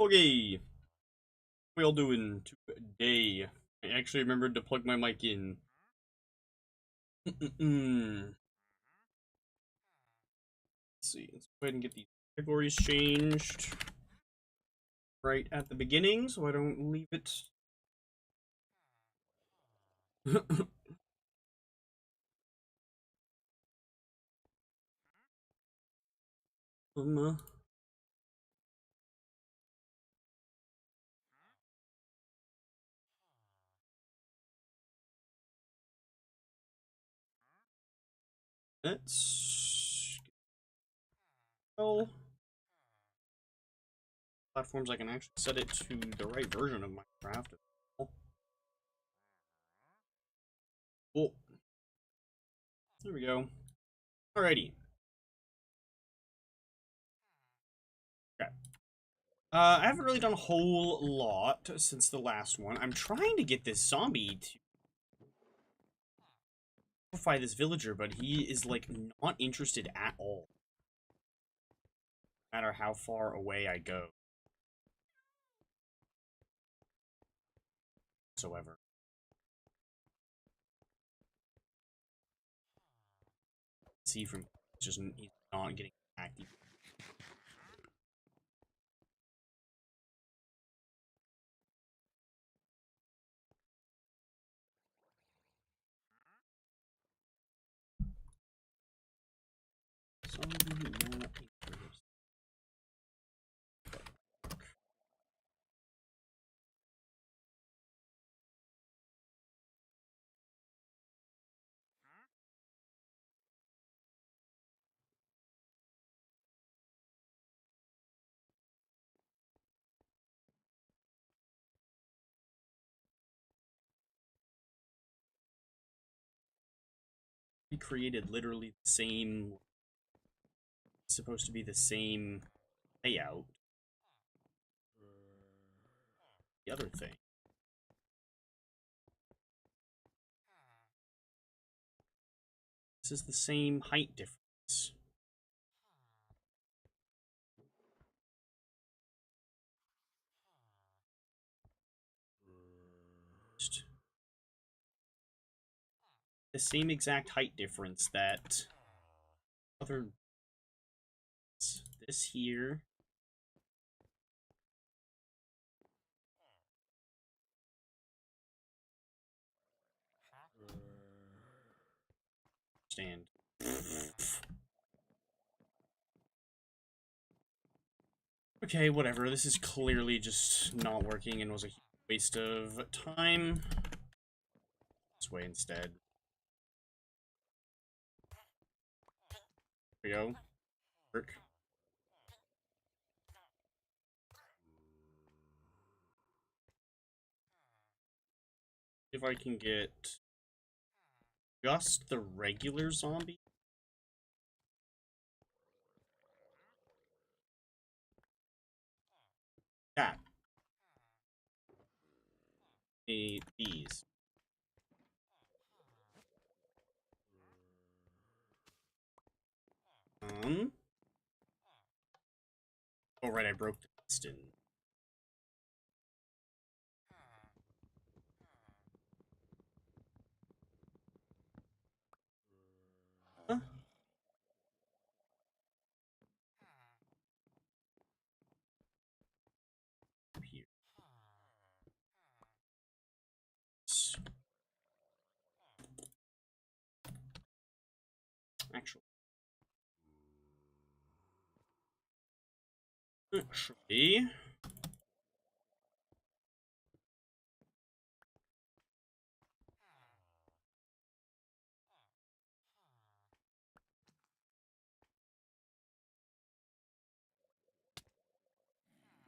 Okay, we all doing today? I actually remembered to plug my mic in. Let's see. Let's go ahead and get these categories changed right at the beginning, so I don't leave it. um, let's well platforms. I can actually set it to the right version of Minecraft. Cool. There we go. Alrighty. Okay. I haven't really done a whole lot since the last one. I'm trying to get this zombie to notify this villager, but he is, like, not interested at all. No matter how far away I go. Whatsoever. See from he's not getting active. Zombie not interested. We created literally the same, supposed to be the same layout. The other thing. This is the same height difference. The same exact height difference that other this here stand. Okay, whatever. This is clearly just not working and was a waste of time. This way instead. There we go. Work. If I can get just the regular zombie. That. These. Oh right, I broke the piston. Huh? Here. Actually. Actually.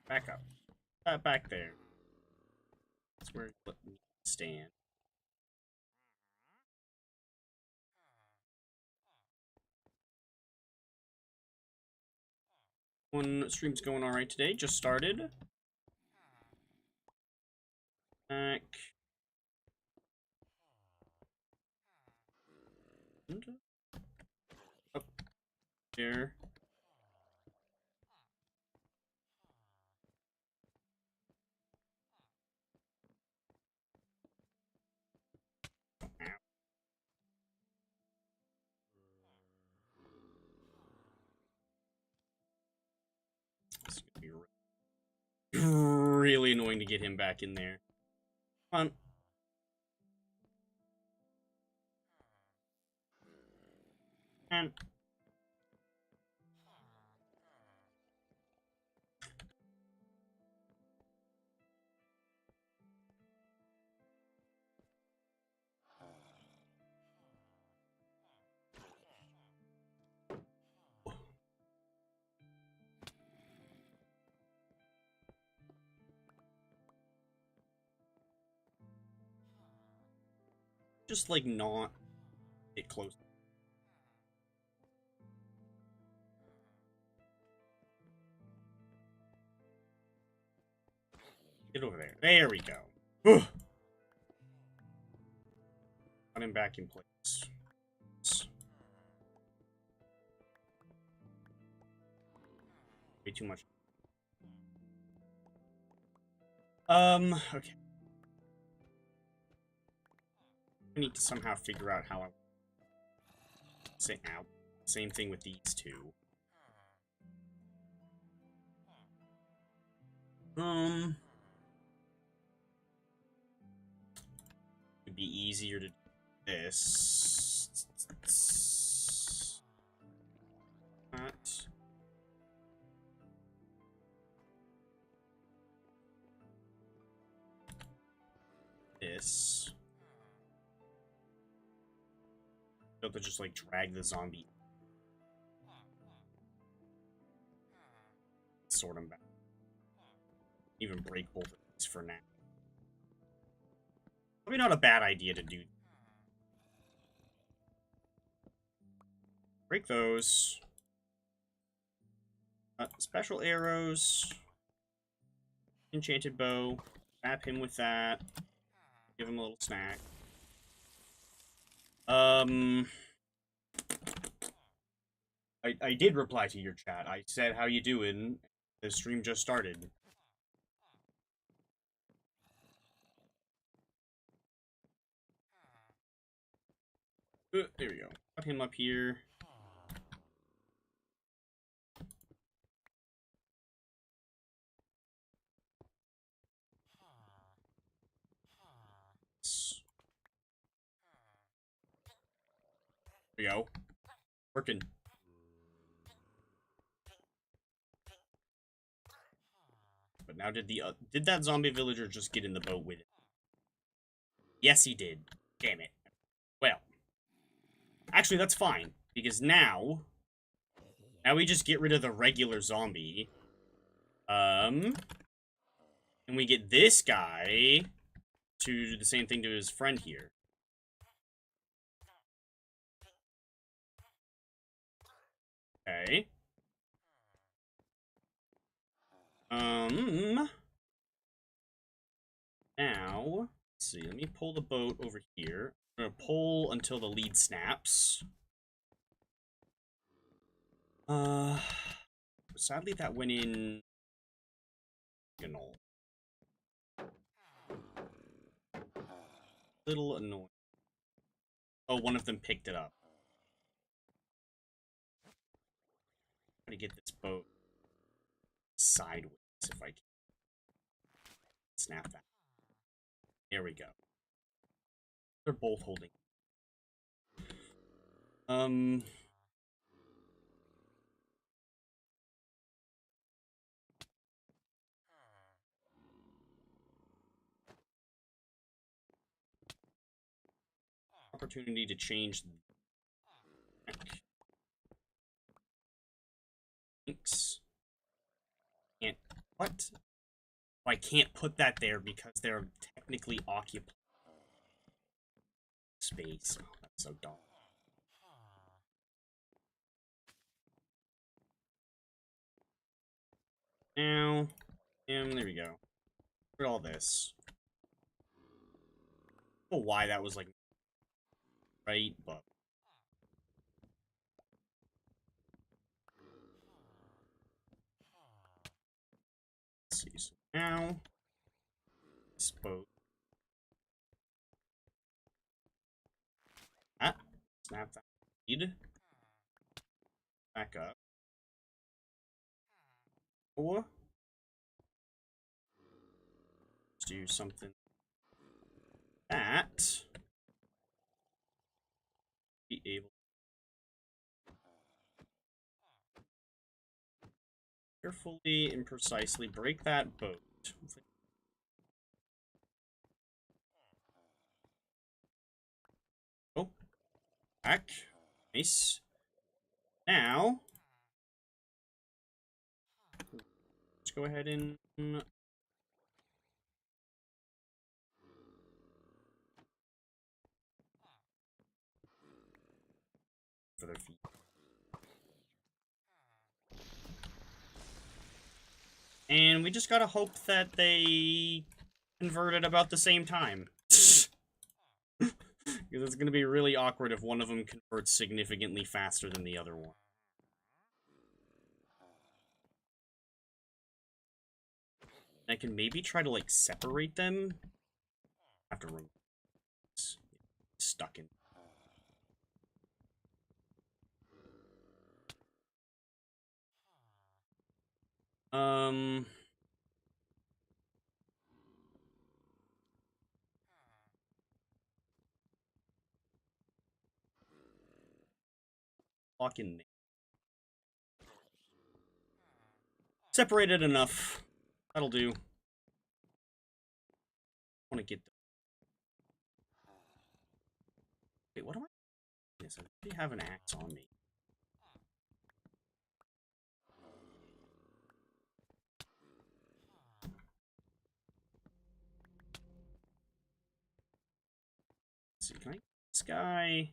Back up. Back there. That's where let me stand. One stream's going alright today. Just started. Back. And up there. really annoying to get him back in there. Come on. And just like not get close. Get over there. There we go. Put him back in place. Way too much. Okay. I need to somehow figure out how I say out. Same thing with these two. It'd be easier to do this. That. This. Be able to just like drag the zombie. Sort them back. Even break both of these for now. Probably not a bad idea to do. Break those. Special arrows. Enchanted bow. Wrap him with that. Give him a little snack. I did reply to your chat. I said, how you doing? The stream just started. There we go. Put him up here. There we go. Working. But now did that zombie villager just get in the boat with it? Yes, he did. Damn it. Well. Actually, that's fine. Because now we just get rid of the regular zombie. And we get this guy to do the same thing to his friend here. Okay. Now, let's see. Let me pull the boat over here. I'm gonna pull until the lead snaps. Sadly that went in. Little annoying. Oh, one of them picked it up. I'm gonna get this boat sideways if I can. Snap that. There we go. They're both holding. Opportunity to change the thanks. Can't what? Oh, I can't put that there because they're technically occupying space. Oh, that's so dumb. Now, and there we go. Look at all this. I don't know why that was like right, but let's see. So now, this boat. Ah, snap that lead. Back up. Oh. do something that be able to carefully and precisely break that boat. Oh, back. Nice. Now, let's go ahead and for their feet. And we just gotta hope that they convert at about the same time. Because it's gonna be really awkward if one of them converts significantly faster than the other one. I can maybe try to, like, separate them. I have to remove this. Stuck in. Lock in there. Separated enough. That'll do. I want to get the... Wait, what am I... Yes, I already have an axe on me. Let's see, can I... This guy...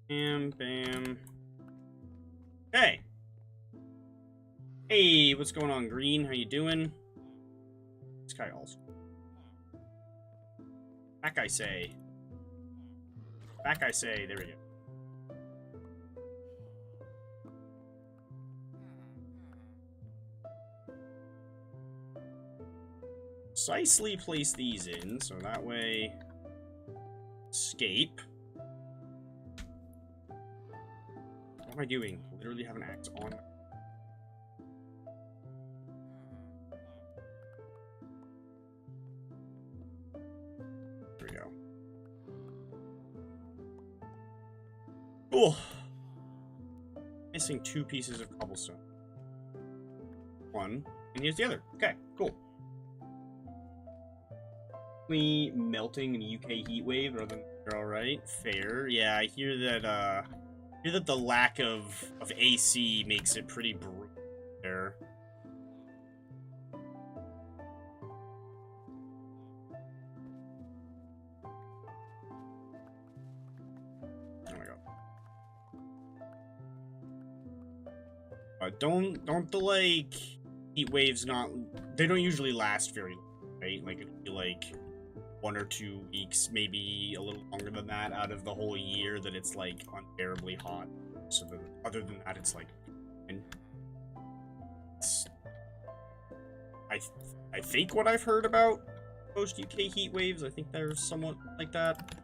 Bam, bam. Hey! Hey, what's going on, Green? How you doing? This guy also. Back, I say. Back, I say. There we go. Precisely place these in, so that way... Escape. What am I doing? I literally have an axe on. There we go. Cool. Missing 2 pieces of cobblestone. One, and here's the other. Okay, cool. We melting in a UK heat wave, rather than you're all right. Fair. Yeah, I hear that. The lack of AC makes it pretty brutal there. Oh my god. Don't the, like, heat waves they don't usually last very long, right? Like, it'll be like 1 or 2 weeks, maybe a little longer than that out of the whole year that it's, like, unbearably hot. So other than that, it's like, I think what I've heard about post UK heat waves, I think they're somewhat like that.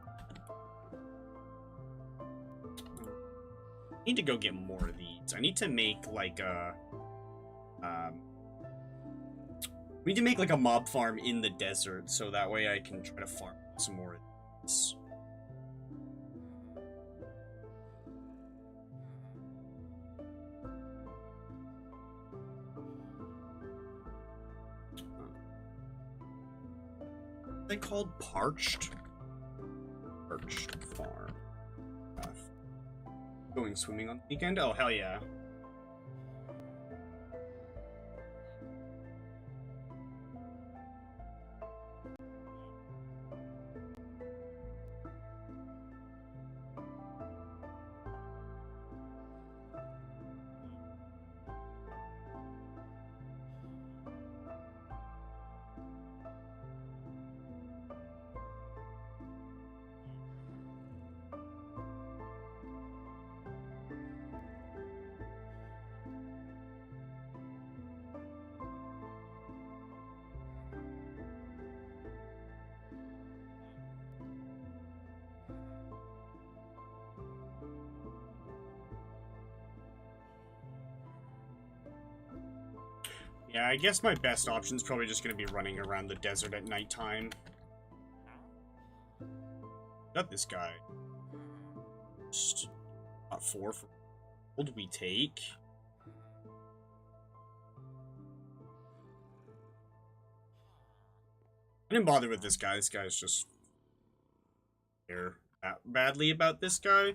I need to go get more of these. I need to make like a we need to make like a mob farm in the desert, so that way I can try to farm some more of these. Are they called parched? Parched farm. Going swimming on the weekend? Oh, hell yeah. Yeah, I guess my best option is probably just going to be running around the desert at nighttime. Got this guy. Just got 4 for gold we take. I didn't bother with this guy. This guy's just care that badly about this guy.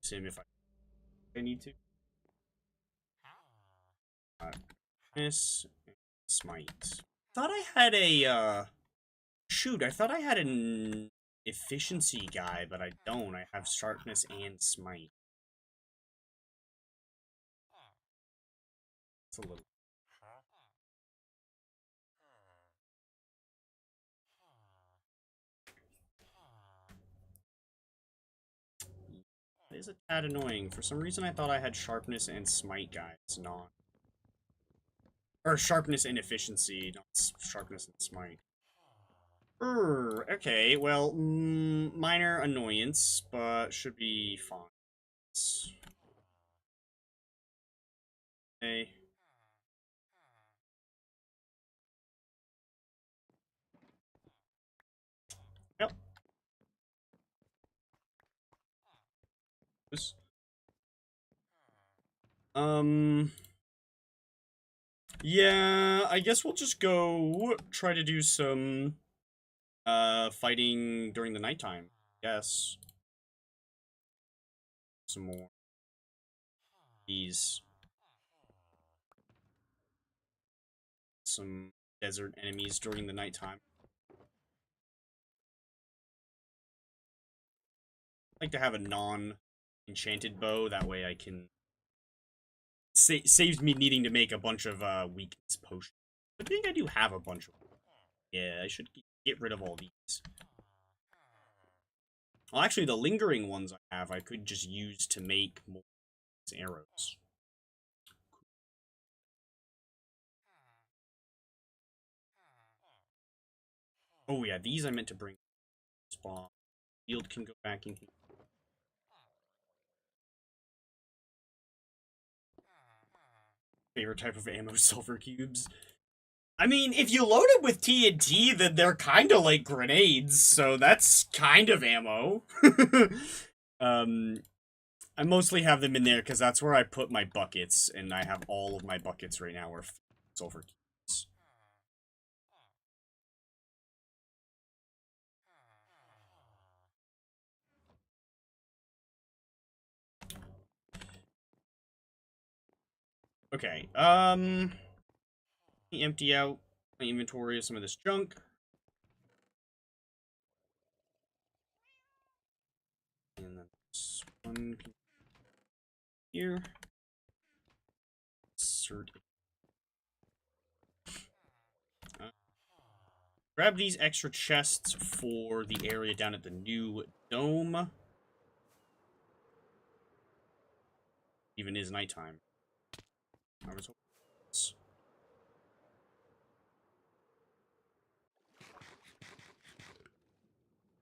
See him if I need to. Miss smite. Thought I had a shoot, I thought I had an efficiency guy, but I don't. I have sharpness and smite. It's a little. It is a tad annoying. For some reason, I thought I had sharpness and smite guys, not. Or sharpness and efficiency, not sharpness and smite. Okay, well, minor annoyance, but should be fine. Okay. Yep. Yeah, I guess we'll just go try to do some fighting during the nighttime. Yes. Some more. These. Some desert enemies during the nighttime. I like to have a non-enchanted bow, that way I can... saves me needing to make a bunch of weakness potions. I think I do have a bunch of them. Yeah, I should get rid of all these. Well, actually, the lingering ones I have, I could just use to make more arrows. Oh yeah, these I meant to bring. Spawn. Field can go back in here. Favorite type of ammo, silver cubes. I mean, if you load it with TNT, then they're kind of like grenades, so that's kind of ammo. I mostly have them in there because that's where I put my buckets, and I have all of my buckets right now are silver cubes. Okay, empty out my inventory of some of this junk. And then this one here. Insert. Grab these extra chests for the area down at the new dome. Even is nighttime. I was hoping.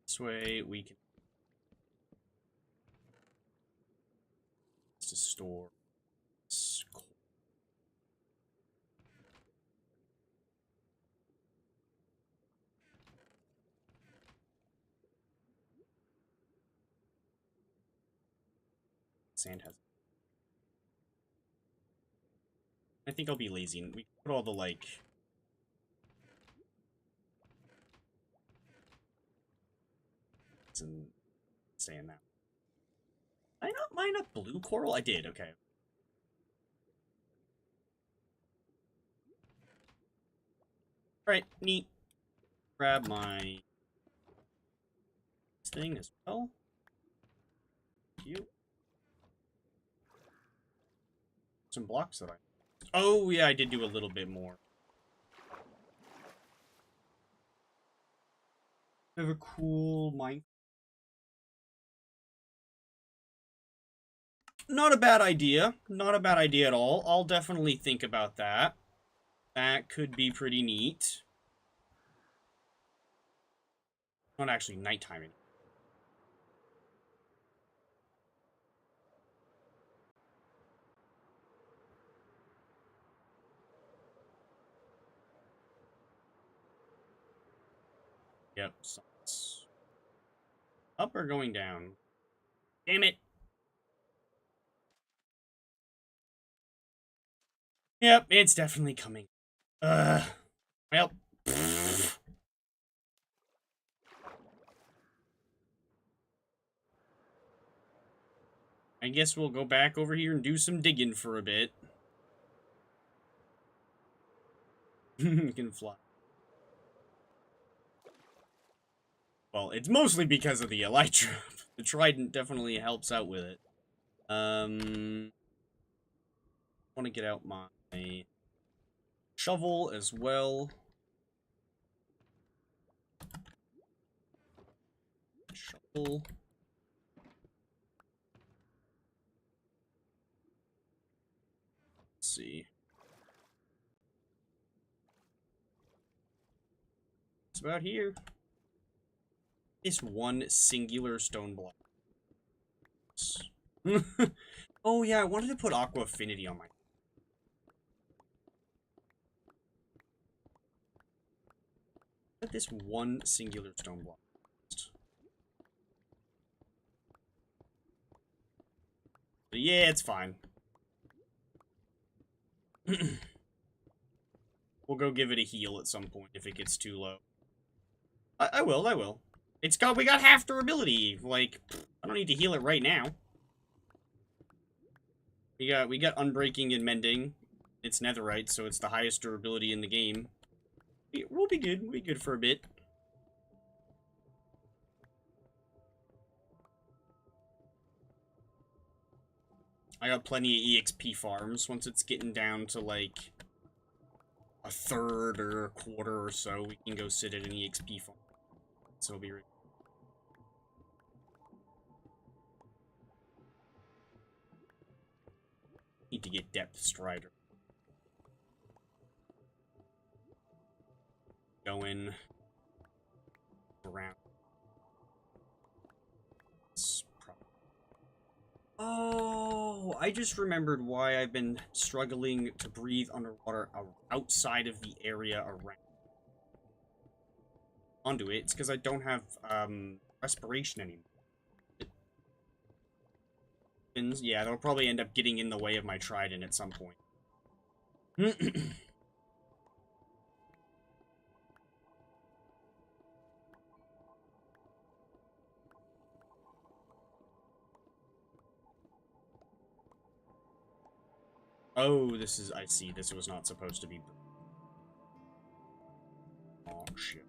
This way we can to store coal. Sand has. I think I'll be lazy and we put all the like. And saying that. Did I not mine up blue coral? I did. Okay. All right. Neat. Grab my thing as well. Thank you. Some blocks that I. Oh yeah, I did do a little bit more. I have a cool mine. Not a bad idea. Not a bad idea at all. I'll definitely think about that. That could be pretty neat. Not actually nighttime anymore. Yep. Sucks. Up or going down? Damn it. Yep, it's definitely coming. Well. I guess we'll go back over here and do some digging for a bit. We can fly. Well, it's mostly because of the elytra. The trident definitely helps out with it. Want to get out my shovel as well. Shovel. Let's see. It's about here. This one singular stone block. Oh yeah, I wanted to put aqua affinity on my. At this one singular stone block. But yeah, it's fine. We'll go give it a heal at some point if it gets too low. I will. We got half durability. Like, I don't need to heal it right now. We got unbreaking and mending. It's netherite, so it's the highest durability in the game. We'll be good. We'll be good for a bit. I got plenty of EXP farms. Once it's getting down to, like, a third or a quarter or so, we can go sit at an EXP farm. So it'll be... Need to get Depth Strider. Going... around. Oh, I just remembered why I've been struggling to breathe underwater outside of the area around onto it. It's because I don't have respiration anymore. Yeah, they'll probably end up getting in the way of my trident at some point. Oh, this is... I see. This was not supposed to be... Oh, shit.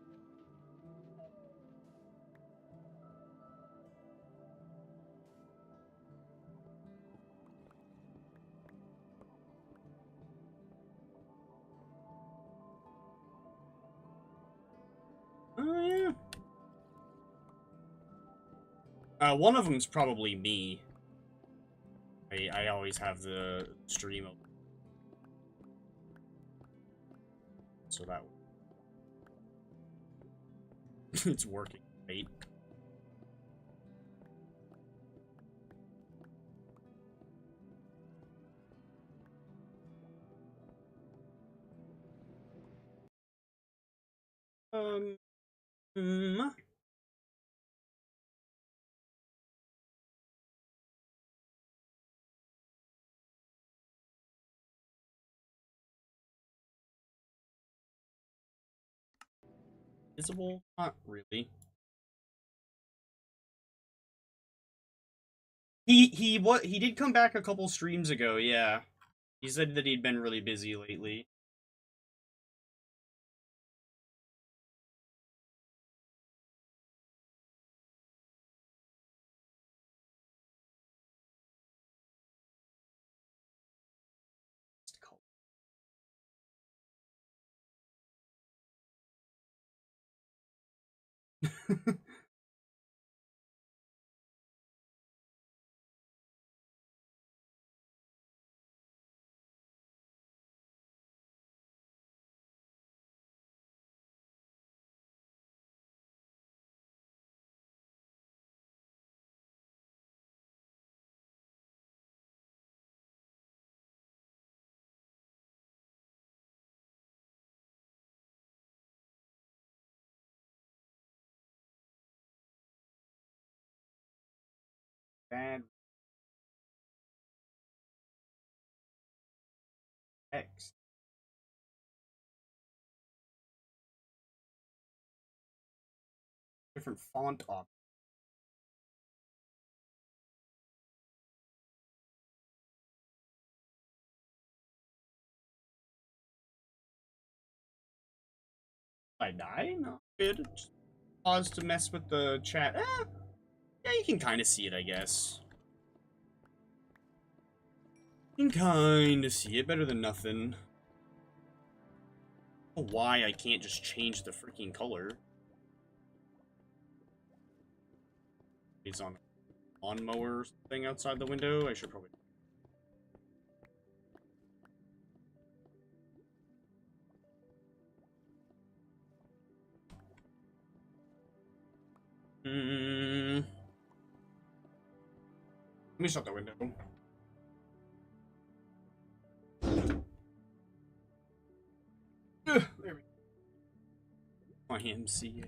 Oh, yeah. One of them's probably me. I always have the stream open. So that... it's working, right? Hmm. Visible? Not really. He did come back a couple streams ago, yeah. He said that he'd been really busy lately. Bad X. Different font options. I die? No. Good. Just pause to mess with the chat. Yeah, you can kind of see it, I guess. You can kind of see it. Better than nothing. I don't know why I can't just change the freaking color. He's on a lawnmower thing outside the window. I should probably... Let me shut the window. There we go. YMCA.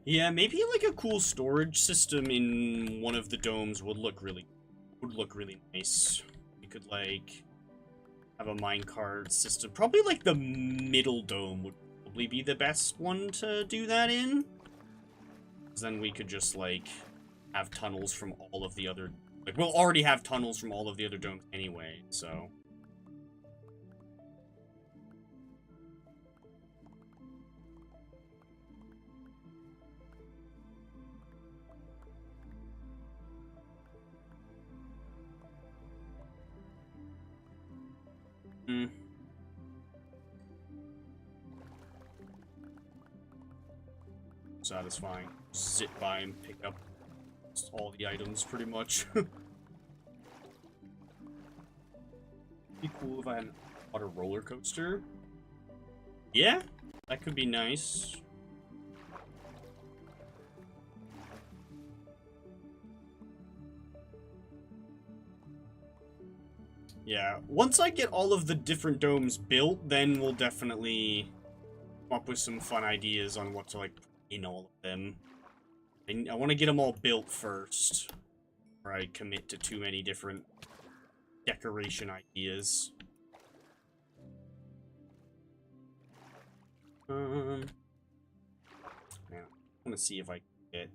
Yeah, maybe like a cool storage system in one of the domes would look really nice. You could like have a minecart system. Probably like the middle dome would probably be the best one to do that in. 'Cause then we could just like have tunnels from all of the other, like we'll already have tunnels from all of the other domes anyway, so. Hmm. Satisfying. Sit by and pick up all the items, pretty much. Be cool if I had an water roller coaster. Yeah, that could be nice. Yeah, once I get all of the different domes built, then we'll definitely come up with some fun ideas on what to, like, in all of them. I want to get them all built first, before I commit to too many different decoration ideas. Man, I want to see if I can get...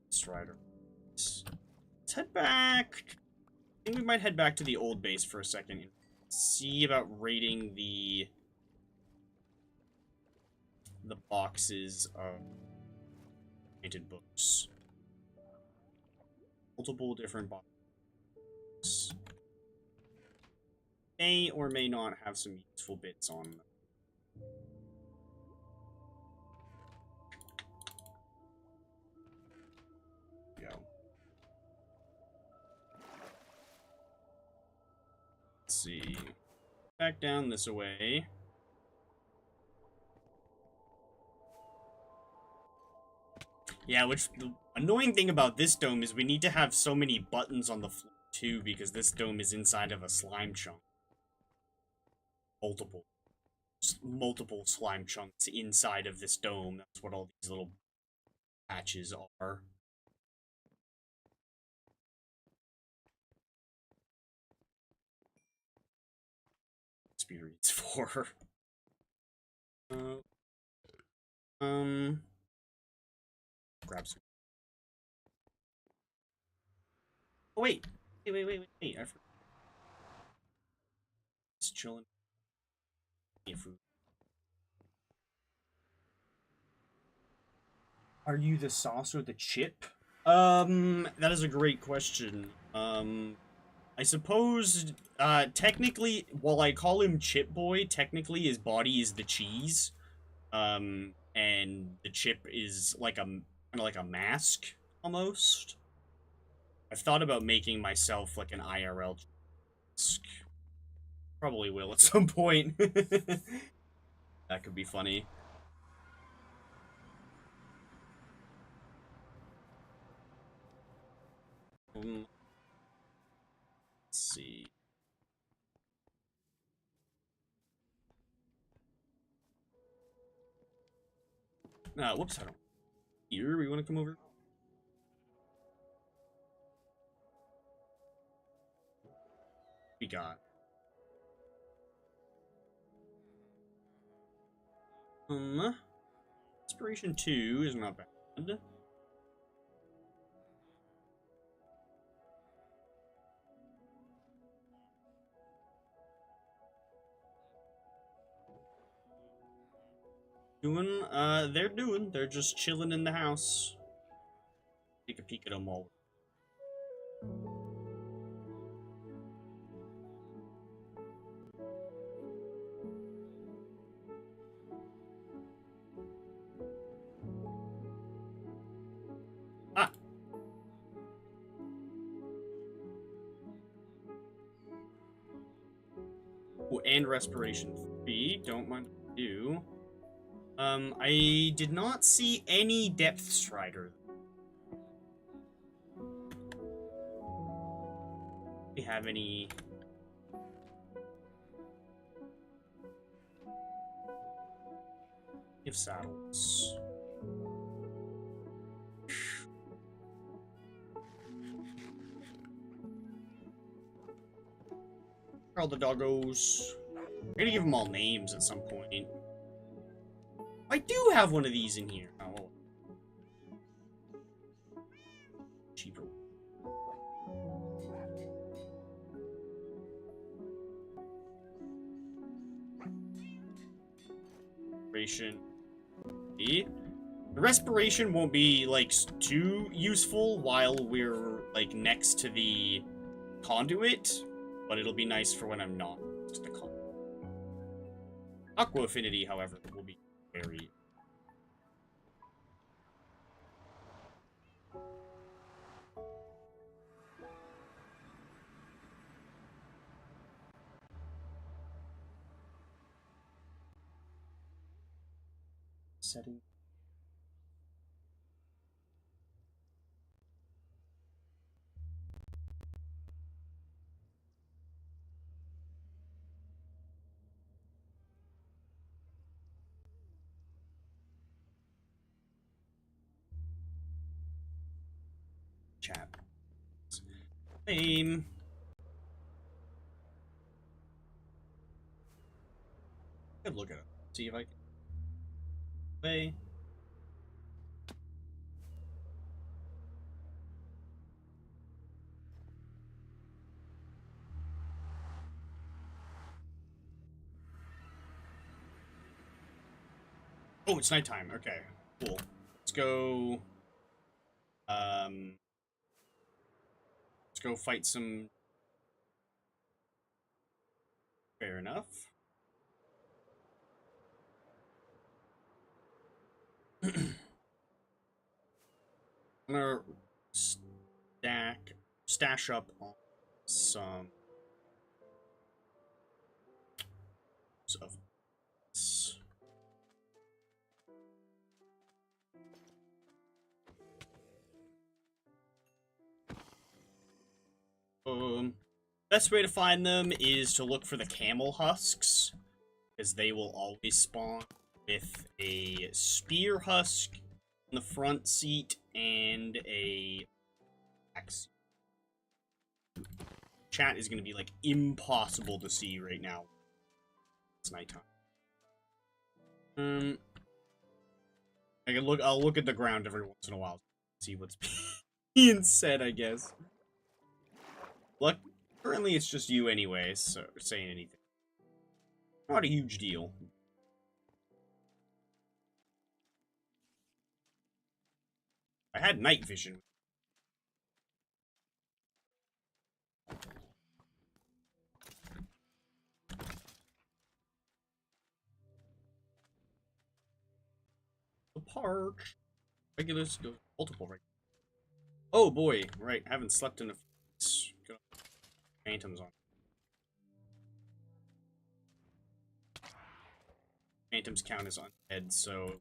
Strider. Let's head back. I think we might head back to the old base for a second. See about raiding the boxes of painted books. Multiple different boxes. May or may not have some useful bits on them. Let's see. Back down this way. Yeah, which the annoying thing about this dome is we need to have so many buttons on the floor too, because this dome is inside of a slime chunk. Multiple slime chunks inside of this dome. That's what all these little patches are. Experience 4. Grab some. Oh wait, wait! I forgot. Just chilling. Food. Are you the sauce or the chip? That is a great question. I suppose, technically, while I call him Chip Boy, technically his body is the cheese. And the chip is like kind of like a mask, almost. I've thought about making myself like an IRL mask. Probably will at some point. That could be funny. Let's see. Whoops, I don't. Here, we want to come over? We got. Inspiration 2 is not bad. They're just chilling in the house. Take a peek at them all. Ah! Oh, and Respiration 3, don't mind if I do. I did not see any Depth Strider. Do we have any... Give saddles. All the doggos. I'm gonna give them all names at some point. I do have one of these in here. Oh, cheaper. Respiration. The respiration won't be like too useful while we're like next to the conduit, but it'll be nice for when I'm not next to the conduit. Aqua affinity, however, will be very... Setting. Chat. Same. Good look at it. See if I can. Play. Oh, it's nighttime. Okay, cool. Let's go. Let's go fight some. Fair enough. I'm gonna stash up on some of this. Best way to find them is to look for the camel husks, because they will always spawn with a spear husk in the front seat and a back seat. Chat is going to be like impossible to see right now. It's nighttime. I'll look at the ground every once in a while to see what's being said, I guess. Look, currently it's just you anyways, so saying anything. Not a huge deal. I had night vision. The parch. Regular, multiple regular. Oh boy, right, haven't slept in a few weeks. Got phantoms on. Phantoms count as undead, so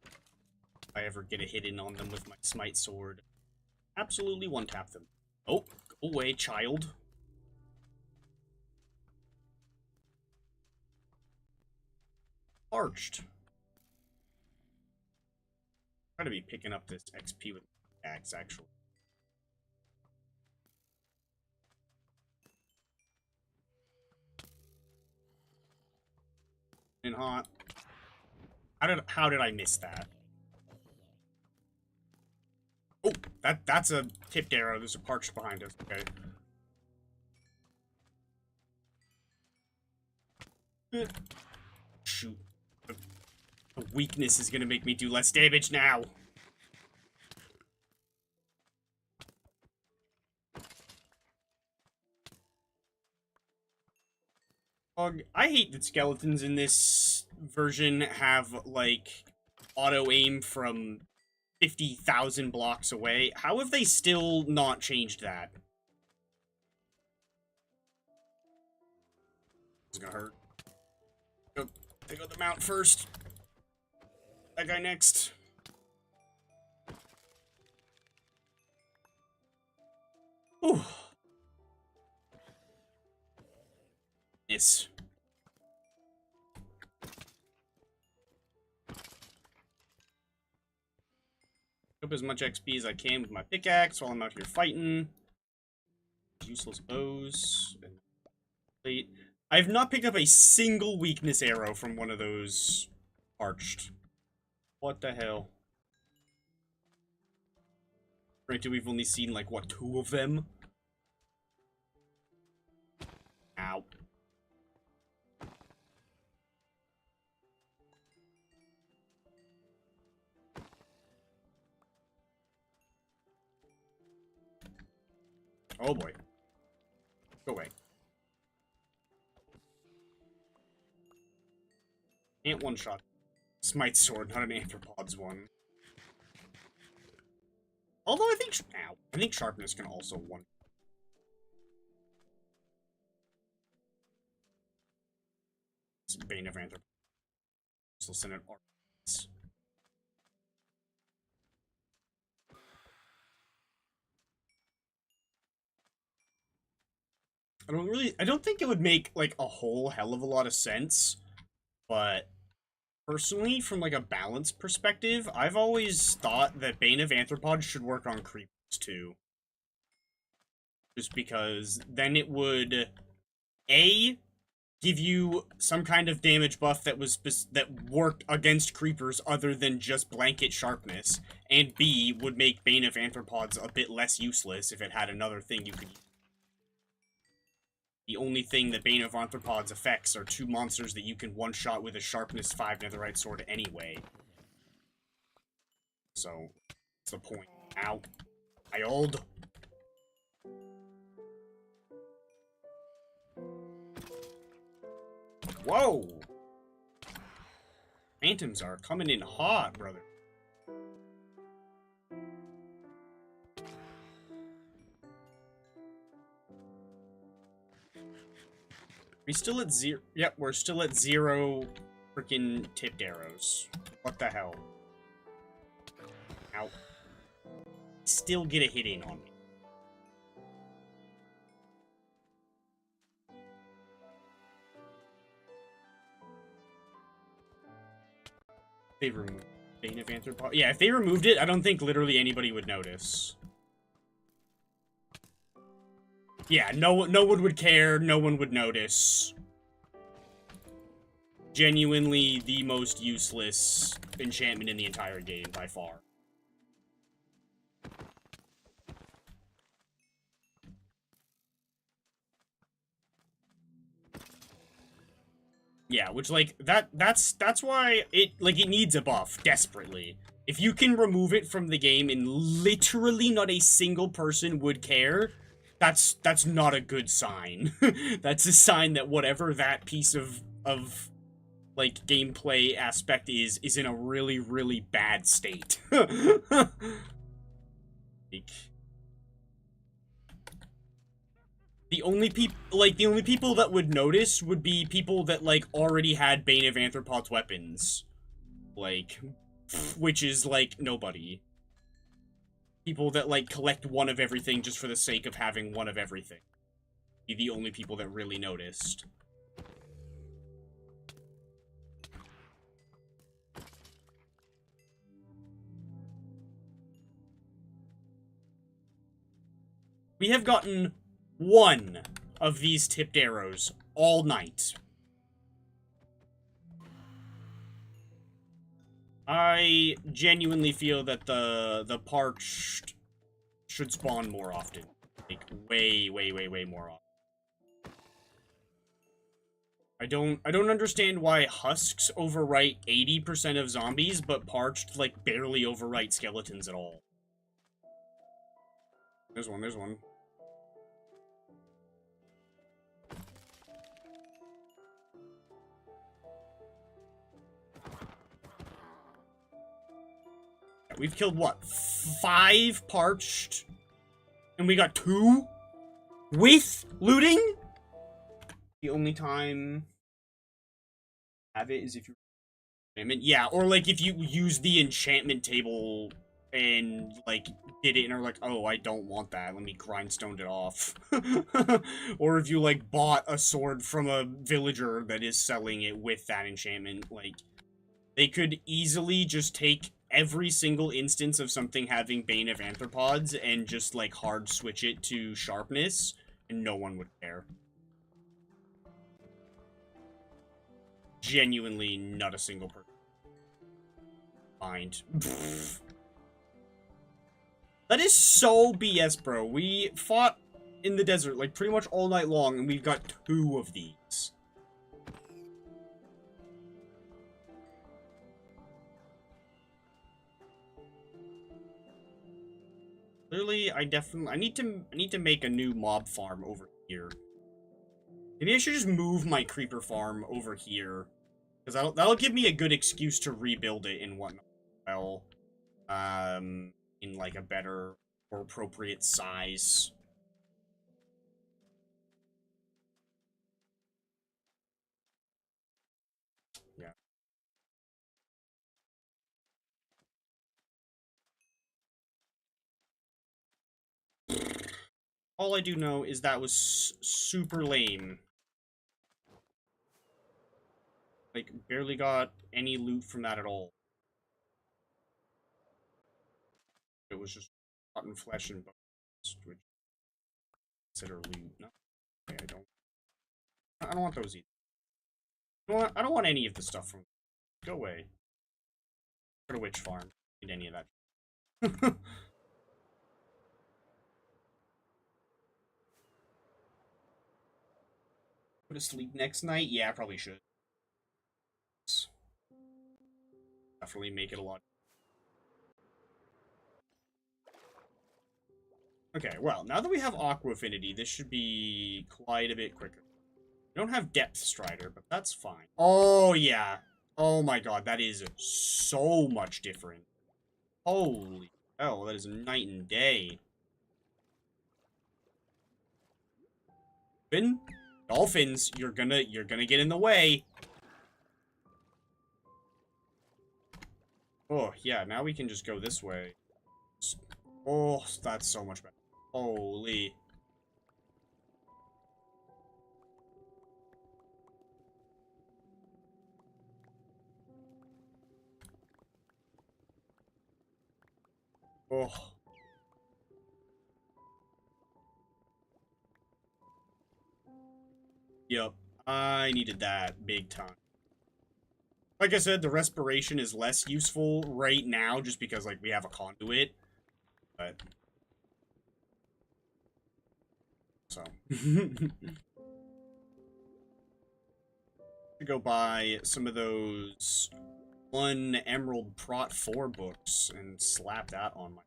if I ever get a hit in on them with my smite sword, absolutely one-tap them. Oh, go away, child. Arched. Try to be picking up this XP with axe, actually. And hot. How did I miss that? Oh, that's a tipped arrow. There's a parched behind us. Okay. Shoot. The weakness is gonna make me do less damage now. I hate that skeletons in this version have, like, auto-aim from 50,000 blocks away. How have they still not changed that? It's gonna hurt. Go, take out the mount first. That guy next. Ooh. Miss. Up as much XP as I can with my pickaxe while I'm out here fighting. Useless bows. And I have not picked up a single weakness arrow from one of those arched. What the hell? Granted, we've only seen, like, what, 2 of them? Ow. Oh boy. Go away. Can't one-shot. Smite sword, not an arthropods one. Although I think sharpness can also one. It's Bane of Anthropods. So send it arcs. I don't think it would make, like, a whole hell of a lot of sense, but personally, from, like, a balance perspective, I've always thought that Bane of Anthropods should work on creepers, too. Just because then it would, A, give you some kind of damage buff that worked against creepers other than just blanket sharpness, and B, would make Bane of Anthropods a bit less useless if it had another thing you could use. The only thing that Bane of Arthropods affects are 2 monsters that you can one-shot with a Sharpness 5 Netherite Sword anyway. So, that's the point. Ow. Child. Whoa! Phantoms are coming in hot, brother. We still at 0? Yep, we're still at 0 freaking tipped arrows. What the hell? Ow. Still get a hit in on me. They removed Bane of Anthropods. Yeah, if they removed it, I don't think literally anybody would notice. Yeah, no one would care, no one would notice. Genuinely the most useless enchantment in the entire game, by far. Yeah, which, like, that's why it needs a buff, desperately. If you can remove it from the game and literally not a single person would care, that's not a good sign. That's a sign that whatever that piece of like gameplay aspect is in a really, really bad state. Like, The only people that would notice would be people that, like, already had Bane of Anthropod's weapons. Like, which is, like, nobody. People that, like, collect one of everything just for the sake of having one of everything. Be the only people that really noticed. We have gotten one of these tipped arrows all night. I genuinely feel that the parched should spawn more often. Like, way, way, way, way more often. I don't understand why husks overwrite 80% of zombies, but parched, like, barely overwrite skeletons at all. There's one, there's one. We've killed, what, 5 parched? And we got 2? With looting? The only time I have it is if you... Yeah, or, like, if you use the enchantment table and, like, did it and are like, oh, I don't want that, let me grindstone it off. Or if you, like, bought a sword from a villager that is selling it with that enchantment, like, they could easily just take every single instance of something having Bane of Anthropods and just, like, hard switch it to sharpness, and no one would care. Genuinely not a single person. Mind. That is so BS, bro. We fought in the desert, like, pretty much all night long, and we've got 2 of these. Clearly, I need to make a new mob farm over here. Maybe I should just move my creeper farm over here, because that'll give me a good excuse to rebuild it and whatnot. Well, in, like, a better or appropriate size. Yeah. All I do know is that was super lame. Like, barely got any loot from that at all. It was just rotten flesh and bones, which consider loot. No, okay, I don't want those either. I don't want any of the stuff from. Go away. Go to witch farm. Need any of that. Go to sleep next night? Yeah, I probably should. Definitely make it a lot. Okay, well, now that we have Aqua Affinity, this should be quite a bit quicker. We don't have Depth Strider, but that's fine. Oh, yeah. Oh my god, that is so much different. Holy hell, that is night and day. Dolphins, you're gonna get in the way. Oh, yeah, now we can just go this way. Oh, that's so much better. Holy. Oh. Yep. I needed that big time. Like I said, the respiration is less useful right now just because, like, we have a conduit. But... So. To go buy some of those 1 Emerald Prot 4 books and slap that on my...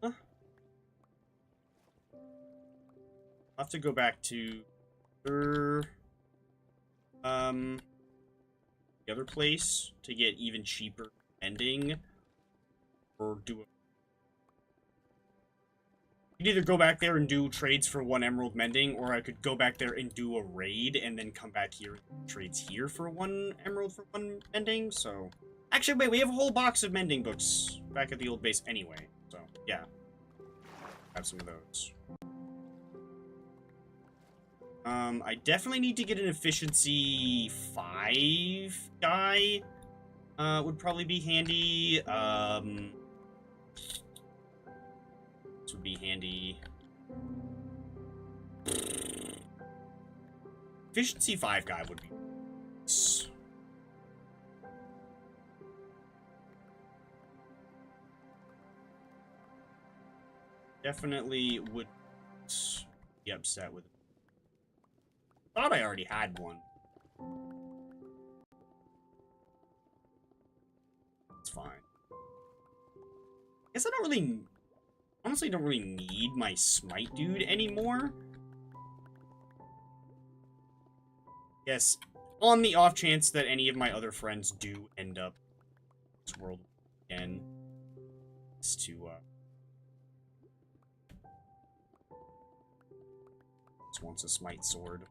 Huh? I'll have to go back to... the other place to get even cheaper ending. Or do a... could either go back there and do trades for 1 emerald mending, or I could go back there and do a raid and then come back here and do trades here for 1 emerald for 1 mending. So, actually, wait, we have a whole box of mending books back at the old base anyway. So, yeah, have some of those. I definitely need to get an efficiency 5 guy. Would probably be handy. This would be handy. Efficiency 5 guy would be nice. Definitely would be upset with it. Thought I already had one. It's fine. Guess I don't really... Honestly, don't really need my smite dude anymore. Yes, on the off chance that any of my other friends do end up this world again, is to just wants a smite sword.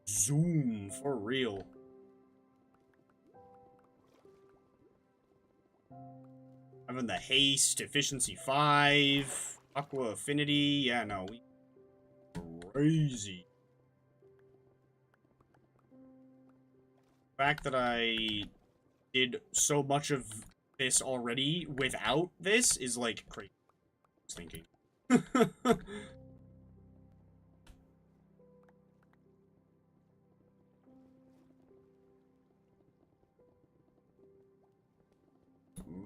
Zoom, for real. Having the haste, efficiency 5, aqua affinity, yeah, no, we crazy. The fact that I did so much of this already without this is like crazy. I was thinking.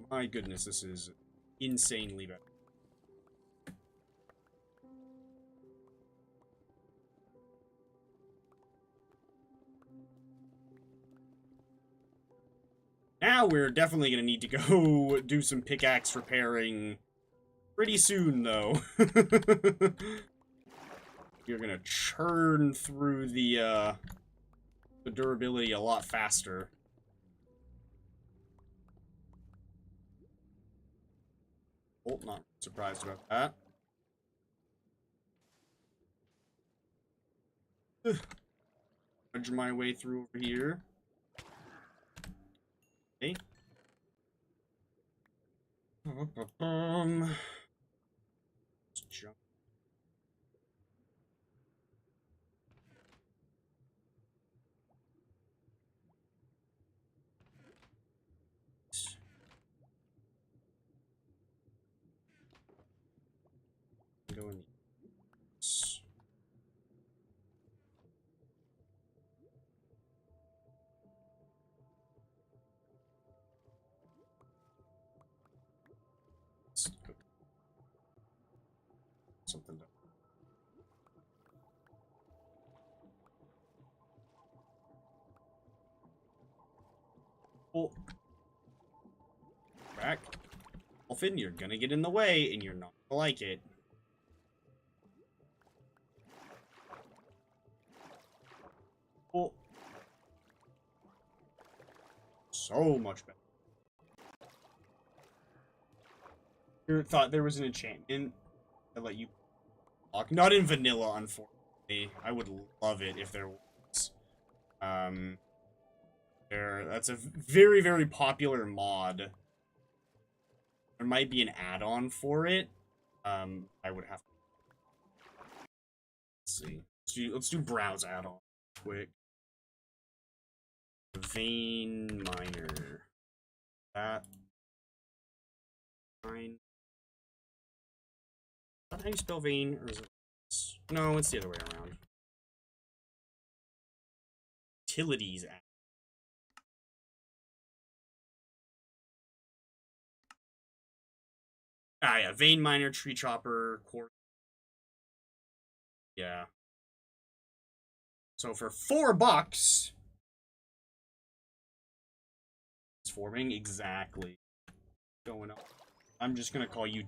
My goodness, this is insanely bad. Now we're definitely going to need to go do some pickaxe repairing pretty soon, though. You're going to churn through the durability a lot faster. Oh, not surprised about that. Nudge my way through over here. Okay. Let's jump. Go in. Something done. Oh. Back. Dolphin, you're gonna get in the way, and you're not gonna like it. Oh. So much better. You thought there was an enchantment that let you block. Not in vanilla, unfortunately. I would love it if there was. That's a very, very popular mod. There might be an add-on for it. I would have to... Let's see. Let's do browse add-on quick. Vein miner. That. Fine. Is that how you spell vein, or is it... No, it's the other way around. Utilities add. Ah, yeah. Vein miner, tree chopper, quartz. Yeah. So for $4, it's forming? Exactly. Going on. I'm just gonna call you,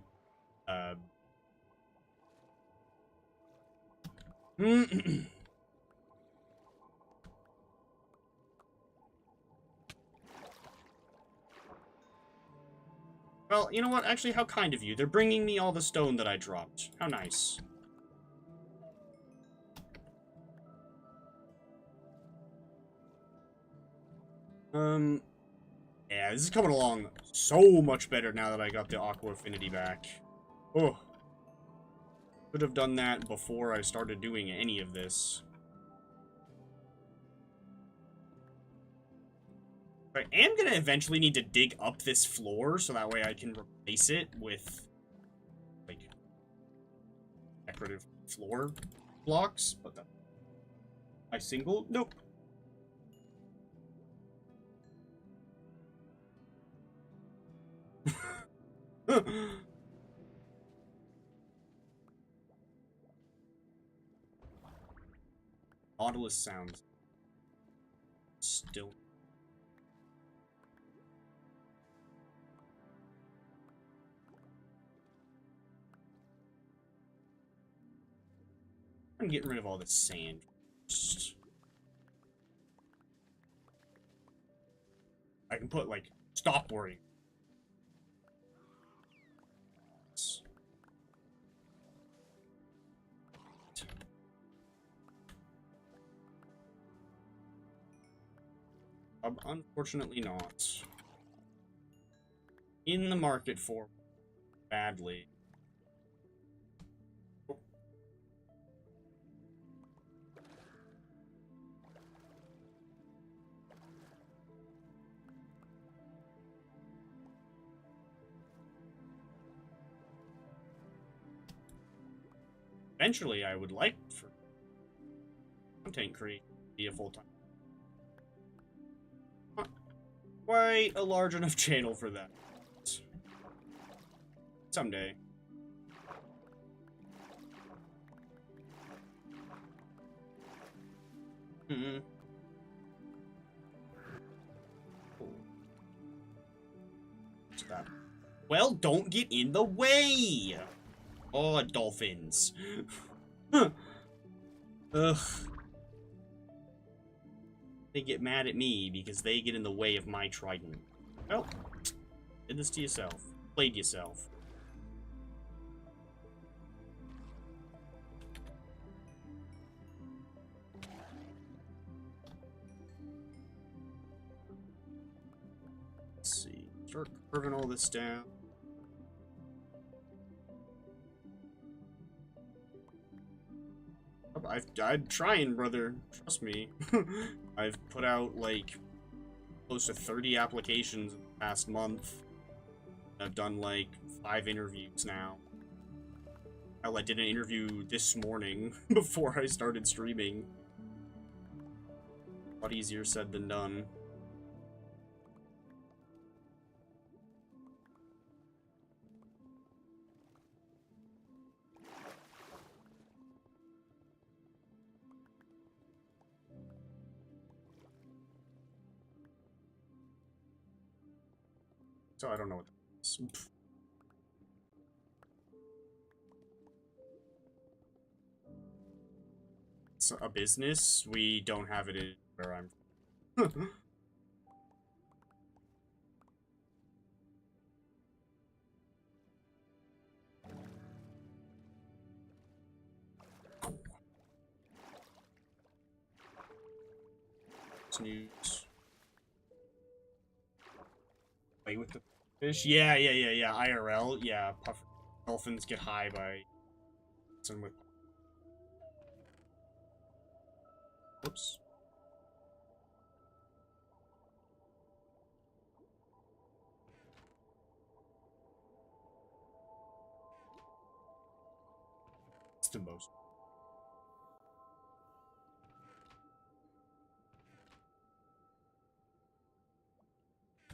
Well, you know what? Actually, how kind of you. They're bringing me all the stone that I dropped. How nice. Yeah, this is coming along so much better now that I got the Aqua Affinity back. Oh. Could have done that before I started doing any of this. I am gonna eventually need to dig up this floor so that way I can replace it with, like, decorative floor blocks, but my single? Nope. Nautilus sounds still. I'm getting rid of all this sand. I can put, like, stop worrying. Unfortunately not. In the market for badly. Eventually, I would like for content creation to be a full-time. Not quite a large enough channel for that. Someday. Mm-hmm. Stop. Well, don't get in the way! Oh, dolphins. Ugh. They get mad at me because they get in the way of my trident. Well, did this to yourself. Played yourself. Let's see. Start curving all this down. I'm trying, brother. Trust me. I've put out, like, close to 30 applications in the past month. I've done, like, 5 interviews now. Hell, I did an interview this morning before I started streaming. A lot easier said than done. So I don't know what that is. It's a business. We don't have it in where I'm. Snooze. Play with the fish? Yeah. IRL, yeah. Puffer dolphins get high by some with. Whoops. It's the most.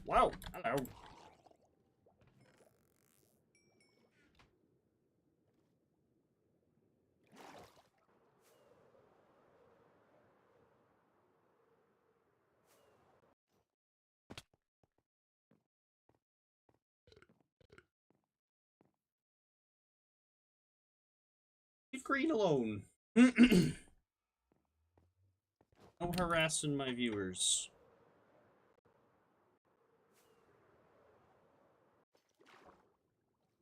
Wow. Hello. Leave Green alone. No harassing my viewers.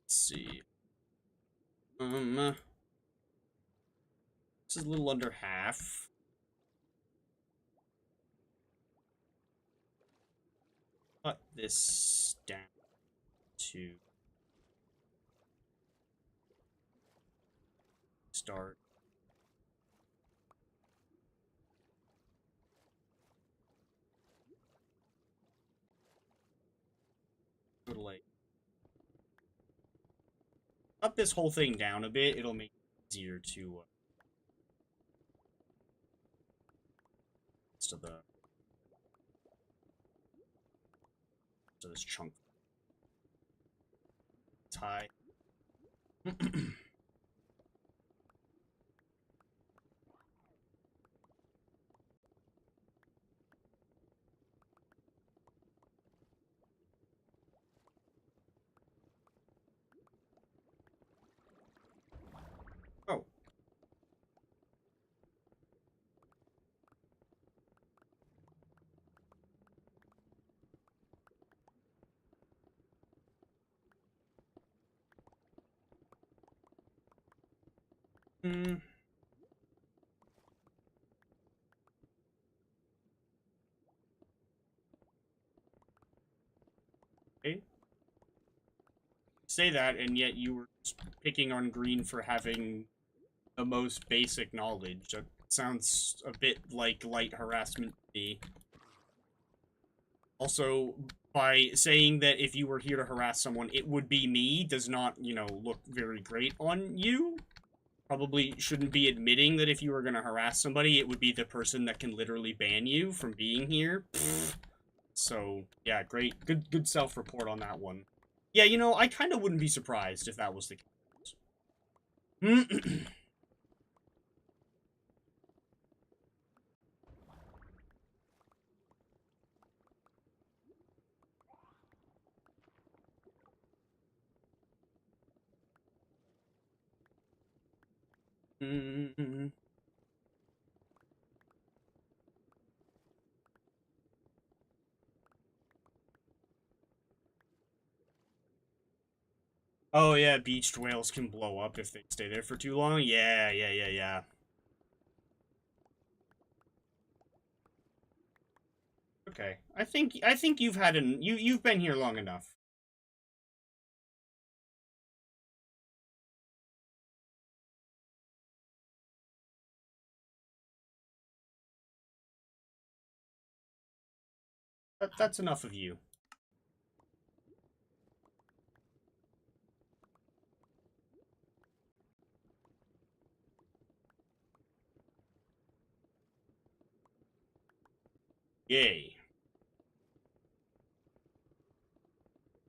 Let's see. This is a little under half. Cut this down to start. Go to like cut this whole thing down a bit. It'll make it easier to this chunk tie. Oh. Hmm. Okay. Say that, and yet you were picking on Green for having the most basic knowledge. That sounds a bit like light harassment to me. Also, by saying that if you were here to harass someone, it would be me, does not, you know, look very great on you. Probably shouldn't be admitting that if you were going to harass somebody, it would be the person that can literally ban you from being here. So, yeah, great. Good self-report on that one. Yeah, you know, I kind of wouldn't be surprised if that was the case. Oh, yeah, beached whales can blow up if they stay there for too long. Yeah. Okay. I think you've had you've been here long enough. That's enough of you. Yay.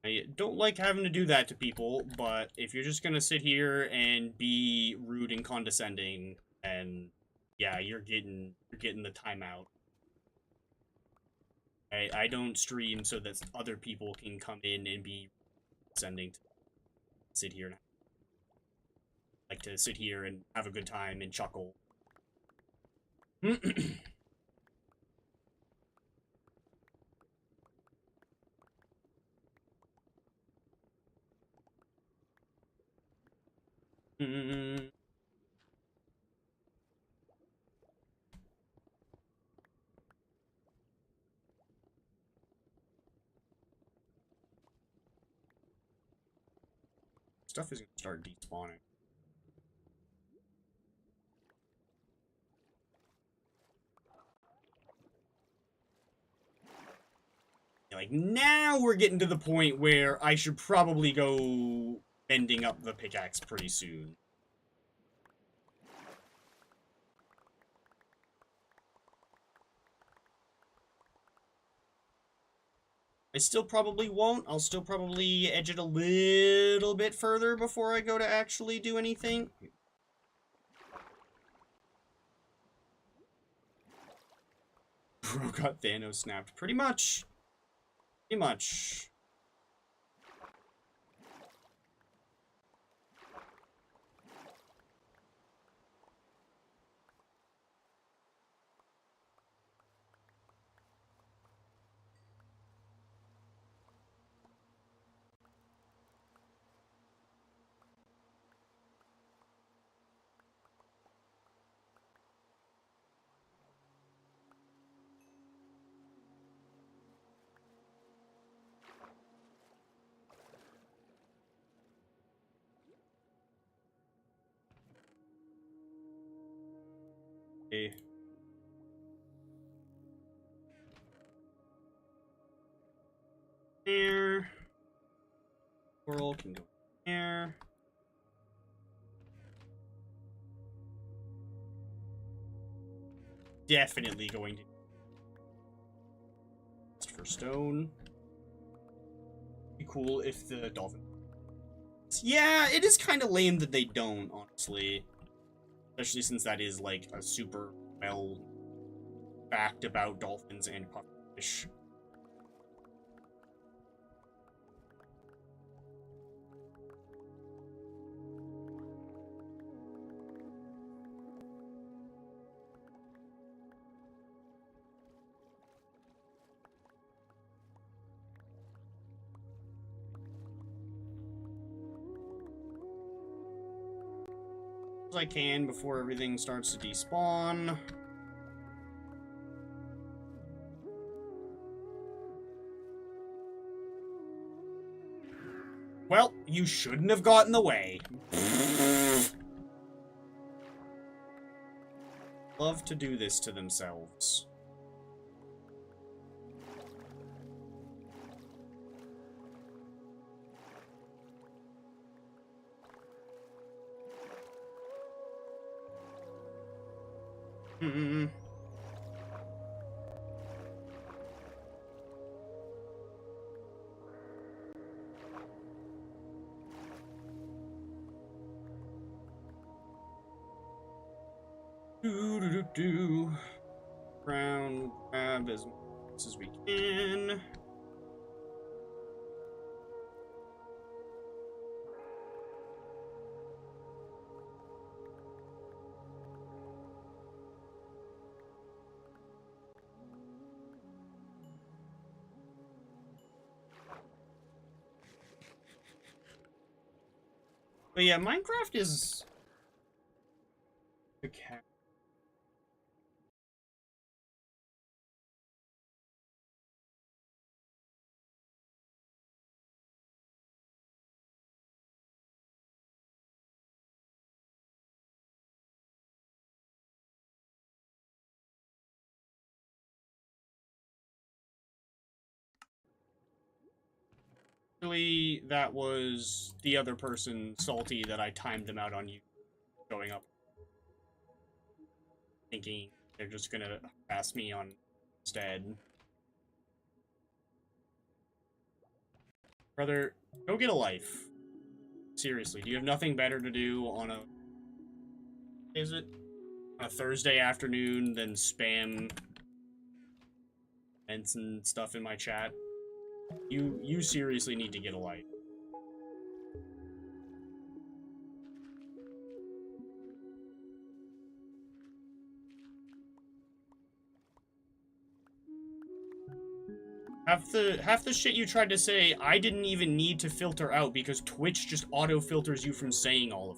I don't like having to do that to people, but if you're just gonna sit here and be rude and condescending, and yeah, you're getting the timeout. I don't stream so that other people can come in and be sending to sit here and like to sit here and have a good time and chuckle. Stuff is gonna start despawning. Like, now we're getting to the point where I should probably go bending up the pickaxe pretty soon. I still probably won't. I'll still probably edge it a little bit further before I go to actually do anything. Bro got Thanos snapped. Pretty much. Pretty much. Okay. There. Coral can go there. Definitely going to for stone. Be cool if the dolphin. Yeah, it is kind of lame that they don't, honestly. Especially since that is like a super well fact about dolphins and pufferfish. As I can before everything starts to despawn. Well, you shouldn't have got in the way. Love to do this to themselves. Hmm. Do. Ground grab as much as we can. But yeah, Minecraft is the cat. Actually, that was the other person, Salty, that I timed them out on you going up. Thinking they're just gonna harass me on instead. Brother, go get a life. Seriously, do you have nothing better to do on a... Is it? On a Thursday afternoon than spam comments and stuff in my chat? You seriously need to get a life. Half the shit you tried to say, I didn't even need to filter out because Twitch just auto-filters you from saying all of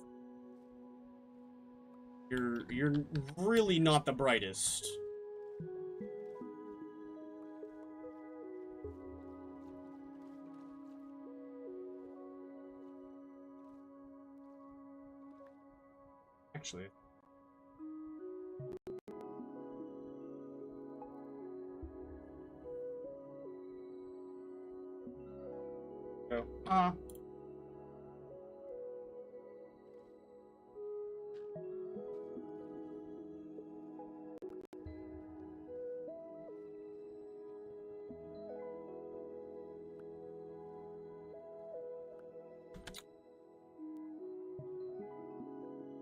it. You're really not the brightest. Actually. Oh.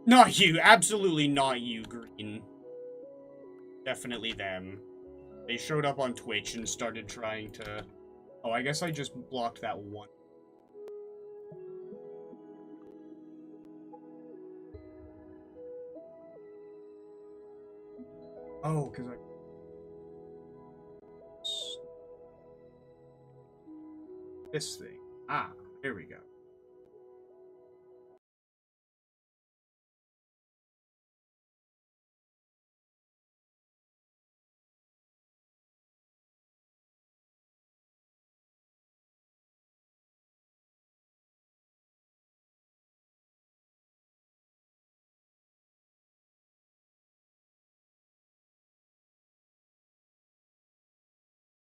Not you. Absolutely not you, Green. Definitely them. They showed up on Twitch and started trying to... Oh, I guess I just blocked that one. Oh, because I... This thing. Ah, here we go.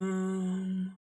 Um...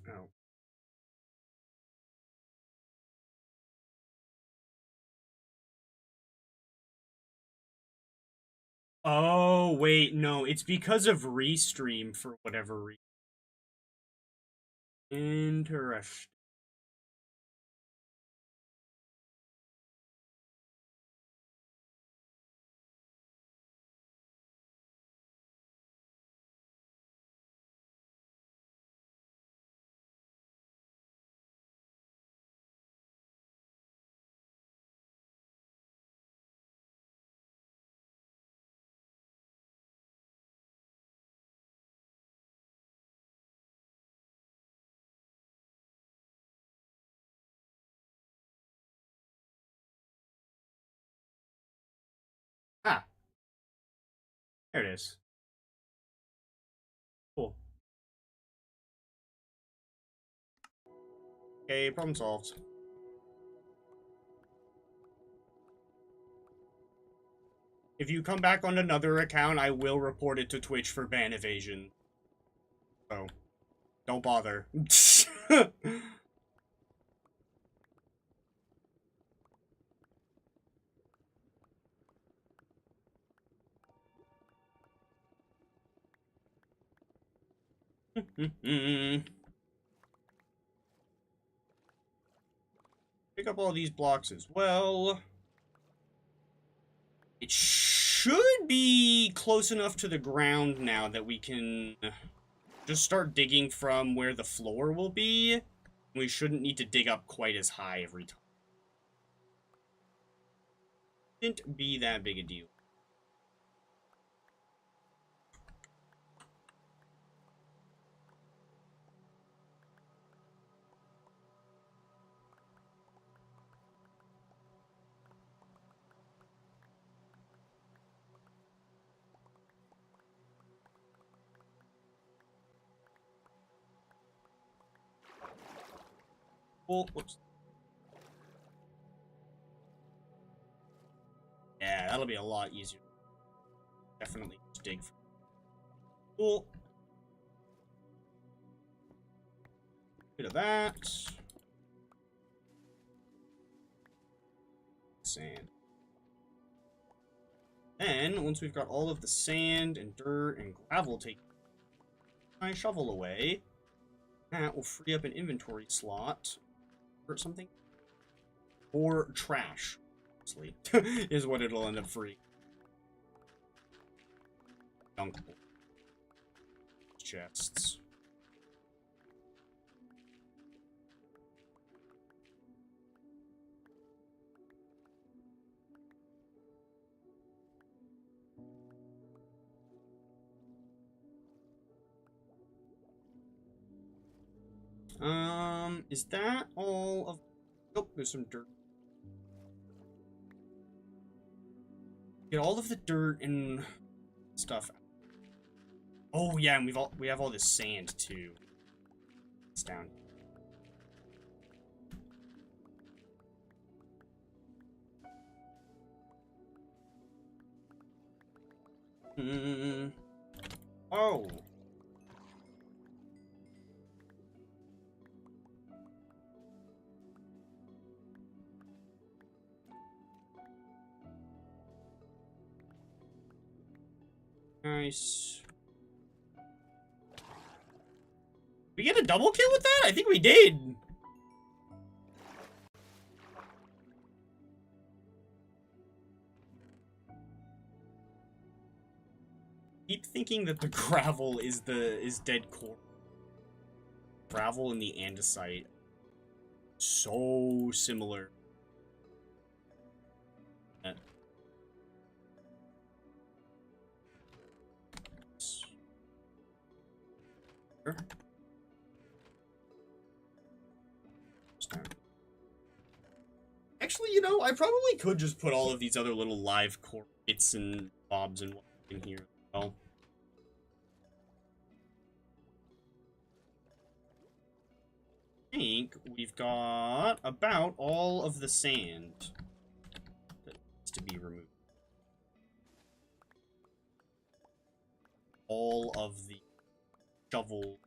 Oh. Oh, wait, no, it's because of Restream for whatever reason. Interesting. Ah, there it is. Cool. Okay, problem solved. If you come back on another account, I will report it to Twitch for ban evasion. So, don't bother. Pick up all these blocks as well. It should be close enough to the ground now that we can just start digging from where the floor will be. We shouldn't need to dig up quite as high every time. Shouldn't be that big a deal. Well, whoops. Yeah, that'll be a lot easier. Definitely just dig. Cool. Bit of that. Sand. Then, once we've got all of the sand and dirt and gravel taken, my shovel away. That will free up an inventory slot or something. Or trash, honestly, is what it'll end up free. Dunkable. Chests. Is that all of... Oh, there's some dirt. Get all of the dirt and stuff. Oh yeah, and we have all this sand too. It's down. Oh. Nice. We get a double kill with that? I think we did. thinking that the gravel is dead core. Gravel and the andesite. So similar. Actually, you know, I probably could just put all of these other little live core bits and bobs and whatnot in here as well. I think we've got about all of the sand that needs to be removed. All of the shovel.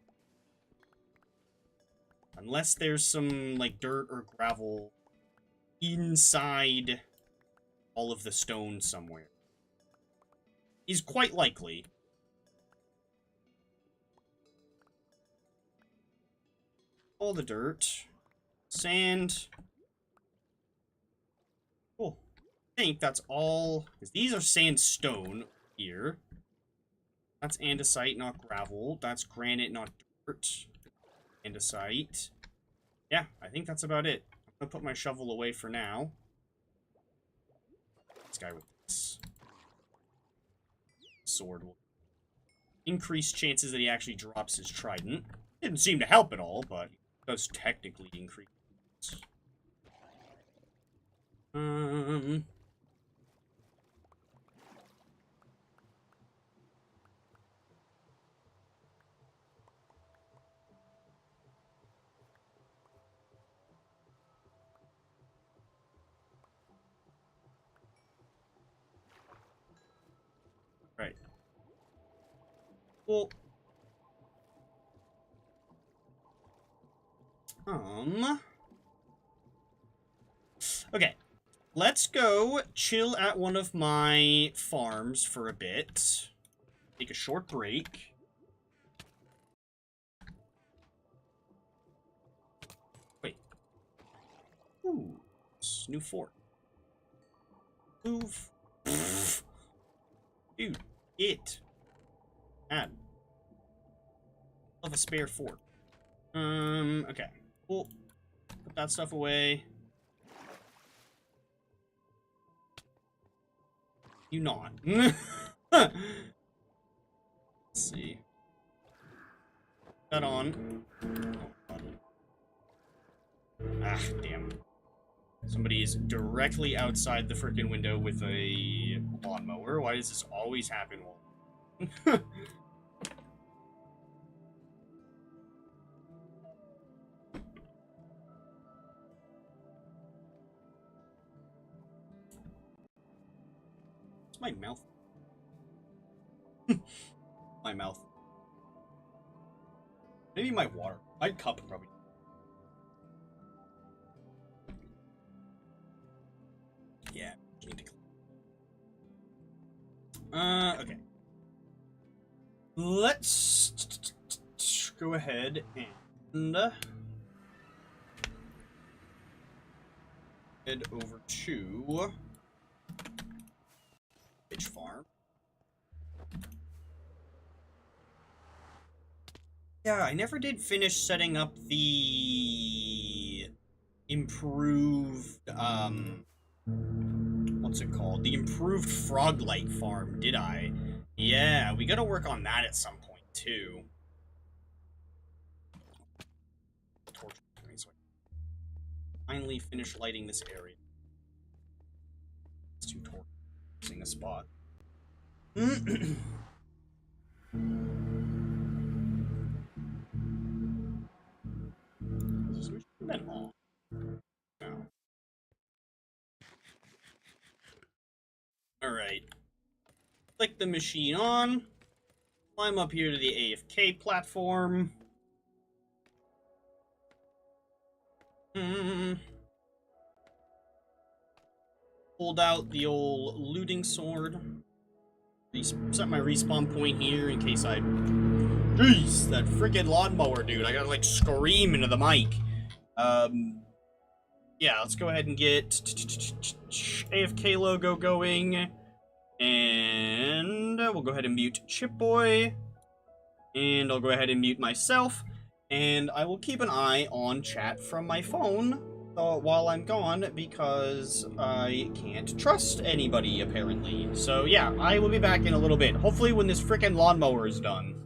Unless there's some, like, dirt or gravel inside all of the stone somewhere. Is quite likely. All the dirt. Sand. Cool. I think that's all. Because these are sandstone here. That's andesite, not gravel. That's granite, not dirt. Andesite. Yeah, I think that's about it. I'm gonna put my shovel away for now. This guy with this sword will increase chances that he actually drops his trident. Didn't seem to help at all, but it does technically increase. Right. Well, okay. Let's go chill at one of my farms for a bit. Take a short break. Wait. Ooh. New fort. Move. Dude, add. Of a spare fort. Okay. Cool. Put that stuff away. You not. Let's see. That on. Oh, ah, damn. Somebody is directly outside the frickin' window with a lawnmower. Why does this always happen? It's my mouth. My mouth. Maybe my water. My cup probably. Yeah, need to clean. Okay. Let's go ahead and head over to Fish Farm. Yeah, I never did finish setting up the improved, what's it called? The improved Froglight farm, did I? Yeah, we gotta work on that at some point, too. Torch me so I can finally finish lighting this area. It's too torch. Missing a spot. This has been long. No. Alright. Click the machine on. Climb up here to the AFK platform. Hold out the old looting sword. Set my respawn point here in case I... Jeez, that freaking lawnmower, dude. I gotta, like, scream into the mic. Yeah, let's go ahead and get AFK logo going. And we'll go ahead and mute Chipboy. And I'll go ahead and mute myself. And I will keep an eye on chat from my phone while I'm gone, because I can't trust anybody, apparently. So yeah, I will be back in a little bit. Hopefully when this frickin' lawnmower is done.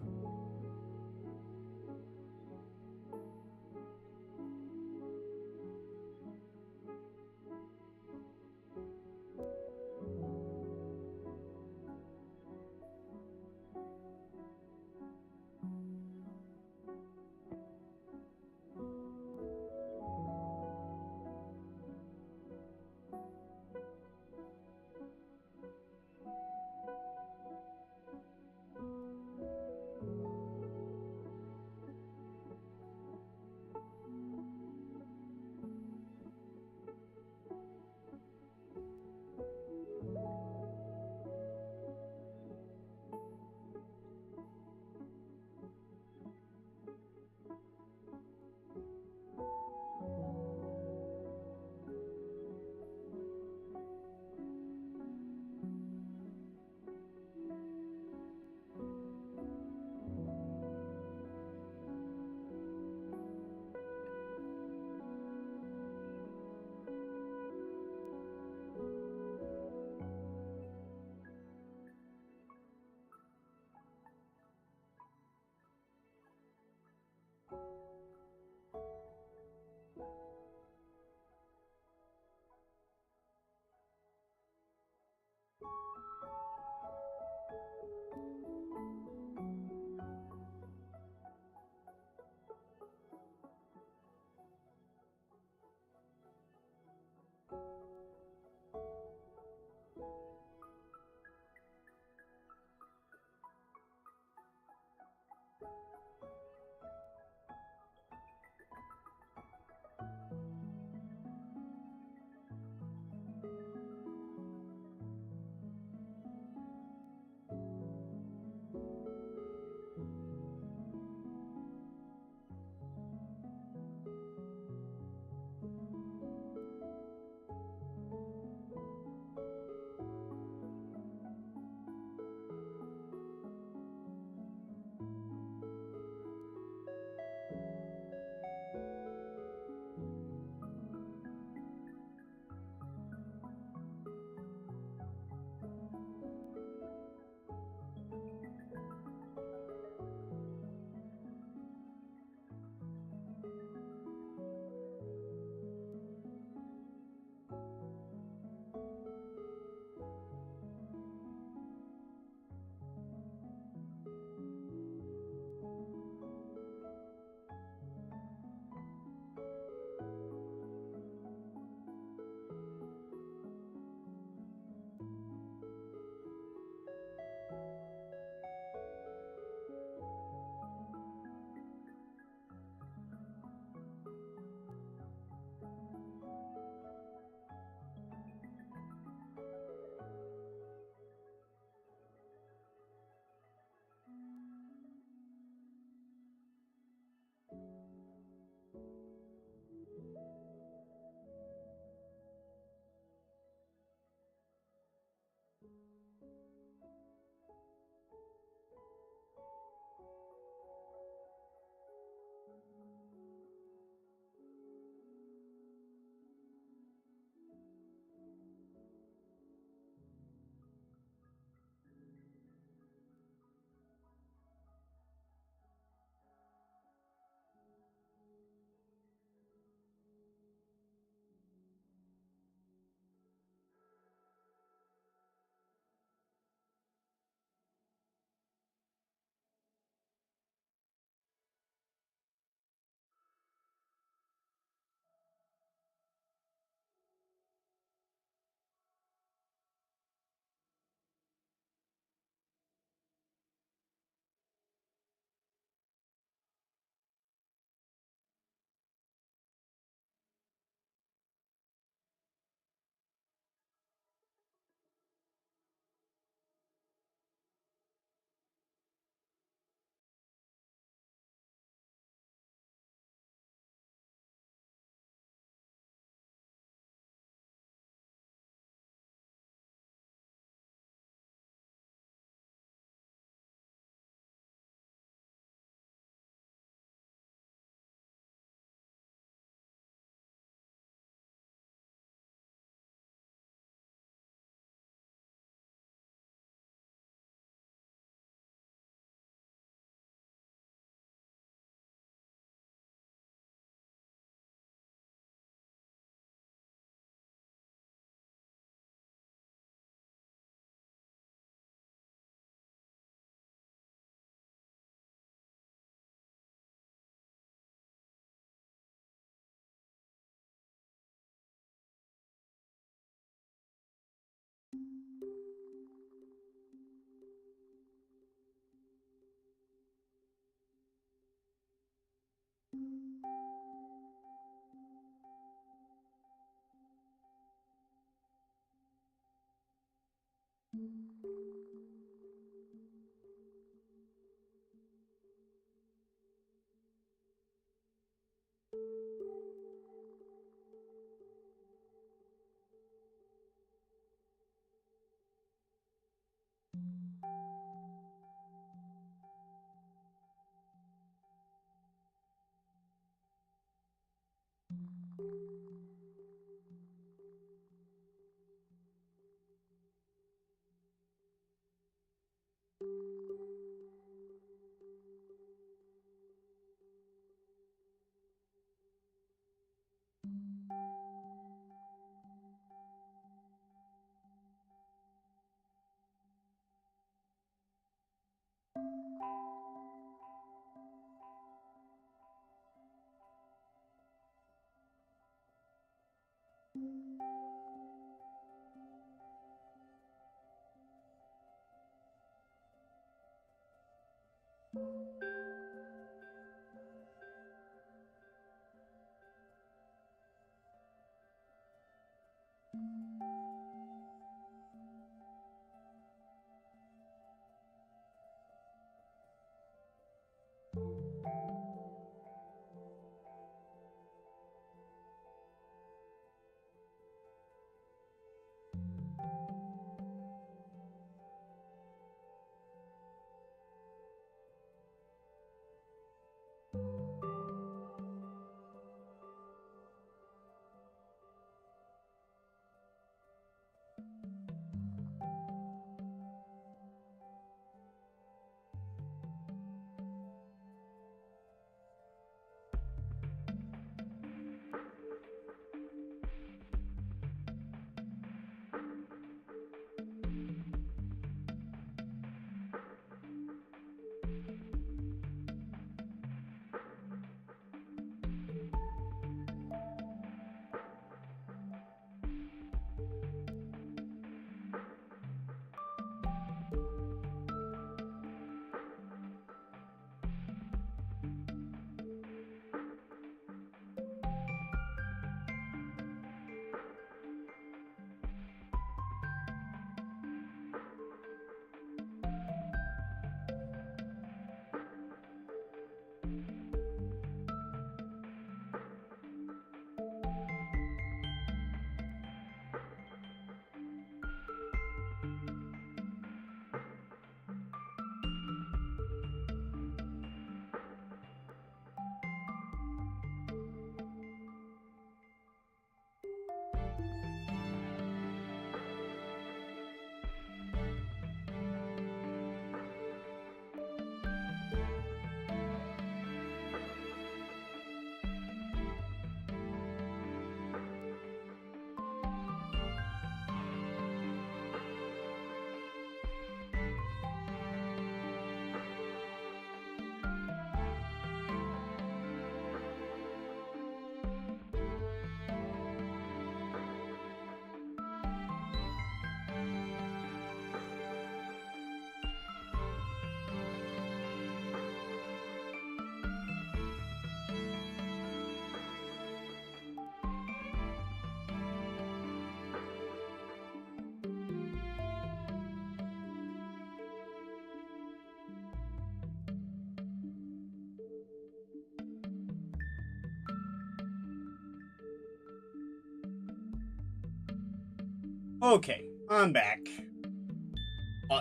Okay, I'm back.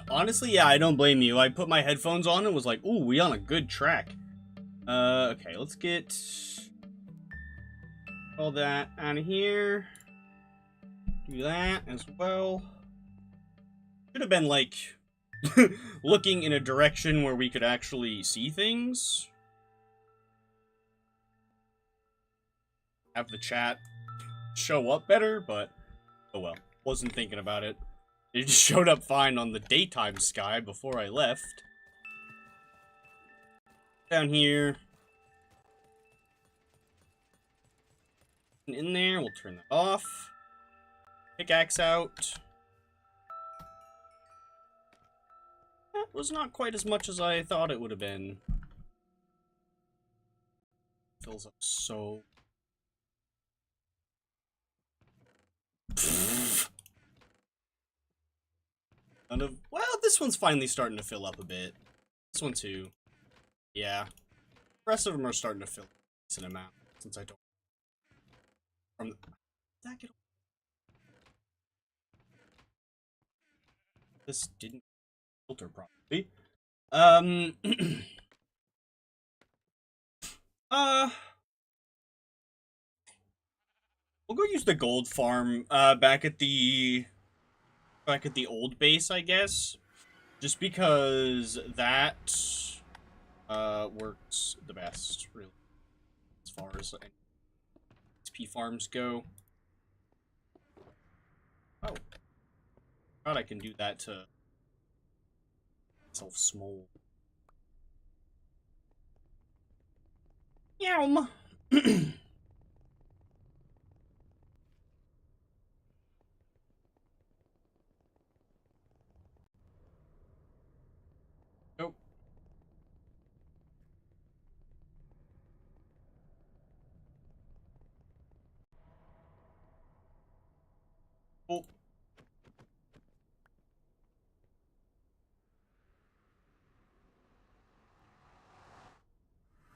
Honestly, yeah, I don't blame you. I put my headphones on and was like, ooh, we on a good track. Okay, let's get all that out of here. Do that as well. Should have been, like, looking in a direction where we could actually see things. Have the chat show up better, but oh well. Wasn't thinking about it. It just showed up fine on the daytime sky before I left. Down here. In there, we'll turn that off. Pickaxe out. That was not quite as much as I thought it would have been. Fills up so... Kind of. Well, this one's finally starting to fill up a bit. This one too. Yeah. The rest of them are starting to fill up a decent amount since I don't. From the. That get... This didn't filter properly. Uh. We'll go use the gold farm back at the old base, I guess. Just because that works the best, really, as far as XP farms go. Oh. God, I can do that to myself small. Yum. Oh.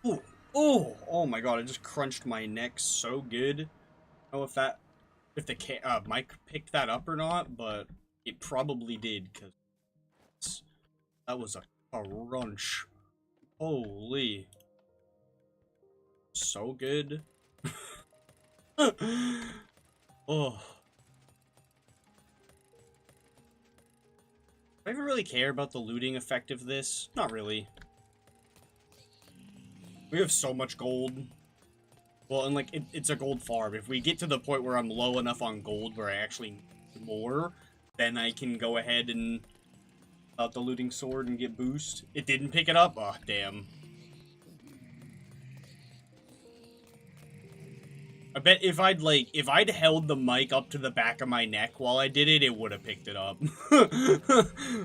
Oh. Oh. Oh my god, I just crunched my neck so good. I don't know if the mic picked that up or not, but it probably did, because that was a crunch. Holy. So good. Oh. Do I even really care about the looting effect of this? Not really. We have so much gold. Well, and like, it's a gold farm. If we get to the point where I'm low enough on gold where I actually need more, then I can go ahead and out the looting sword and get boost. It didn't pick it up? Oh, damn. I bet if I'd held the mic up to the back of my neck while I did it, it would have picked it up.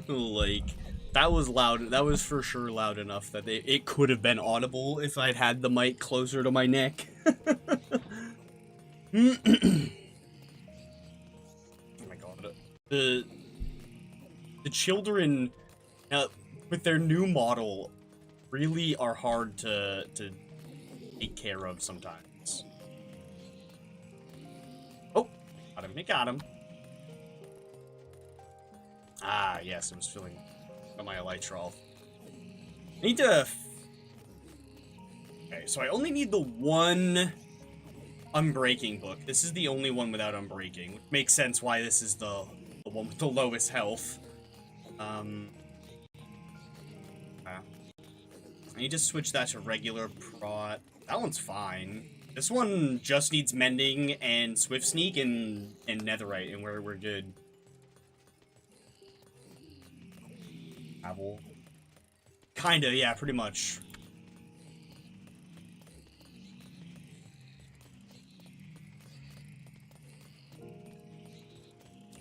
Like, that was loud. That was for sure loud enough that it could have been audible if I'd had the mic closer to my neck. Oh my god. The children, with their new model, really are hard to take care of sometimes. Oh, got him. Ah, yes, I was filling my elytral. I need to... Okay, so I only need the one Unbreaking book. This is the only one without Unbreaking. Makes sense why this is the one with the lowest health. I need to switch that to regular prot. That one's fine. This one just needs Mending and Swift Sneak and Netherite, and we're good. Travel. Kinda, yeah, pretty much.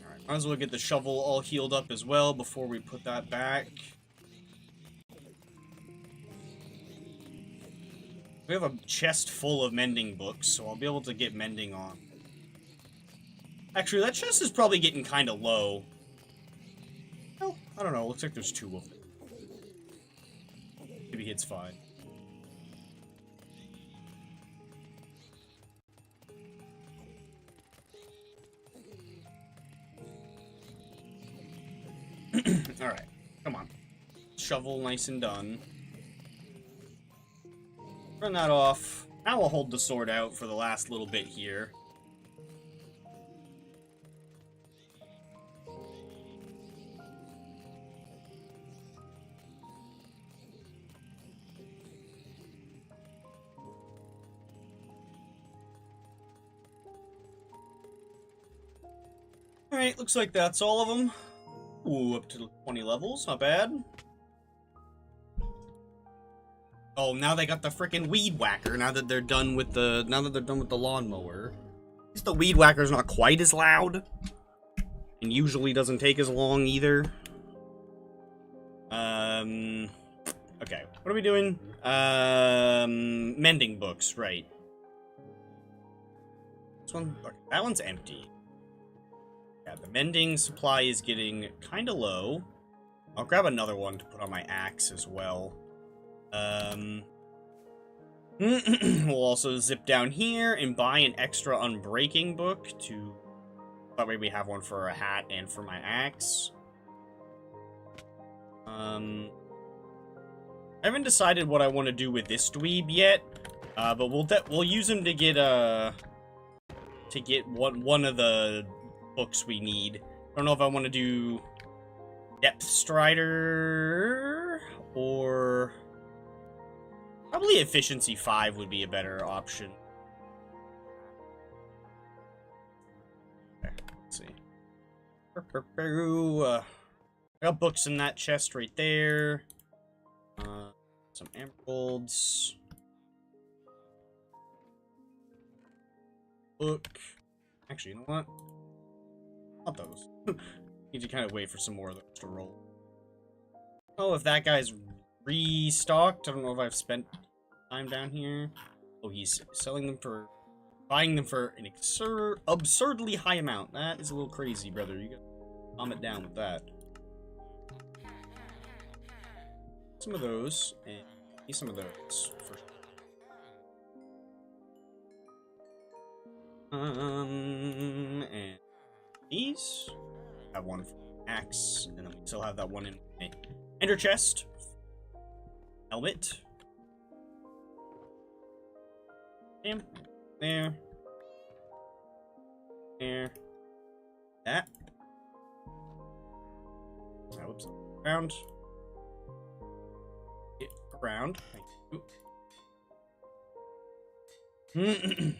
Alright, might as well get the shovel all healed up as well before we put that back. We have a chest full of mending books, so I'll be able to get mending on. Actually, that chest is probably getting kind of low. Oh, I don't know. Looks like there's 2 of them. Maybe it's fine. Alright, come on. Shovel nice and done. Turn that off. Now I'll hold the sword out for the last little bit here. Alright, looks like that's all of them. Ooh, up to 20 levels, not bad. Oh, now they got the freaking weed whacker. Now that they're done with the lawnmower. At least the weed whacker's not quite as loud, and usually doesn't take as long either. Okay, what are we doing? Mending books, right? This one, okay, that one's empty. Yeah, the mending supply is getting kind of low. I'll grab another one to put on my axe as well. We'll also zip down here and buy an extra unbreaking book to... That way we have one for a hat and for my axe. I haven't decided what I want to do with this dweeb yet, but we'll use him to get one of the books we need. I don't know if I want to do Depth Strider or probably Efficiency 5 would be a better option. Okay, let's see. I got books in that chest right there. Some emeralds. Book. Actually, you know what? Not those. Need to kind of wait for some more of those to roll. Oh, if that guy's restocked. I don't know if I've spent time down here. Oh, he's selling them for... Buying them for an absurdly high amount. That is a little crazy, brother. You gotta calm it down with that. Some of those, and some of those for sure. And these. I have one for axe, and then we still have that one in my ender chest. Helmet. Bam. There. There. That. Oh, whoops. Around. Get around. Thank you.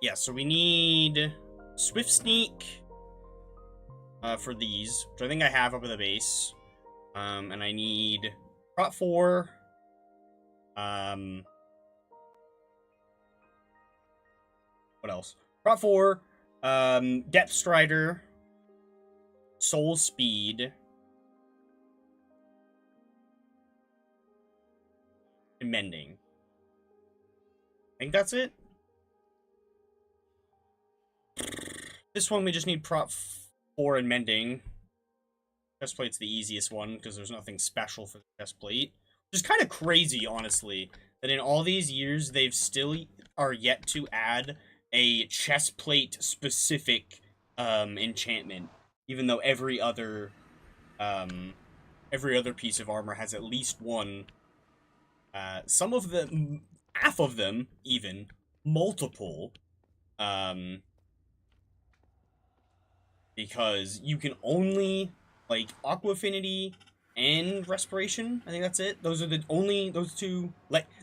Yeah, so we need Swift Sneak for these, which I think I have up at the base. And I need Prot 4. What else? Prot 4, Depth Strider, Soul Speed, and Mending. I think that's it. This one we just need Prot 4 and Mending. Chestplate's the easiest one, because there's nothing special for the chestplate. Which is kind of crazy, honestly, that in all these years, they've still are yet to add a chestplate-specific enchantment. Even though every other piece of armor has at least one. Some of them, half of them, even, multiple. Because you can only... Like, Aqua Affinity and Respiration. I think that's it. Those are the only... Those two...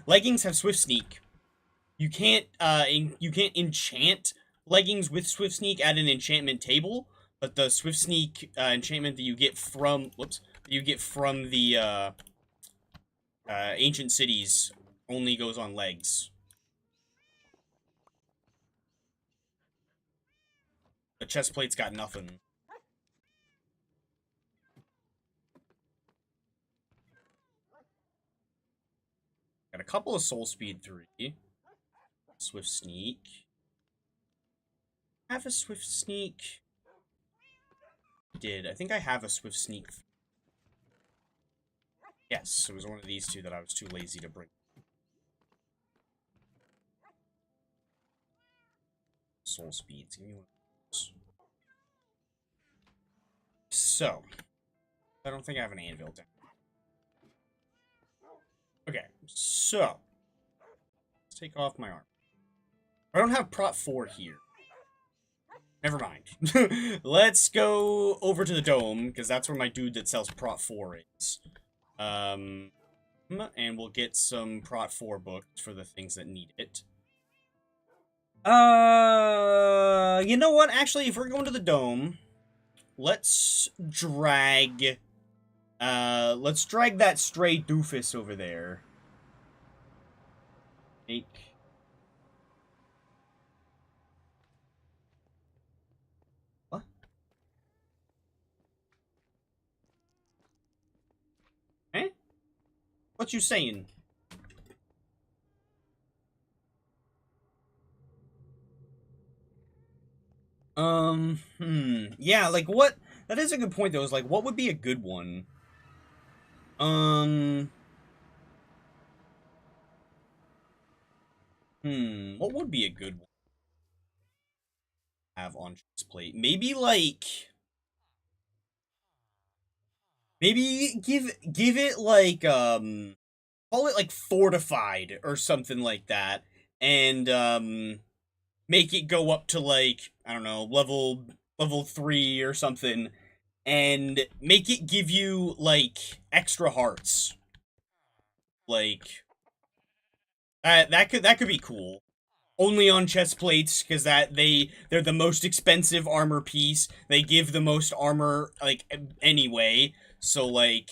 Leggings have Swift Sneak. You can't enchant leggings with Swift Sneak at an enchantment table. But the Swift Sneak enchantment that you get from... Whoops. That you get from the Ancient Cities only goes on legs. The chestplate's got nothing. Got a couple of Soul Speed 3. Swift Sneak. I have a Swift Sneak. I think I have a Swift Sneak. Yes, it was one of these two that I was too lazy to bring. Soul Speeds. Give me one of those. So, I don't think I have an anvil down. Okay, so let's take off my arm. I don't have Prot 4 here. Never mind. Let's go over to the dome, because that's where my dude that sells Prot 4 is. And we'll get some Prot 4 books for the things that need it. You know what? Actually, if we're going to the dome, let's drag that stray doofus over there. Take. What? Eh? What you saying? Yeah, like, what... That is a good point, though, is, like, what would be a good one? What would be a good one to have on chest plate? Maybe, like... Maybe give it, like, call it, like, fortified or something like that. And, make it go up to, like, I don't know, level 3 or something. And make it give you, like, extra hearts. Like, that could be cool. Only on chest plates, because they're the most expensive armor piece. They give the most armor, like, anyway. So, like,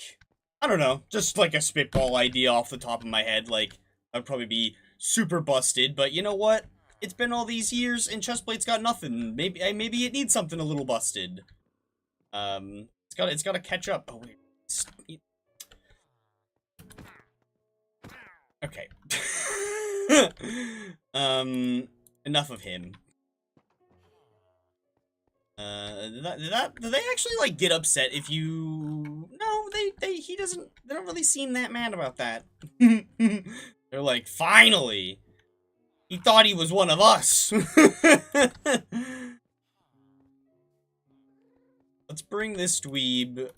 I don't know, just like a spitball idea off the top of my head. Like, that'd probably be super busted, but you know what? It's been all these years and chest plates got nothing. Maybe it needs something a little busted. It's got to catch up. Oh wait. Okay. Enough of him. Do they actually, like, get upset if you... No, he doesn't... They don't really seem that mad about that. They're like, finally! He thought he was one of us! Let's bring this dweeb,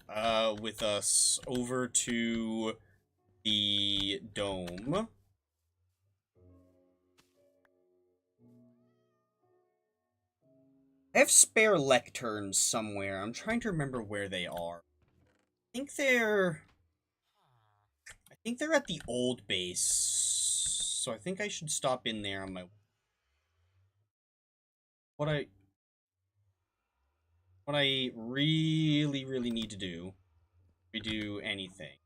with us over to the dome. I have spare lecterns somewhere. I'm trying to remember where they are. I think they're at the old base. So I think I should stop in there on my... What I really, really need to do, if we do anything,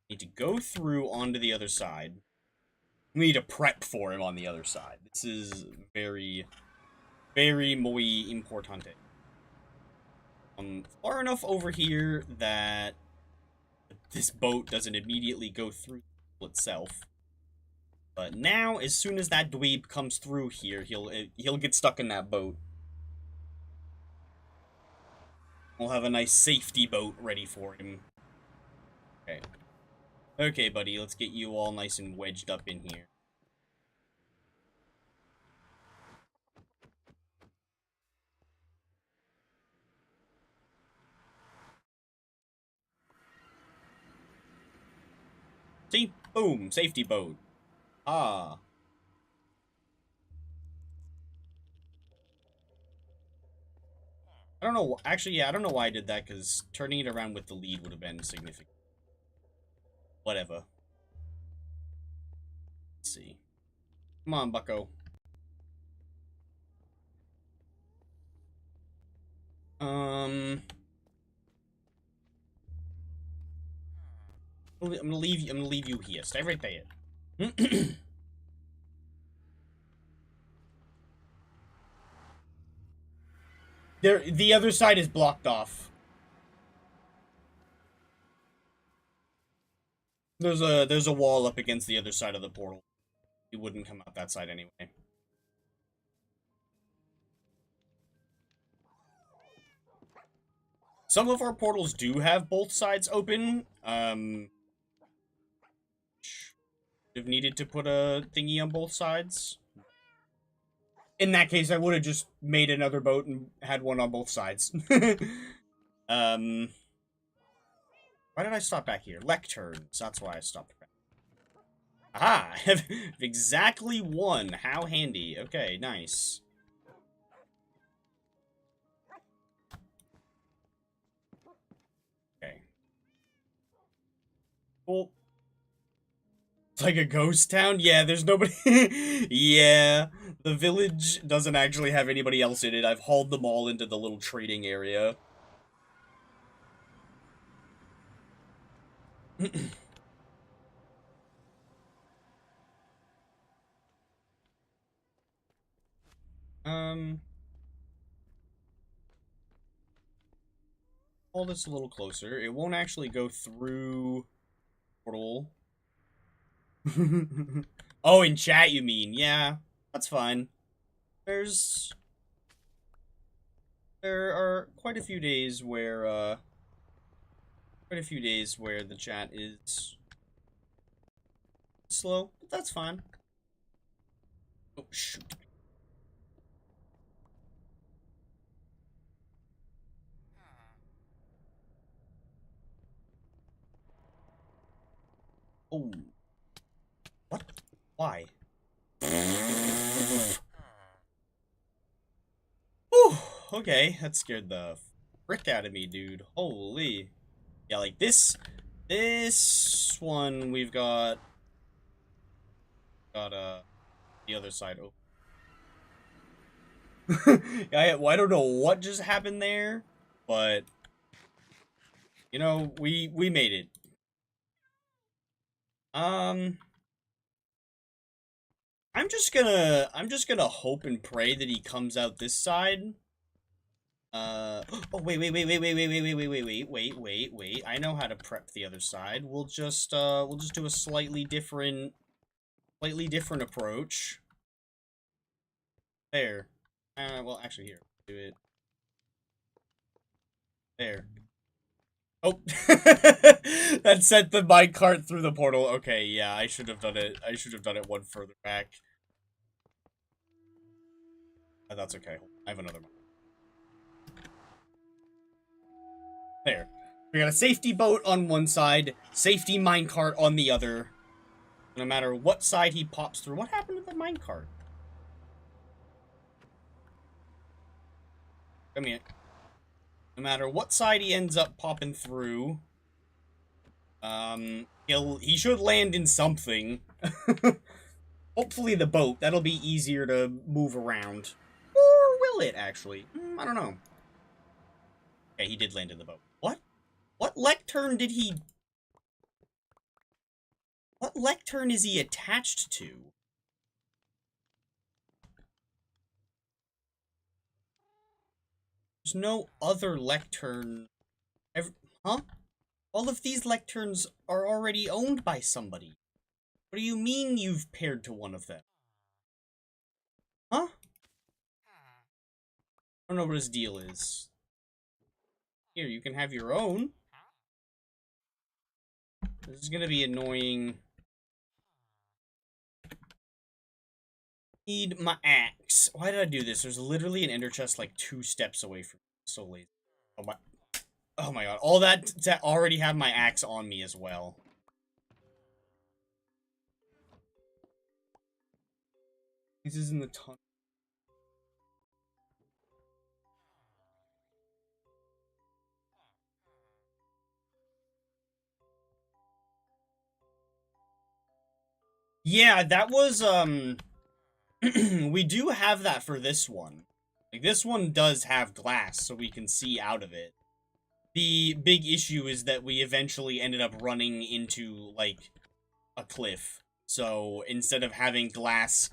need to go through onto the other side. We need to prep for him on the other side. This is very, very muy importante. Far enough over here that this boat doesn't immediately go through itself. But now, as soon as that dweeb comes through here, he'll get stuck in that boat. We'll have a nice safety boat ready for him. Okay. Okay, buddy, let's get you all nice and wedged up in here. See? Boom! Safety boat. Ah. I don't know. Actually, yeah, I don't know why I did that, because turning it around with the lead would have been significant. Whatever. Let's see. Come on, bucko. I'm gonna leave you here. Stay right there. The other side is blocked off. There's a wall up against the other side of the portal. He wouldn't come out that side anyway. Some of our portals do have both sides open. Have needed to put a thingy on both sides. In that case, I would have just made another boat and had one on both sides. Why did I stop back here? Lecterns. That's why I stopped back. Aha! I have exactly one. How handy. Okay, nice. Okay. Cool. It's like a ghost town? Yeah, there's nobody... Yeah, the village doesn't actually have anybody else in it. I've hauled them all into the little trading area. Hold this a little closer. It won't actually go through portal. Oh, in chat you mean? Yeah, that's fine. There's There are quite a few days where the chat is slow, but that's fine. Oh shoot. Oh. What? Why? Whew. Okay, that scared the frick out of me, dude. Holy. Yeah, like this one we've got the other side open. Well, I don't know what just happened there, but you know, we made it. I'm just gonna hope and pray that he comes out this side. Oh wait. I know how to prep the other side. We'll just do a slightly different approach. There. Well, actually, here. Do it. There. Oh, that sent the minecart through the portal. Okay, yeah, I should have done it. I should have done it one further back. Oh, that's okay. I have another one. There. We got a safety boat on one side, safety minecart on the other. No matter what side he pops through. What happened to the minecart? Come here. No matter what side he ends up popping through, he should land in something. Hopefully the boat. That'll be easier to move around. Or will it, actually? I don't know. Okay, he did land in the boat. What? What lectern did he... What lectern is he attached to? There's no other lectern... Huh? All of these lecterns are already owned by somebody. What do you mean you've paired to one of them? Huh? I don't know what his deal is. Here, you can have your own. This is gonna be annoying. Need my axe. Why did I do this? There's literally an ender chest like 2 steps away from me. So lazy. Oh my god. All that to already have my axe on me as well. This is in the tunnel. Yeah, that was, we do have that for this one. Like, this one does have glass, so we can see out of it. The big issue is that we eventually ended up running into, like, a cliff. So, instead of having glass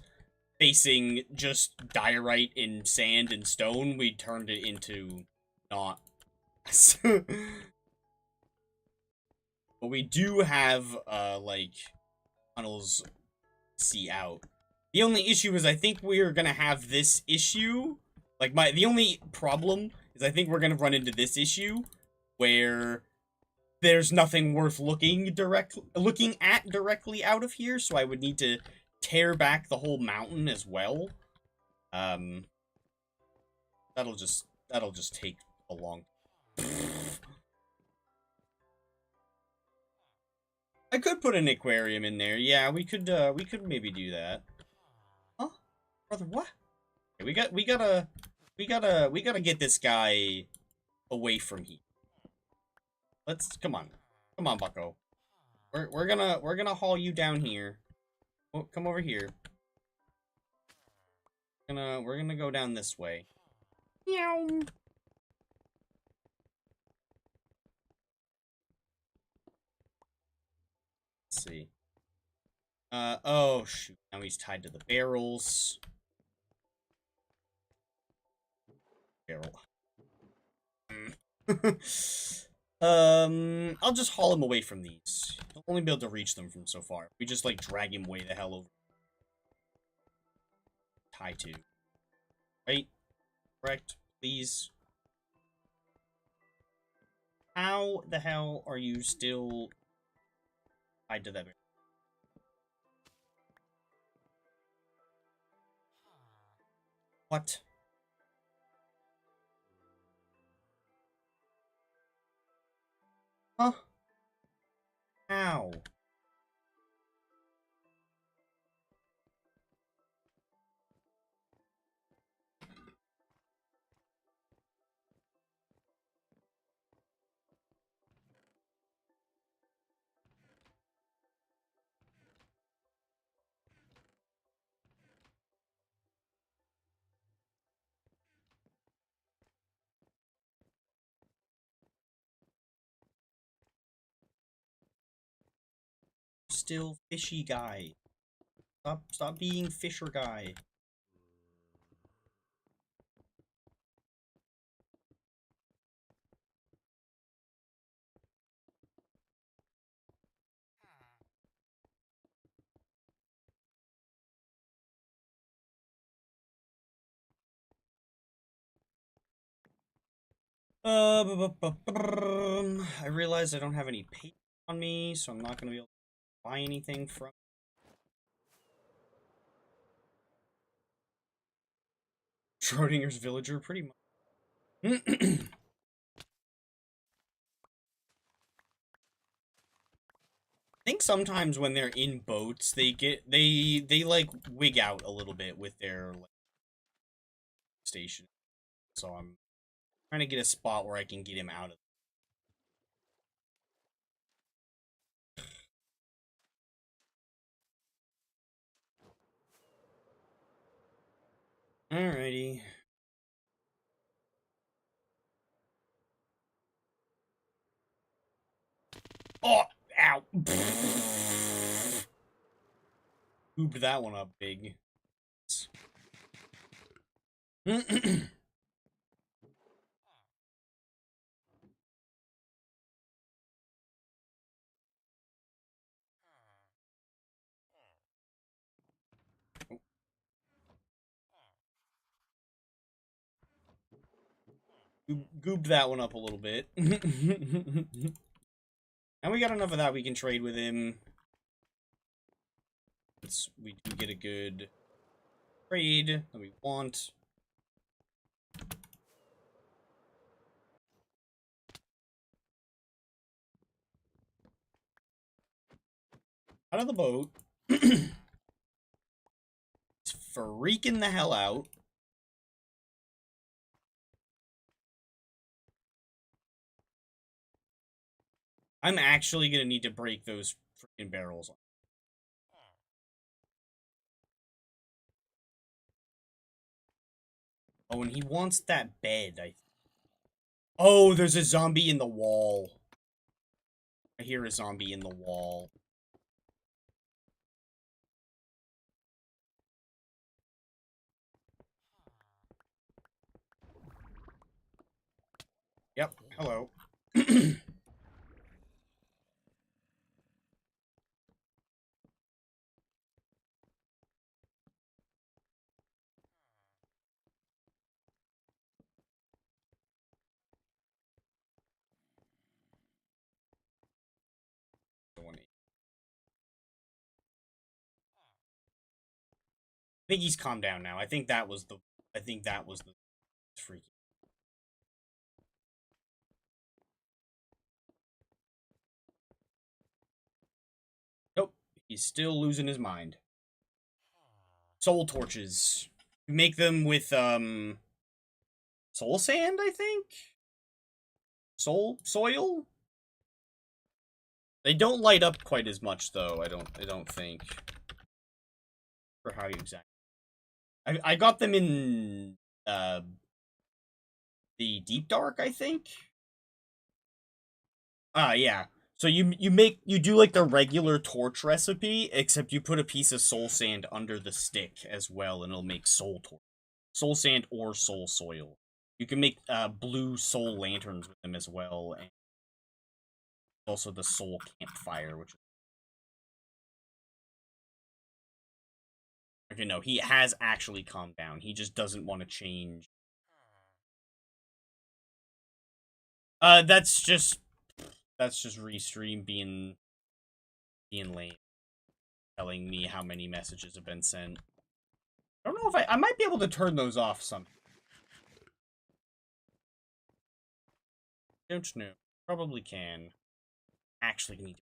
facing just diorite and sand and stone, we turned it into not. But we do have, like, tunnels see out. The only issue is I think we're gonna have this issue. Like, the only problem is I think we're gonna run into this issue where there's nothing worth looking at directly out of here, so I would need to tear back the whole mountain as well. That'll just take a long... I could put an aquarium in there. Yeah, we could maybe do that. Huh? Brother, what? Okay, we gotta get this guy away from here. Come on, Bucko. We're gonna haul you down here. Oh, come over here. We're gonna go down this way. Meow. Let's see. Oh shoot! Now he's tied to the barrels. Barrel. I'll just haul him away from these. He'll only be able to reach them from so far. We just, like, drag him way the hell over. Tie to. Right? Correct? Please? How the hell are you still tied to that? What? Huh? How? Still fishy guy. Stop being fisher guy. I realize I don't have any paper on me, so I'm not gonna be able to buy anything from Schrodinger's villager, pretty much. I think sometimes when they're in boats, they like wig out a little bit with their like, station. So I'm trying to get a spot where I can get him out of. Alrighty. Oh, ow. Hooped that one up big. Gooped that one up a little bit. And we got enough of that we can trade with him. We do get a good trade that we want. Out of the boat. It's freaking the hell out. I'm actually gonna need to break those freaking barrels. Oh, and he wants that bed. Oh, there's a zombie in the wall. I hear a zombie in the wall. Yep, hello. I think he's calmed down now. I think that was the freaky. Nope. He's still losing his mind. Soul torches. You make them with soul sand, I think? Soil? They don't light up quite as much though, I don't think. For how you exactly. I got them in the deep dark, I think. Yeah. So you do like the regular torch recipe, except you put a piece of soul sand under the stick as well, and it'll make soul torch, soul sand or soul soil. You can make blue soul lanterns with them as well, and also the soul campfire, which. Okay, no, he has actually calmed down. He just doesn't want to change. That's just Restream being lame, telling me how many messages have been sent. I don't know if I might be able to turn those off some. Don't know. Probably can. Actually need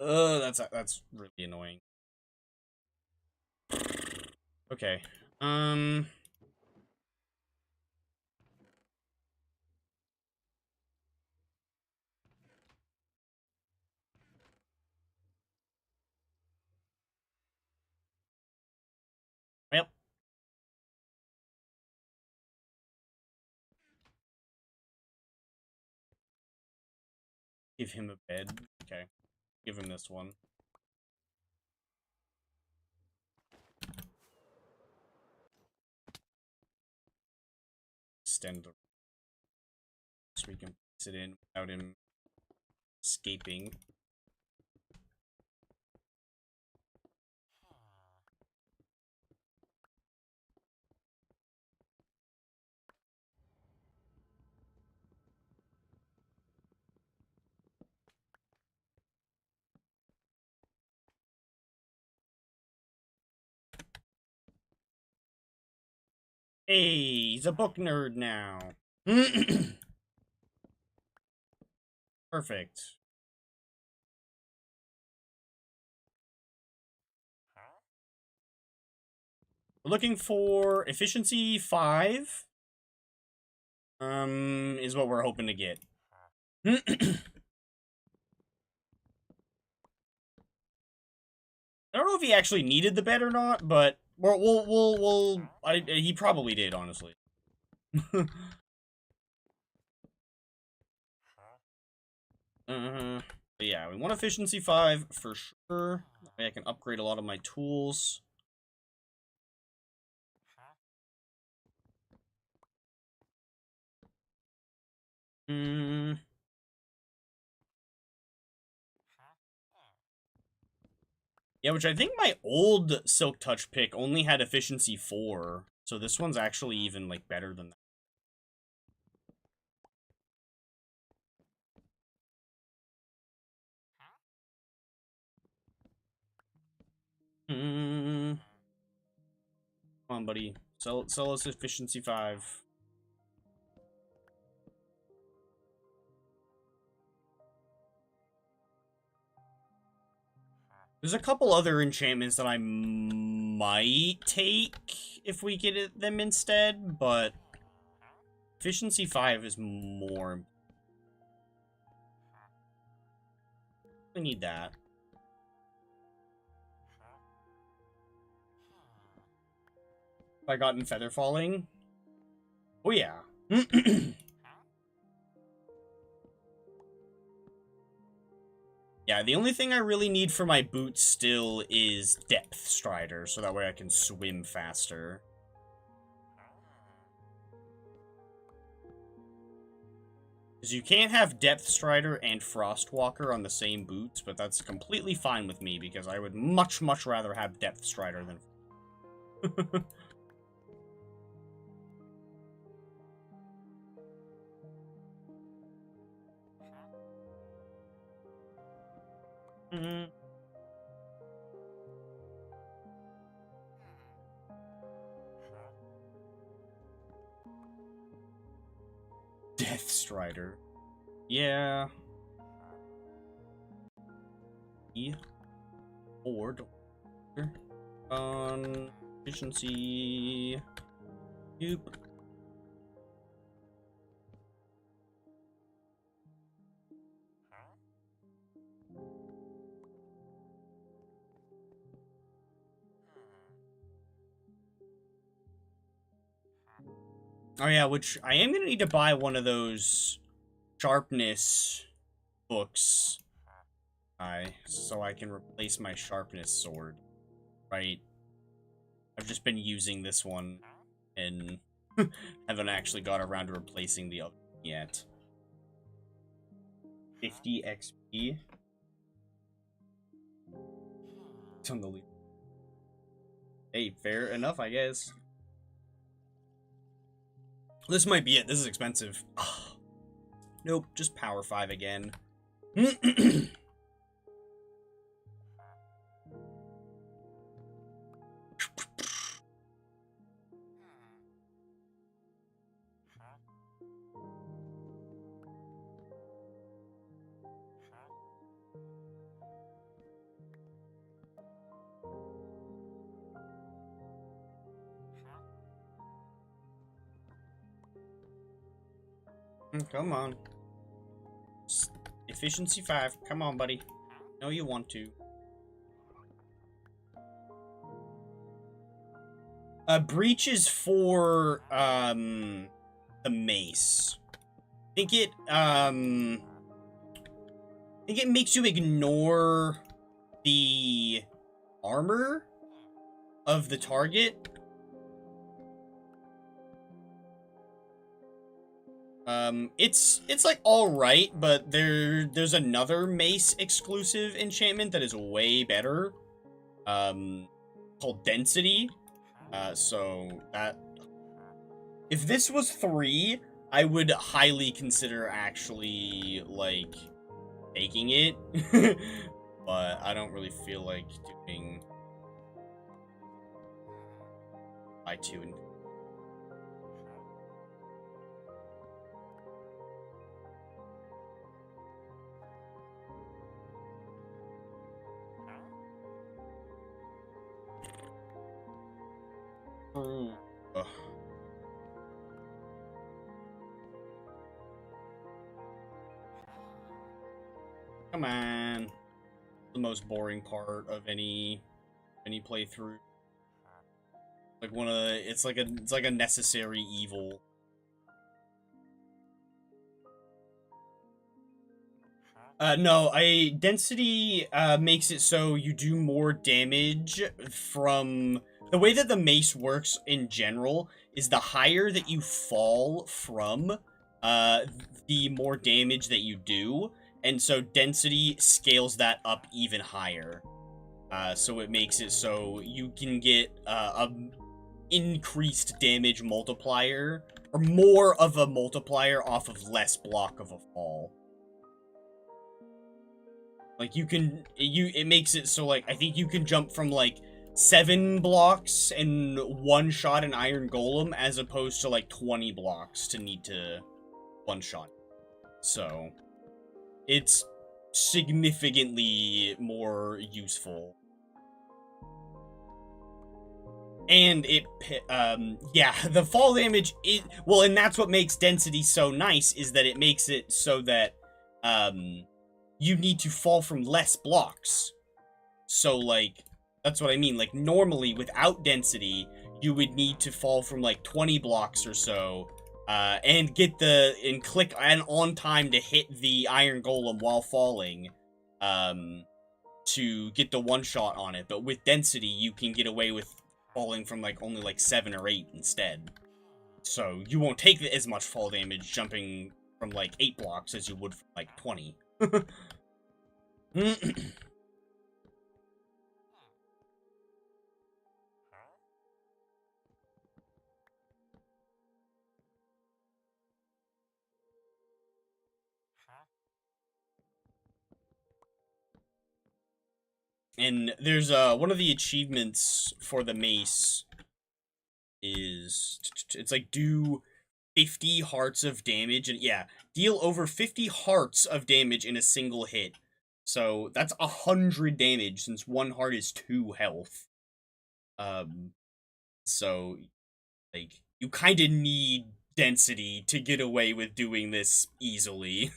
to. That's really annoying. Okay. Well. Give him a bed. Okay. Give him this one. Extend the so we can place it in without him escaping. Hey, he's a book nerd now. Perfect. We're looking for efficiency 5. Is what we're hoping to get. I don't know if he actually needed the bed or not, but he probably did, honestly. But yeah, we want efficiency 5 for sure. That way I can upgrade a lot of my tools. Yeah, which I think my old Silk Touch pick only had efficiency 4. So this one's actually even, like, better than that. Come on, buddy. Sell us efficiency 5. There's a couple other enchantments that I might take if we get them instead, but efficiency 5 is more. We need that. Have I gotten Feather Falling? Oh yeah. Yeah, the only thing I really need for my boots still is Depth Strider, so that way I can swim faster. Because you can't have Depth Strider and Frostwalker on the same boots, but that's completely fine with me, because I would much, much rather have Depth Strider than... Death Strider. Yeah. Board. On efficiency. Yoop. Oh yeah, which I am gonna need to buy one of those sharpness books. So I can replace my sharpness sword. Right. I've just been using this one and haven't actually got around to replacing the other yet. 50 XP. It's on the lead. Hey, fair enough, I guess. This might be it. This is expensive. Nope, just power 5 again. Come on. Efficiency 5. Come on, buddy. No, you want to. Breach is for, the mace. I think it makes you ignore the armor of the target. It's like alright, but there's another mace exclusive enchantment that is way better. Called Density. So that... If this was 3, I would highly consider actually, like, taking it. But I don't really feel like doing... by 2 and... Ugh. Come on. The most boring part of any playthrough. Like one of the, it's like a necessary evil. No, density makes it so you do more damage from... The way that the mace works in general is the higher that you fall from, the more damage that you do. And so density scales that up even higher. So it makes it so you can get a increased damage multiplier, or more of a multiplier off of less block of a fall. Like, it makes it so, like, I think you can jump from, like, 7 blocks and one-shot an Iron Golem, as opposed to, like, 20 blocks to need to one-shot. So, it's significantly more useful. And it, yeah, the fall damage, well, and that's what makes Density so nice, is that it makes it so that, you need to fall from less blocks. So, like, that's what I mean. Like, normally, without Density, you would need to fall from, like, 20 blocks or so, and click on time to hit the Iron Golem while falling, to get the one-shot on it. But with Density, you can get away with falling from, like, only, like, 7 or 8 instead. So, you won't take as much fall damage jumping from, like, 8 blocks as you would from, like, 20. And there's, one of the achievements for the mace is, it's like, do 50 hearts of damage, and yeah, deal over 50 hearts of damage in a single hit. So, that's 100 damage, since 1 heart is 2 health. So, like, you kinda need Density to get away with doing this easily.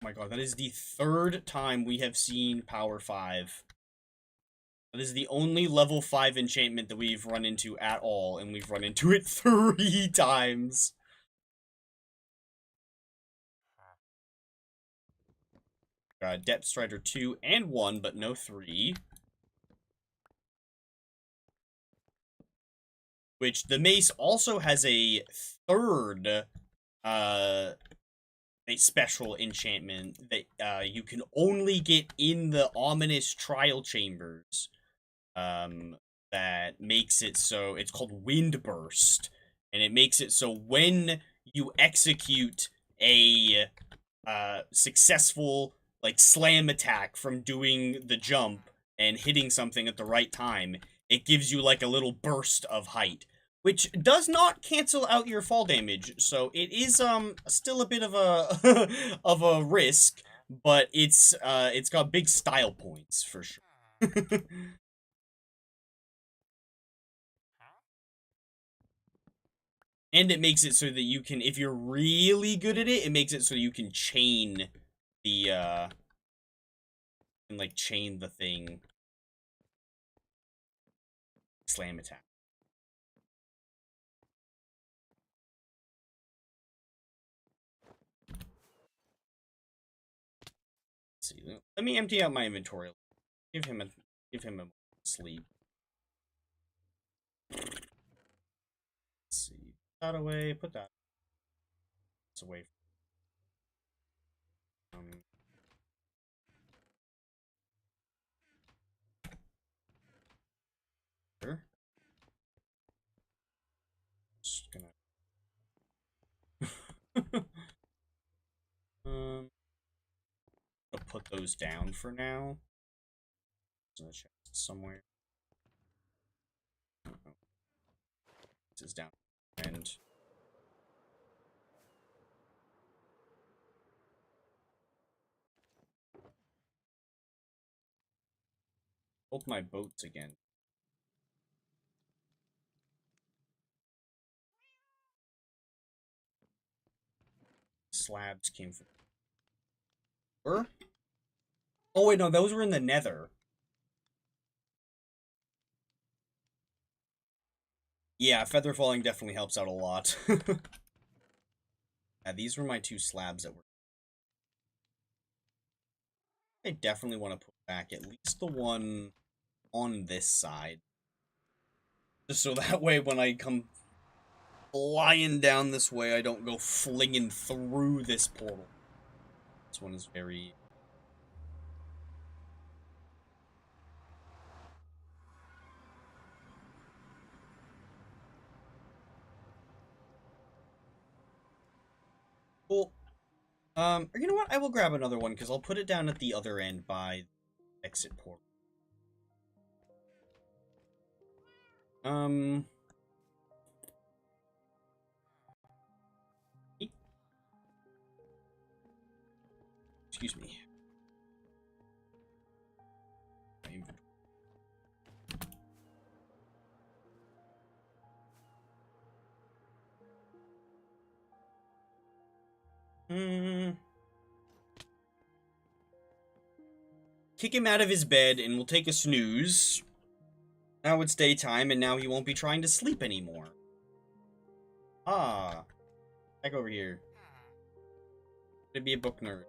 Oh my god, that is the 3rd time we have seen Power 5. That is the only level 5 enchantment that we've run into at all, and we've run into it 3 times. Depth Strider 2 and 1, but no 3. which the mace also has a third a special enchantment that you can only get in the ominous trial chambers. That makes it so it's called Wind Burst, and it makes it so when you execute a successful like slam attack from doing the jump and hitting something at the right time, it gives you like a little burst of height, which does not cancel out your fall damage. So it is still a bit of a of a risk, but it's got big style points for sure. And it makes it so that you can, if you're really good at it, it makes it so you can chain the and like chain the thing slam attack. Let's see. Let me empty out my inventory. Give him a sleep. Let's see. Put that away. Put that away. Sure. Just gonna. I'll put those down for now. Somewhere. This is down. And both my boats again. Slabs came from. Where? Oh wait, no, those were in the Nether. Yeah, feather falling definitely helps out a lot. Yeah, these were my two slabs that were. I definitely want to put back at least the one on this side. Just so that way when I come flying down this way, I don't go flinging through this portal. This one is very... cool. Or you know what? I will grab another one, because I'll put it down at the other end by the exit portal. Excuse me. Kick him out of his bed and we'll take a snooze. Now it's daytime and now he won't be trying to sleep anymore. Ah. Back over here. Gonna be a book nerd.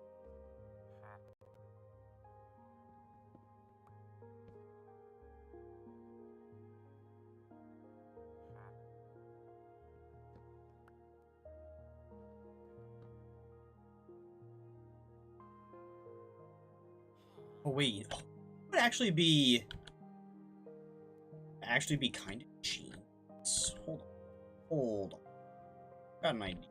Oh wait, it would actually be kind of genius. Hold on. Got an idea.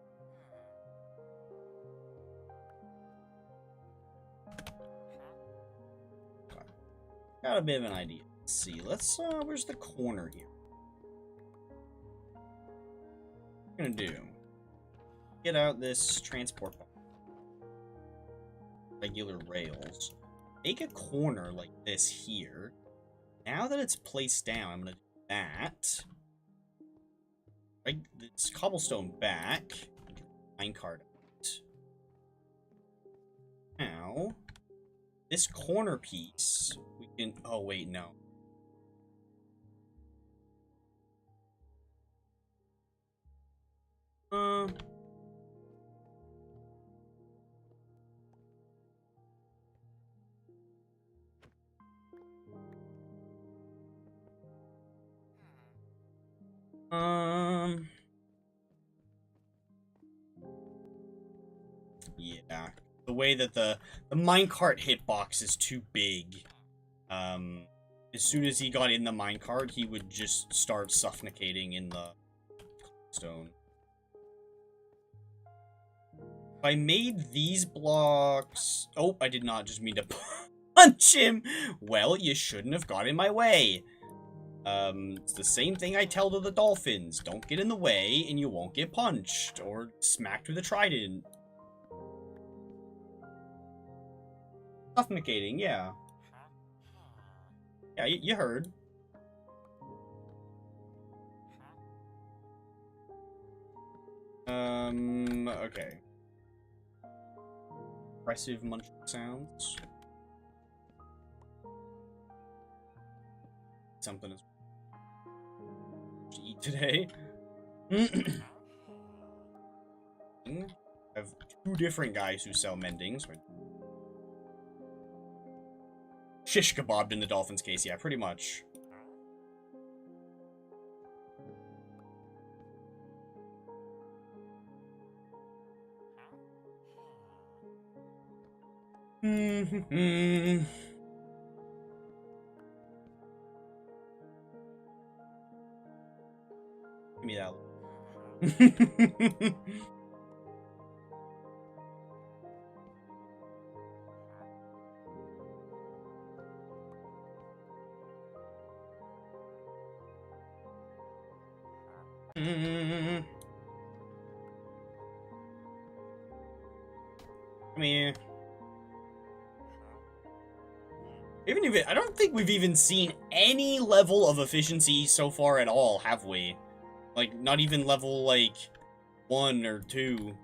Got a bit of an idea. Let's see. Let's where's the corner here? What we're gonna do? Get out this transport box. Regular rails. Make a corner like this here. Now that it's placed down, I'm gonna do that. Right, this cobblestone back. Minecart out. Now, this corner piece, we can. Oh wait, no. Yeah. The way that the minecart hitbox is too big. As soon as he got in the minecart, he would just start suffocating in the stone. If I made these blocks... Oh, I did not just mean to punch him! Well, you shouldn't have got in my way. It's the same thing I tell to the dolphins. Don't get in the way, and you won't get punched, or smacked with a trident. Suffocating, yeah. Yeah, you heard. Okay. Impressive munching sounds. Something to eat today. I have two different guys who sell mendings. Shish kebabbed in the dolphin's case, yeah, pretty much. Give me that. Come here. I don't think we've even seen any level of efficiency so far at all, have we? Like, not even level, like, 1 or 2.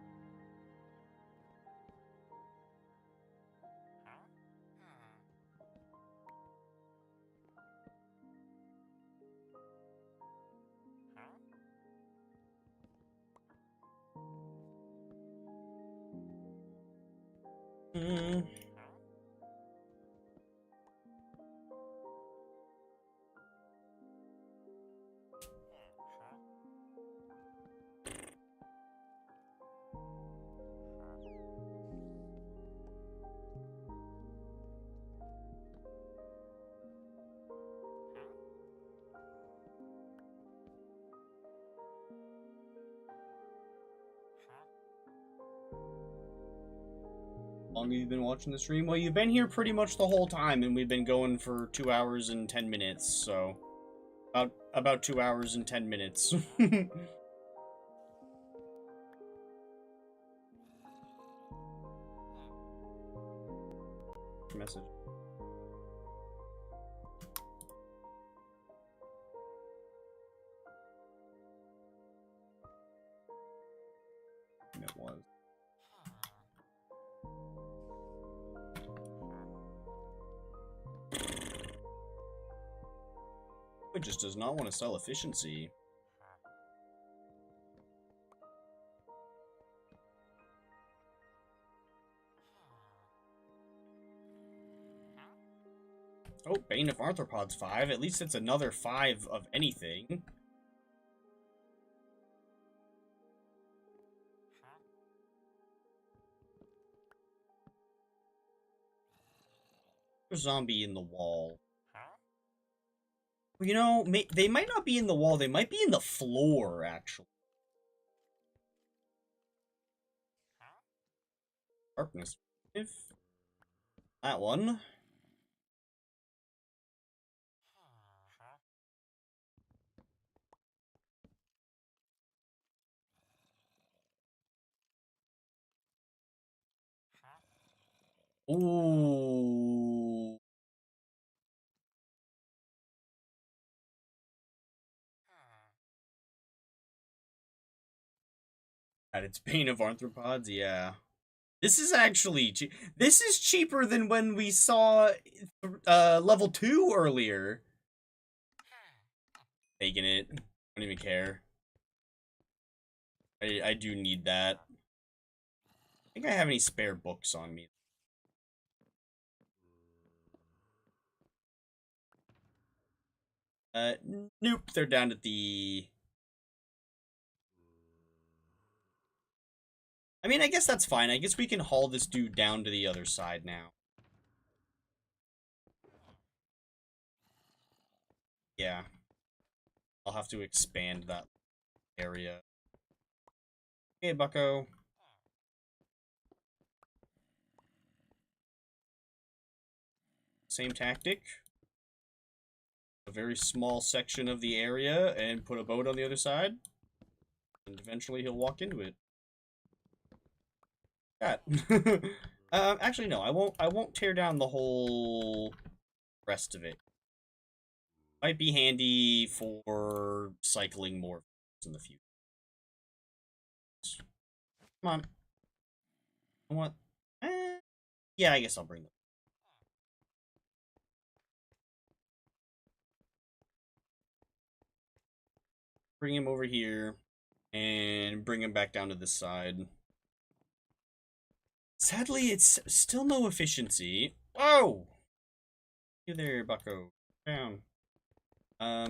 How long have you been watching the stream? Well, you've been here pretty much the whole time, and we've been going for 2 hours and 10 minutes, so... About 2 hours and 10 minutes. Message. It was. It just does not want to sell efficiency. Oh, Bane of Arthropods 5. At least it's another 5 of anything. There's a zombie in the wall. You know, they might not be in the wall. They might be in the floor, actually. Darkness. If that one. Ooh. At its Bane of Arthropods, yeah. This is actually cheap. This is cheaper than when we saw level 2 earlier. Taking it. Don't even care. I do need that. I think I have any spare books on me. Nope, they're down at the I mean, I guess that's fine. I guess we can haul this dude down to the other side now. Yeah. I'll have to expand that area. Okay, bucko. Same tactic. A very small section of the area and put a boat on the other side. And eventually he'll walk into it. That. Actually, no. I won't tear down the whole rest of it. Might be handy for cycling more in the future. Come on. What? Yeah, I guess I'll bring them. Bring him over here. And bring him back down to this side. Sadly, it's still no efficiency. Whoa! You there, bucko. Down. I'll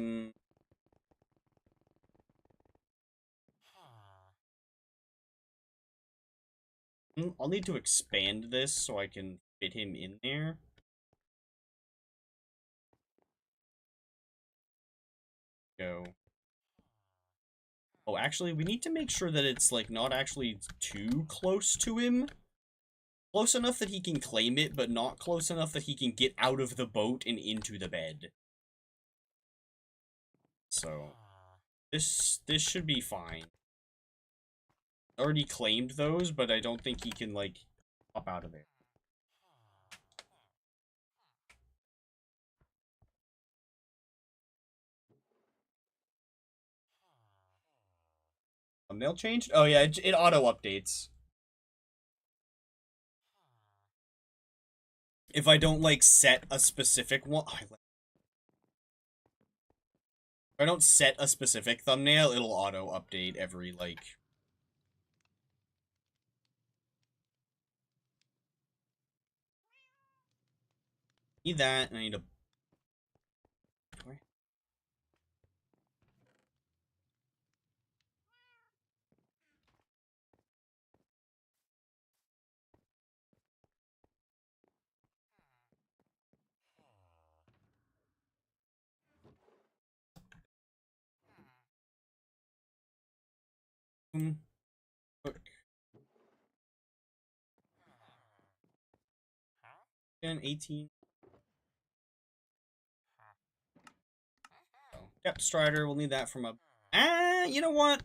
need to expand this so I can fit him in there. Go. Oh, actually, we need to make sure that it's, like, not actually too close to him. Close enough that he can claim it, but not close enough that he can get out of the boat and into the bed. So, this should be fine. Already claimed those, but I don't think he can, like, pop out of there. Thumbnail changed? Oh, yeah, it auto-updates. If I don't, like, set a specific one... if I don't set a specific thumbnail, it'll auto-update every, like... Need that, and I need a... Look. And 18. Oh, Depth Strider, we'll need that from a... you know what?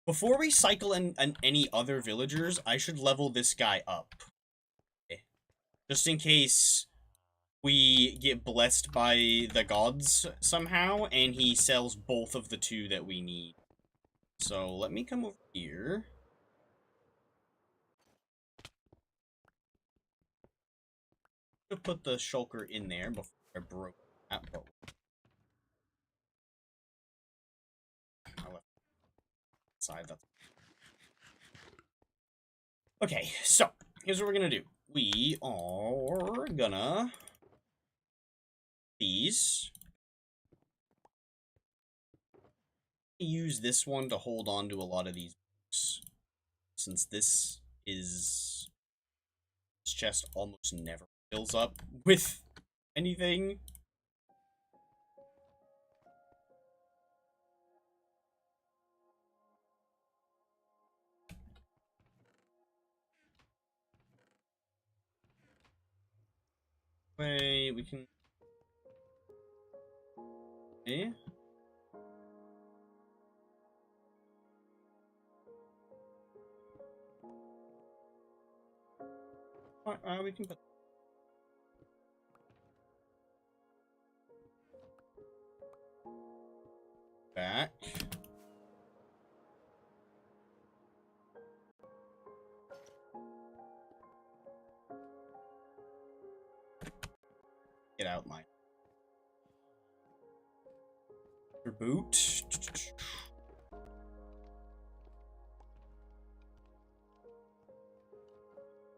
Before we cycle in any other villagers, I should level this guy up. Okay. Just in case we get blessed by the gods somehow, and he sells both of the two that we need. So, let me come over here. To put the shulker in there before I broke that boat. I left side, that's... Okay, so, here's what we're gonna do. We are gonna... These. Use this one to hold on to a lot of these books. Since this chest almost never fills up with anything. Wait, we can... Okay. We can put... Back. Get out, mine. Your boot.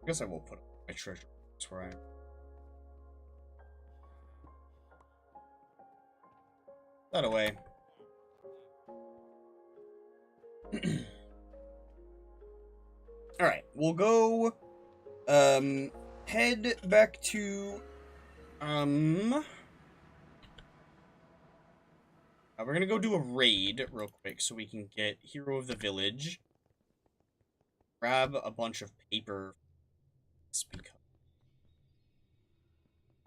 I guess I will put my treasure box where I am. That away. Alright, we'll go, head back to, we're gonna go do a raid real quick so we can get Hero of the Village. Grab a bunch of paper. Speak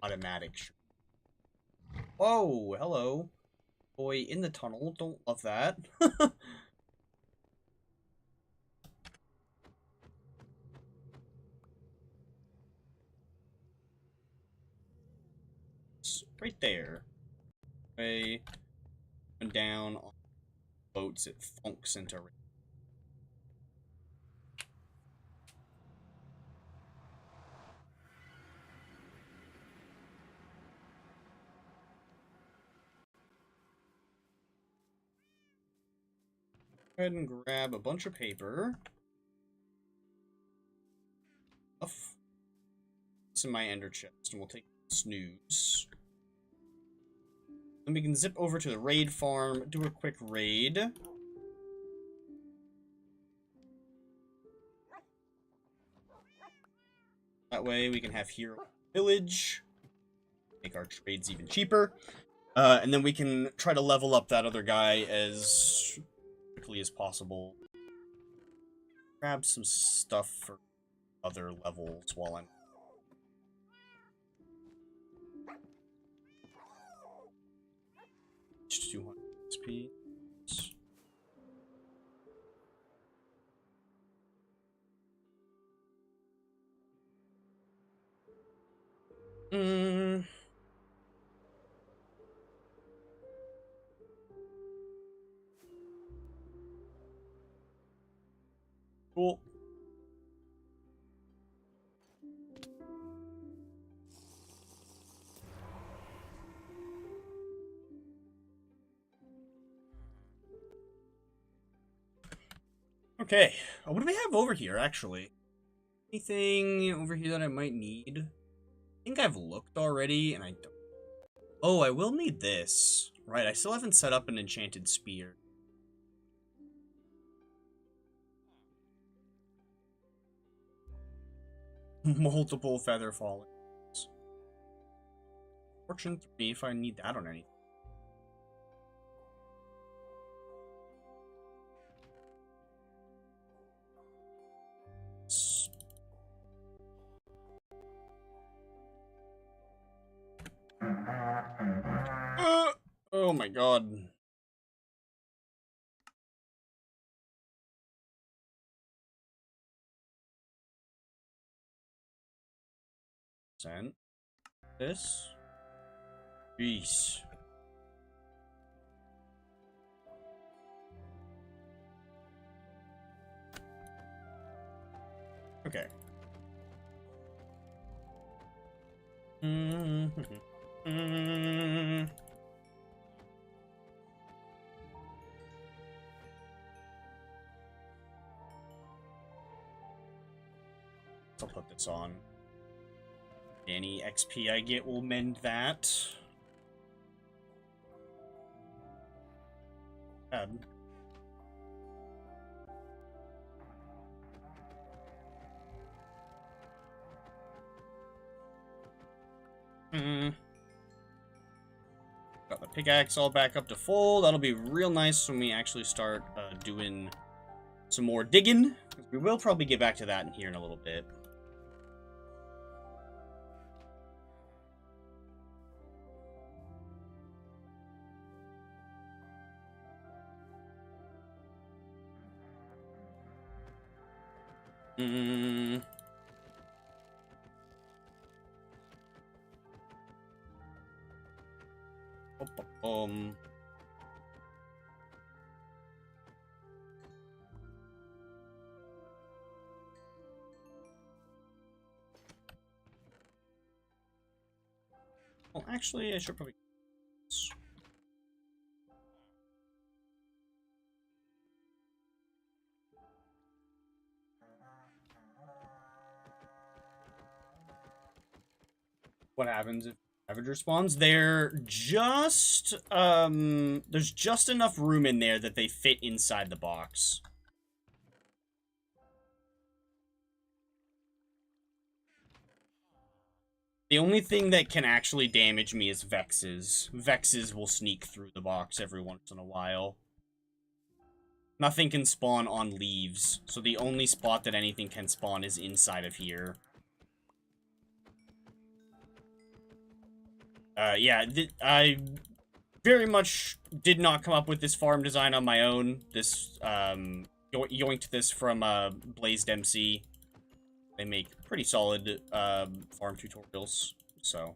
automatic. Whoa, hello. Boy in the tunnel. Don't love that. Right there. Way and down on boats, it funks into. Go ahead and grab a bunch of paper. This in my ender chest, and we'll take snooze. Then we can zip over to the raid farm, do a quick raid. That way we can have Hero Village. Make our trades even cheaper. And then we can try to level up that other guy as quickly as possible. Grab some stuff for other levels while I'm... $200 XP. Cool. Okay, what do we have over here, actually? Anything over here that I might need? I think I've looked already, and I don't... Oh, I will need this. Right, I still haven't set up an enchanted spear. Multiple feather fallings. Fortune 3 if I need that on anything. Oh my god. Send this. Jeez. Okay. I'll put this on. Any XP I get will mend that. Bad. Got the pickaxe all back up to full. That'll be real nice when we actually start doing some more digging. We will probably get back to that in here in a little bit. Well, actually, I should probably... What happens if Ravager spawns? They're just, there's just enough room in there that they fit inside the box. The only thing that can actually damage me is Vexes. Vexes will sneak through the box every once in a while. Nothing can spawn on leaves, so the only spot that anything can spawn is inside of here. Yeah, I very much did not come up with this farm design on my own. This, yoinked this from, Blazed MC. They make pretty solid, farm tutorials, so.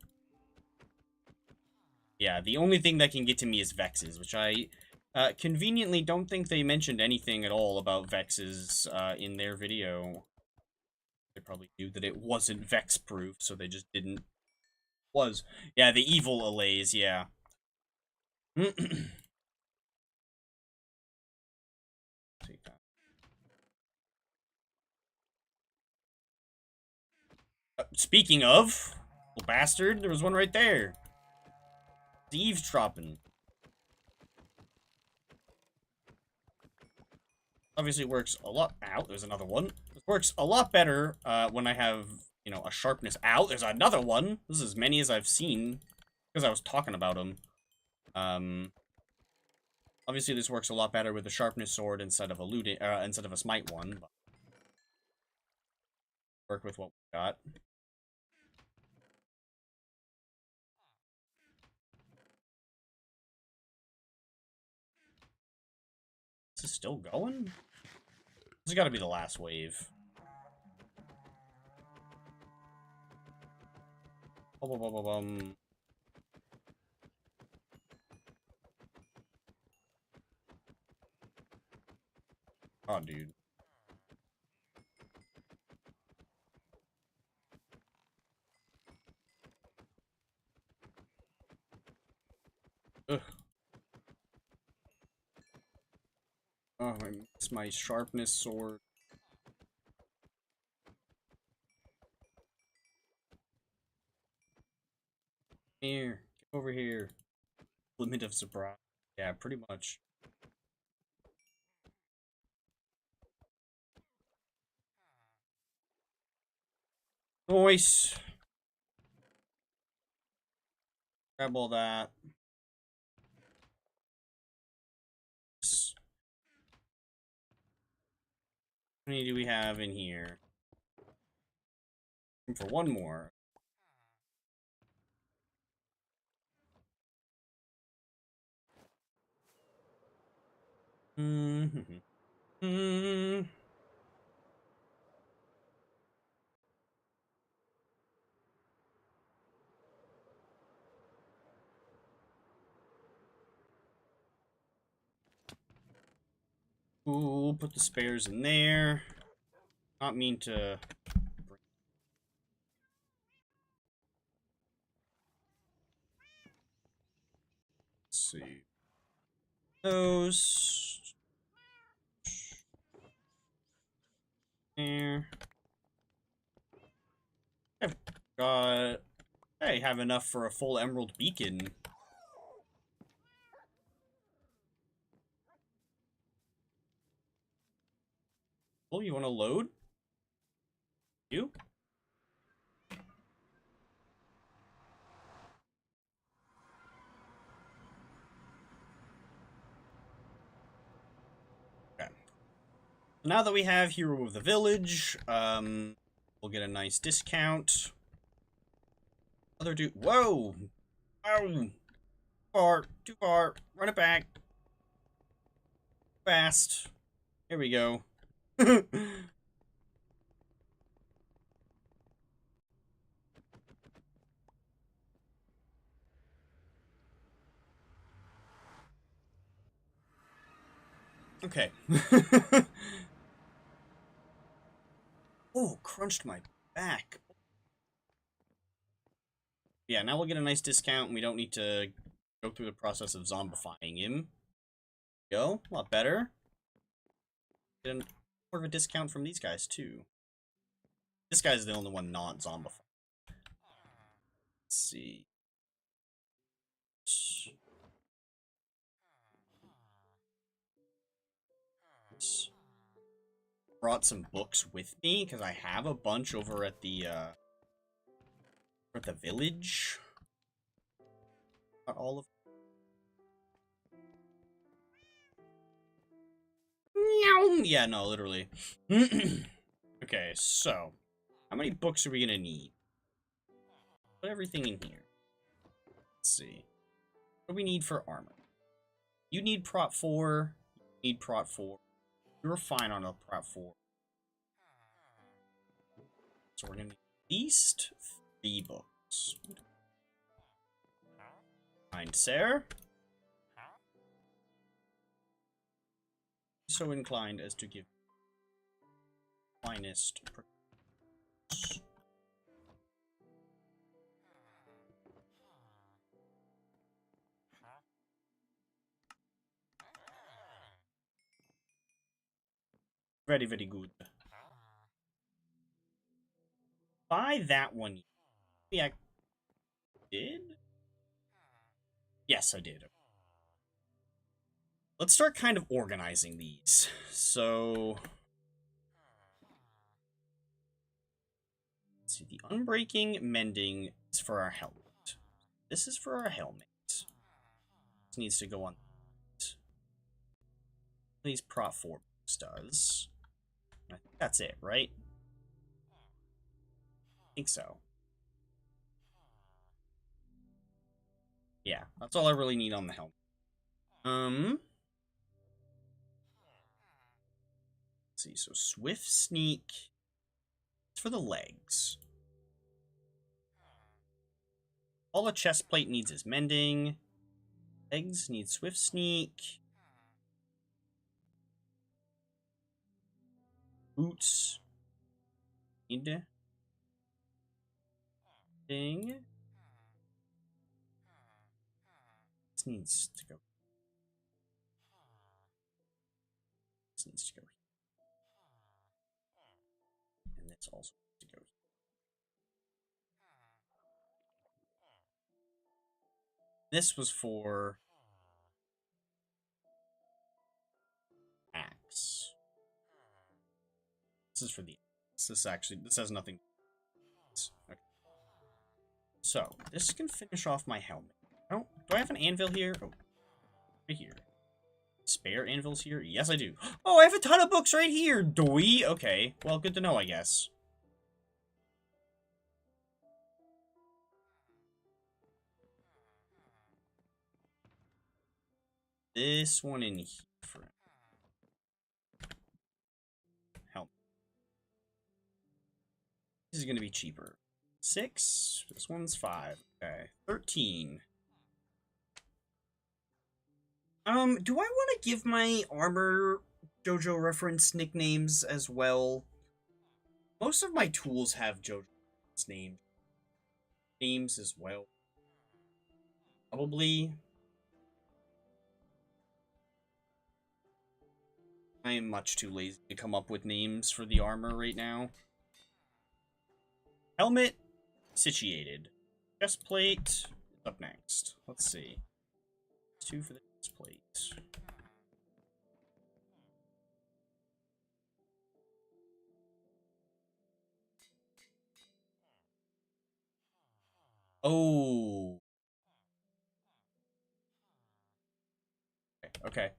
Yeah, the only thing that can get to me is Vexes, which I, conveniently don't think they mentioned anything at all about Vexes, in their video. They probably knew that it wasn't Vex-proof, so they just didn't. Was. Yeah, the evil allays, yeah. Take that. Speaking of, little bastard, there was one right there. The eavesdropping. Obviously works a lot. Ow, there's another one. It works a lot better when I have, you know, a sharpness. Ow, there's another one. This is as many as I've seen because I was talking about them. Obviously this works a lot better with the sharpness sword instead of a looting, instead of a smite one. But work with what we got. This is still going? This has got to be the last wave. Oh, dude. Ugh. Oh, it's my sharpness sword. Here, get over here. Limit of surprise. Yeah, pretty much. Nice. Grab all that. How many do we have in here? Room for one more. Ooh, put the spares in there. Not mean to. Let's see. Those. There. I've got. I have enough for a full emerald beacon. Oh, you want to load? You? Okay. Now that we have Hero of the Village, we'll get a nice discount. Other dude. Whoa! Oh! Far. Too far. Run it back. Fast. Here we go. Okay. Oh, crunched my back. Yeah, now we'll get a nice discount, and we don't need to go through the process of zombifying him. Go, a lot better. Get more of a discount from these guys, too. This guy's the only one not zombified. Let's see. Brought some books with me, because I have a bunch over at the, At the village. Not all of. Yeah, no, literally. Okay, so how many books are we gonna need? Put everything in here. Let's see. What do we need for armor? You need prot 4. You need prot 4. You're fine on a prot 4. So we're gonna need at least 3 books. Fine, sir. So inclined as to give finest. Very, very good. Buy that one. Yeah, I did? Yes, I did. Let's start kind of organizing these. So, let's see. The unbreaking mending is for our helmet. This is for our helmet. This needs to go on. These prot 4 does. I think that's it, right? I think so. Yeah, that's all I really need on the helmet. Let's see, so Swift Sneak. It's for the legs. All a chest plate needs is mending. Legs need Swift Sneak. Boots. Need thing. This needs to go. This needs to go. And this also needs to go. This was for axe. This is for the axe. This has nothing. Okay. So, this can finish off my helmet. Oh, do I have an anvil here? Oh, right here. Spare anvils here? Yes, I do. Oh, I have a ton of books right here, doy! Okay, well, good to know, I guess. This one in here for helmet. This is going to be cheaper. 6. This one's 5. Okay. 13. Do I want to give my armor JoJo reference nicknames as well? Most of my tools have JoJo names as well. Probably. I am much too lazy to come up with names for the armor right now. Helmet, situated. Chestplate, up next. Let's see. 2 for the chestplate. Oh. Okay.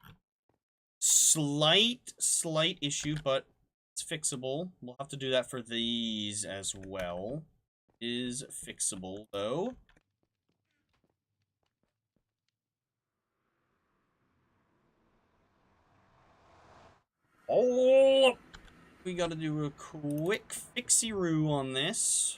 Slight issue, but it's fixable. We'll have to do that for these as well. Is fixable, though. Oh! We gotta do a quick fixie-roo on this.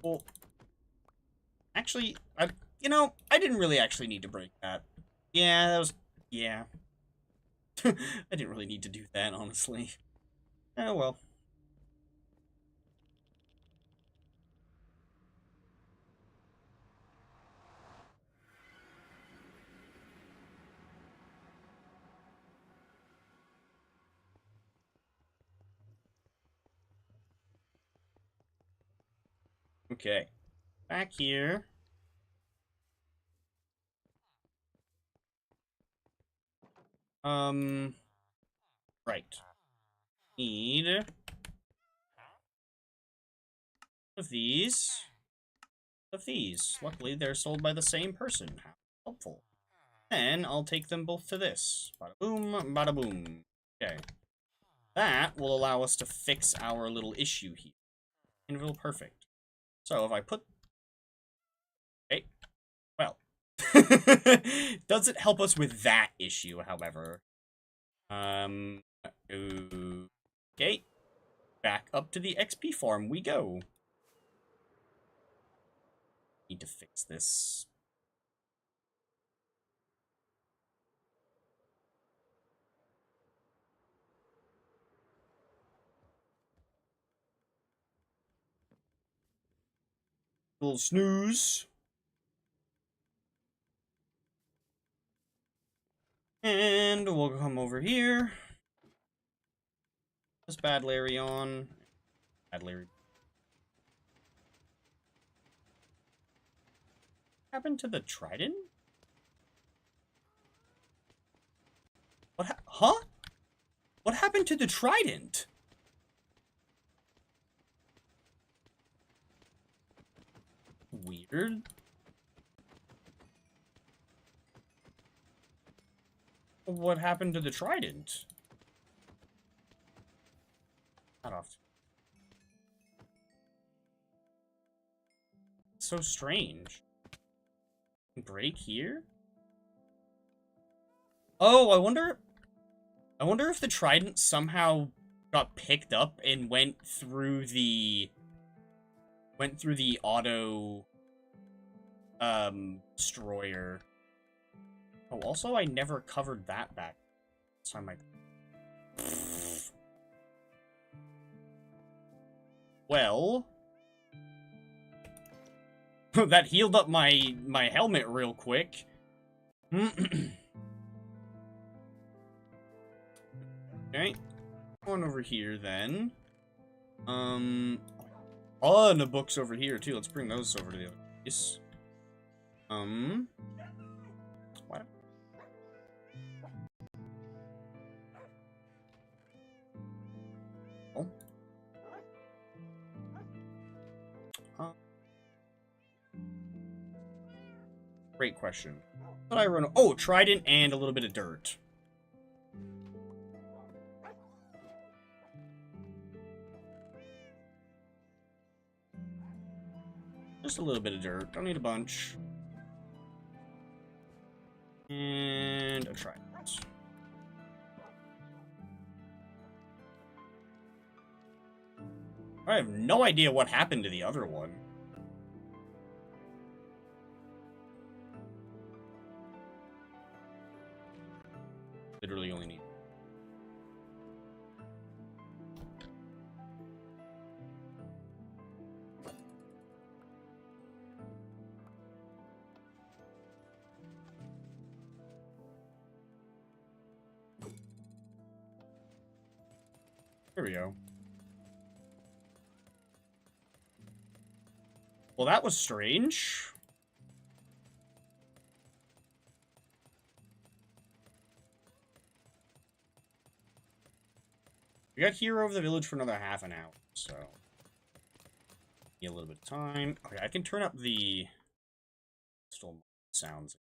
Well, actually, I didn't really actually need to break that. Yeah, that was... Yeah. I didn't really need to do that, honestly. Oh, well. Okay. Back here. Right. Need of these. Of these. Luckily, they're sold by the same person. How helpful. And I'll take them both to this. Bada boom, bada boom. Okay. That will allow us to fix our little issue here. Anvil perfect. So if I put... Okay. Well. Doesn't help us with that issue, however. Okay. Back up to the XP farm we go. Need to fix this. Little snooze. And we'll come over here. This bad Larry on. Bad Larry. What happened to the trident? Huh? What happened to the trident? Weird. What happened to the trident? Not off. So strange. Break here? Oh, I wonder if the trident somehow got picked up and went through the auto destroyer. Oh, also I never covered that back. So I might. Well, that healed up my helmet real quick. Okay, on over here then. Ton of books over here too. Let's bring those over to the other place. What? Oh. Great question. What I run? Oh, trident and a little bit of dirt. Just a little bit of dirt. Don't need a bunch. And a trident. I have no idea what happened to the other one. Literally only need. Here we go. Well, that was strange. We got hero of the village for another half an hour, so need a little bit of time. Okay, I can turn up the still sounds.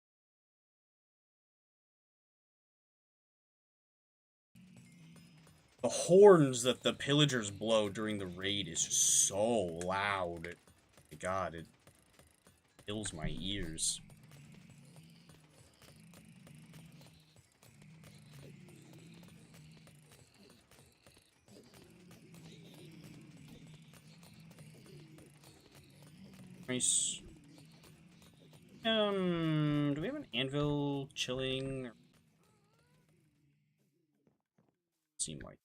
The horns that the pillagers blow during the raid is just so loud. My God, it fills my ears. Nice. Do we have an anvil chilling? Seem like.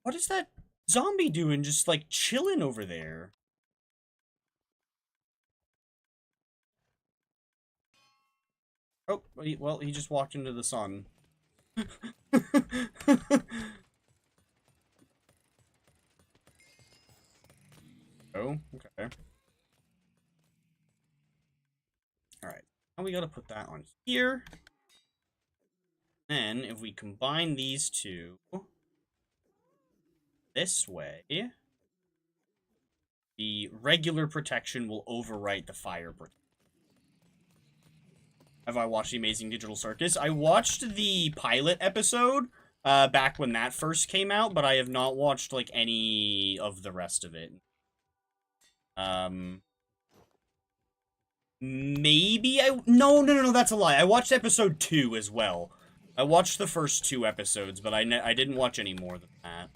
What is that zombie doing? Just like chilling over there. Oh, well, he just walked into the sun. we gotta put that on here. Then, if we combine these two this way, the regular protection will overwrite the fire protection. Have I watched The Amazing Digital Circus? I watched the pilot episode back when that first came out, but I have not watched, like, any of the rest of it. Maybe I... No, that's a lie. I watched episode 2 as well. I watched the first 2 episodes, but I didn't watch any more than that.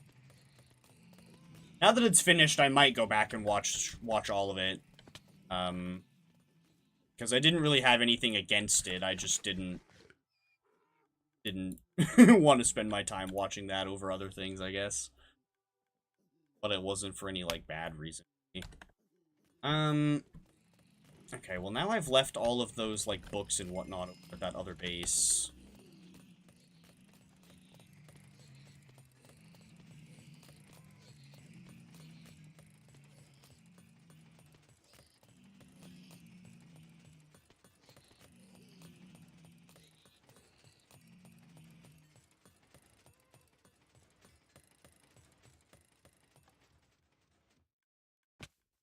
Now that it's finished, I might go back and watch all of it. Because I didn't really have anything against it. I just didn't want to spend my time watching that over other things, I guess. But it wasn't for any, like, bad reason. Okay, well now I've left all of those, like, books and whatnot at that other base.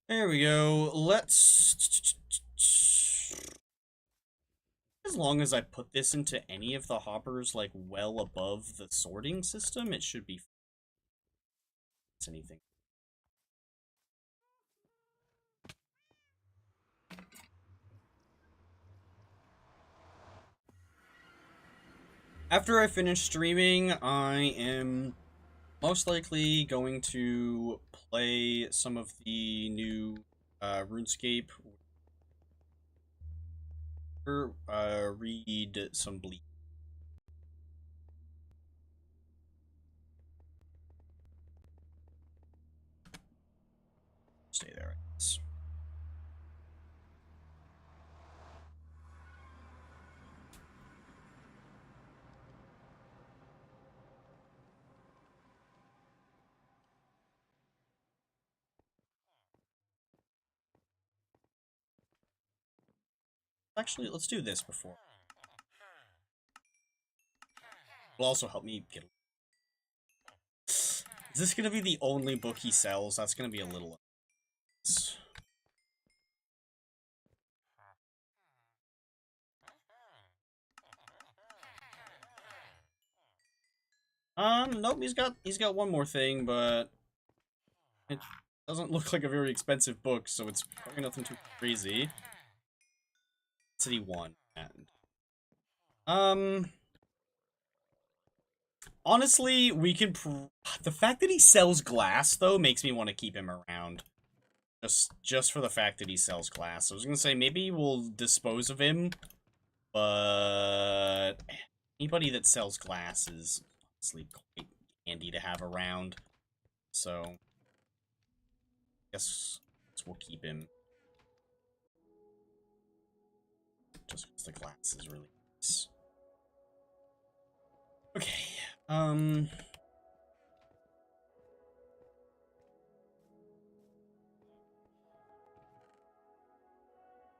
There we go. Let's... As long as I put this into any of the hoppers, like, well above the sorting system, it should be... It's anything. After I finish streaming, I am most likely going to play some of the new RuneScape, or read some Bleak. Stay there, I guess. Actually, let's do this before. It'll also help me get... Is this gonna be the only book he sells? That's gonna be a little... Nope, he's got one more thing, but it doesn't look like a very expensive book, so it's probably nothing too crazy. City 1. And honestly, we can the fact that he sells glass, though, makes me want to keep him around. Just for the fact that he sells glass. I was gonna say, maybe we'll dispose of him, but anybody that sells glass is honestly quite handy to have around. So, I guess we'll keep him. Just because the glass is really nice. Okay,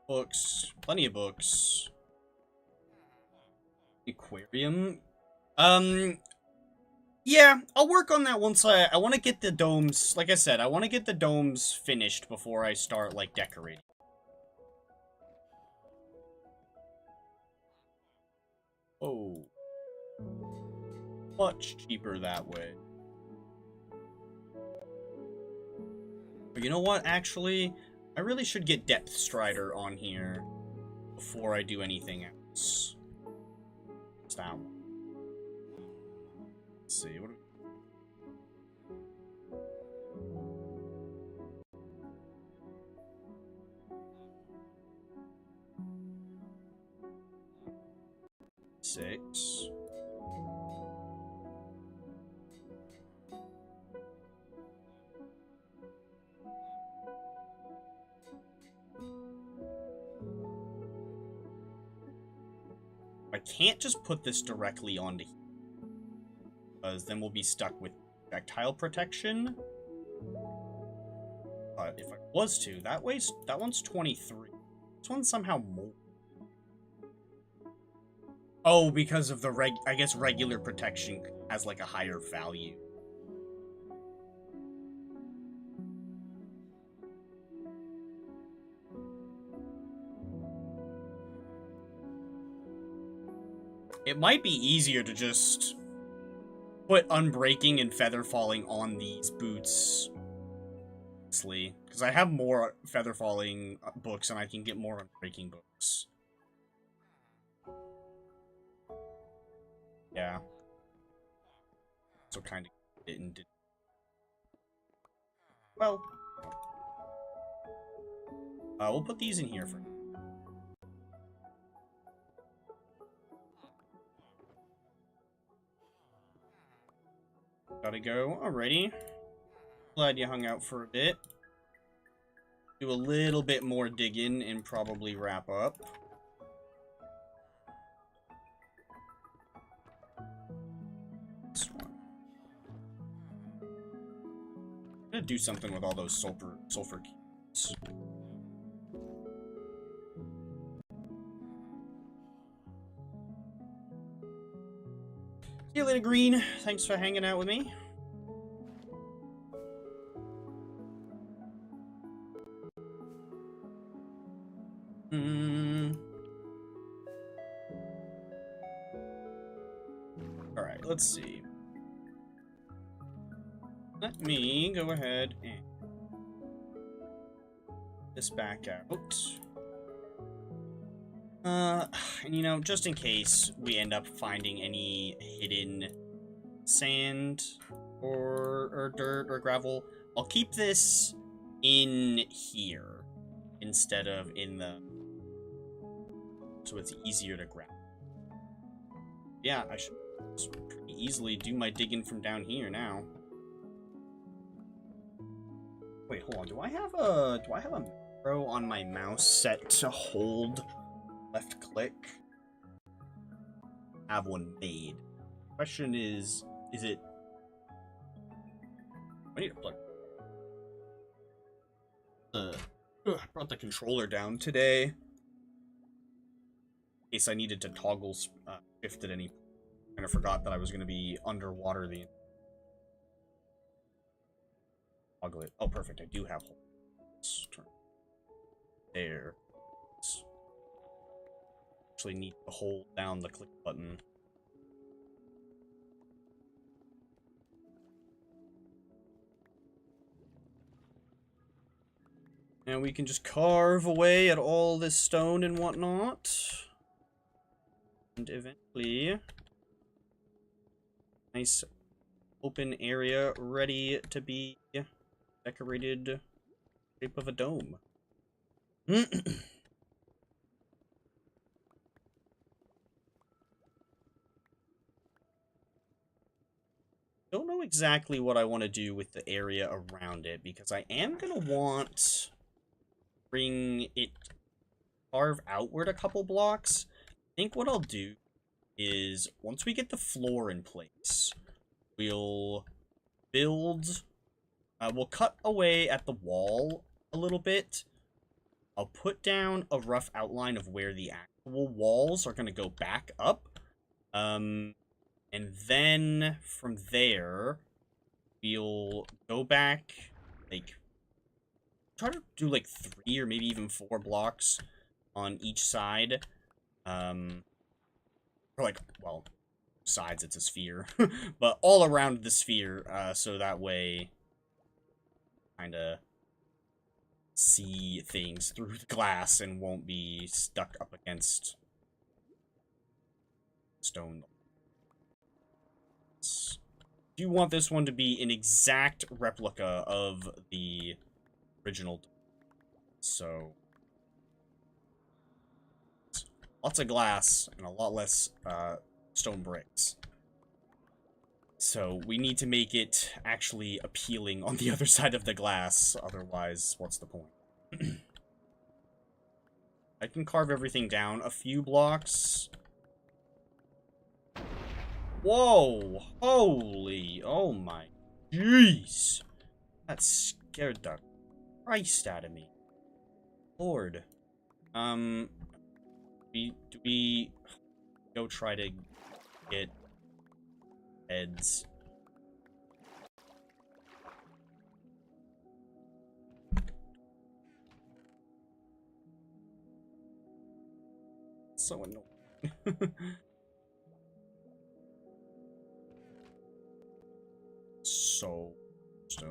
books. Plenty of books. Aquarium. Yeah, I'll work on that once I want to get the domes, like I said, I want to get the domes finished before I start, like, decorating. Oh. Much cheaper that way. But you know what, actually? I really should get Depth Strider on here before I do anything else. What's that one? Let's see, what do we... Six. I can't just put this directly onto here, because then we'll be stuck with projectile protection. But if I was to, that one's 23. This one's somehow more. Oh, because of the I guess regular protection has like a higher value. It might be easier to just put Unbreaking and Feather Falling on these boots. Because I have more Feather Falling books and I can get more Unbreaking books. Yeah. So kind of didn't. Well. We'll put these in here for now. Gotta go. Alrighty. Glad you hung out for a bit. Do a little bit more digging and probably wrap up. This one. I'm gonna do something with all those sulfur cubes. See you later, Green. Thanks for hanging out with me. Alright, let's see. Let me go ahead and this back out. And you know, just in case we end up finding any hidden sand or dirt or gravel, I'll keep this in here instead of in the... so it's easier to grab. Yeah, I should just pretty easily do my digging from down here now. Wait, hold on. Do I have a macro on my mouse set to hold left click? I have one made. Question is it... I need to plug... I brought the controller down today. In case I needed to toggle shift at any point. I kind of forgot that I was going to be underwater the... toggle it. Oh, perfect. I do have... let's turn... there. Actually need to hold down the click button. And we can just carve away at all this stone and whatnot. And eventually... nice open area ready to be decorated shape of a dome. Don't know exactly what I want to do with the area around it, because I am going to want... bring it... carve outward a couple blocks. I think what I'll do is, once we get the floor in place, we'll build... we'll cut away at the wall a little bit. I'll put down a rough outline of where the actual walls are going to go back up. And then from there, we'll go back, like, try to do like 3 or maybe even 4 blocks on each side. Or like, well, sides, it's a sphere, but all around the sphere, so that way, kind of see things through the glass and won't be stuck up against stone. Do you want this one to be an exact replica of the original? So, lots of glass and a lot less stone bricks. So we need to make it actually appealing on the other side of the glass, otherwise what's the point? I can carve everything down a few blocks. Whoa! Holy! Oh my... jeez! That scared the Christ out of me. Lord. Do we... go try to get heads. So annoying. So stone.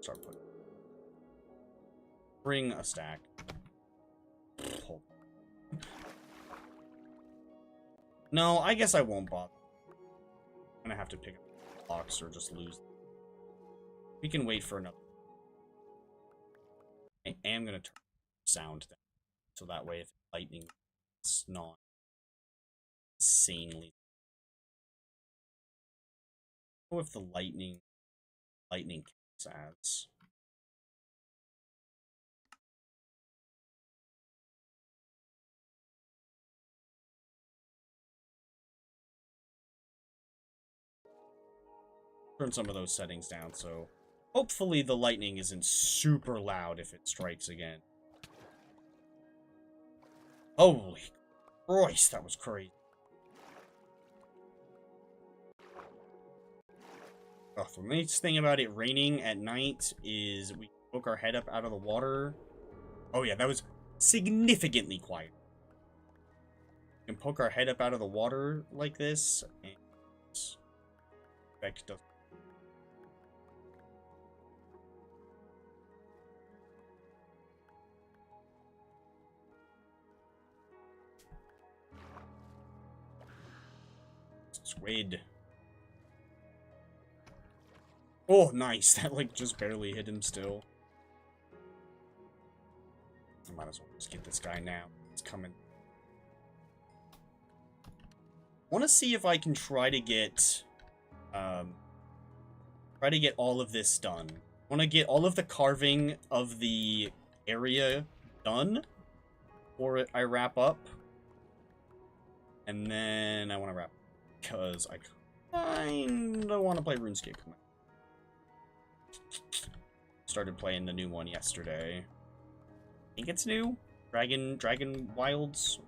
Start putting. Bring a stack. Hold. No, I guess I won't bother. I'm gonna have to pick up a box or just lose. We can wait for another. I am gonna turn sound then, so that way if lightning is not insanely. Oh, if the lightning counts as. Turn some of those settings down, so hopefully the lightning isn't super loud if it strikes again. Holy Christ, that was crazy. Oh, the nice thing about it raining at night is we poke our head up out of the water. Oh yeah, that was significantly quiet. We can poke our head up out of the water like this, and effect does. Squid. Oh, nice. That, like, just barely hit him still. I might as well just get this guy now. It's coming. I want to see if I can try to get all of this done. I want to get all of the carving of the area done before I wrap up. And then I want to wrap because I kind of want to play RuneScape. Started playing the new one yesterday. I think it's new. Dragon Wilds.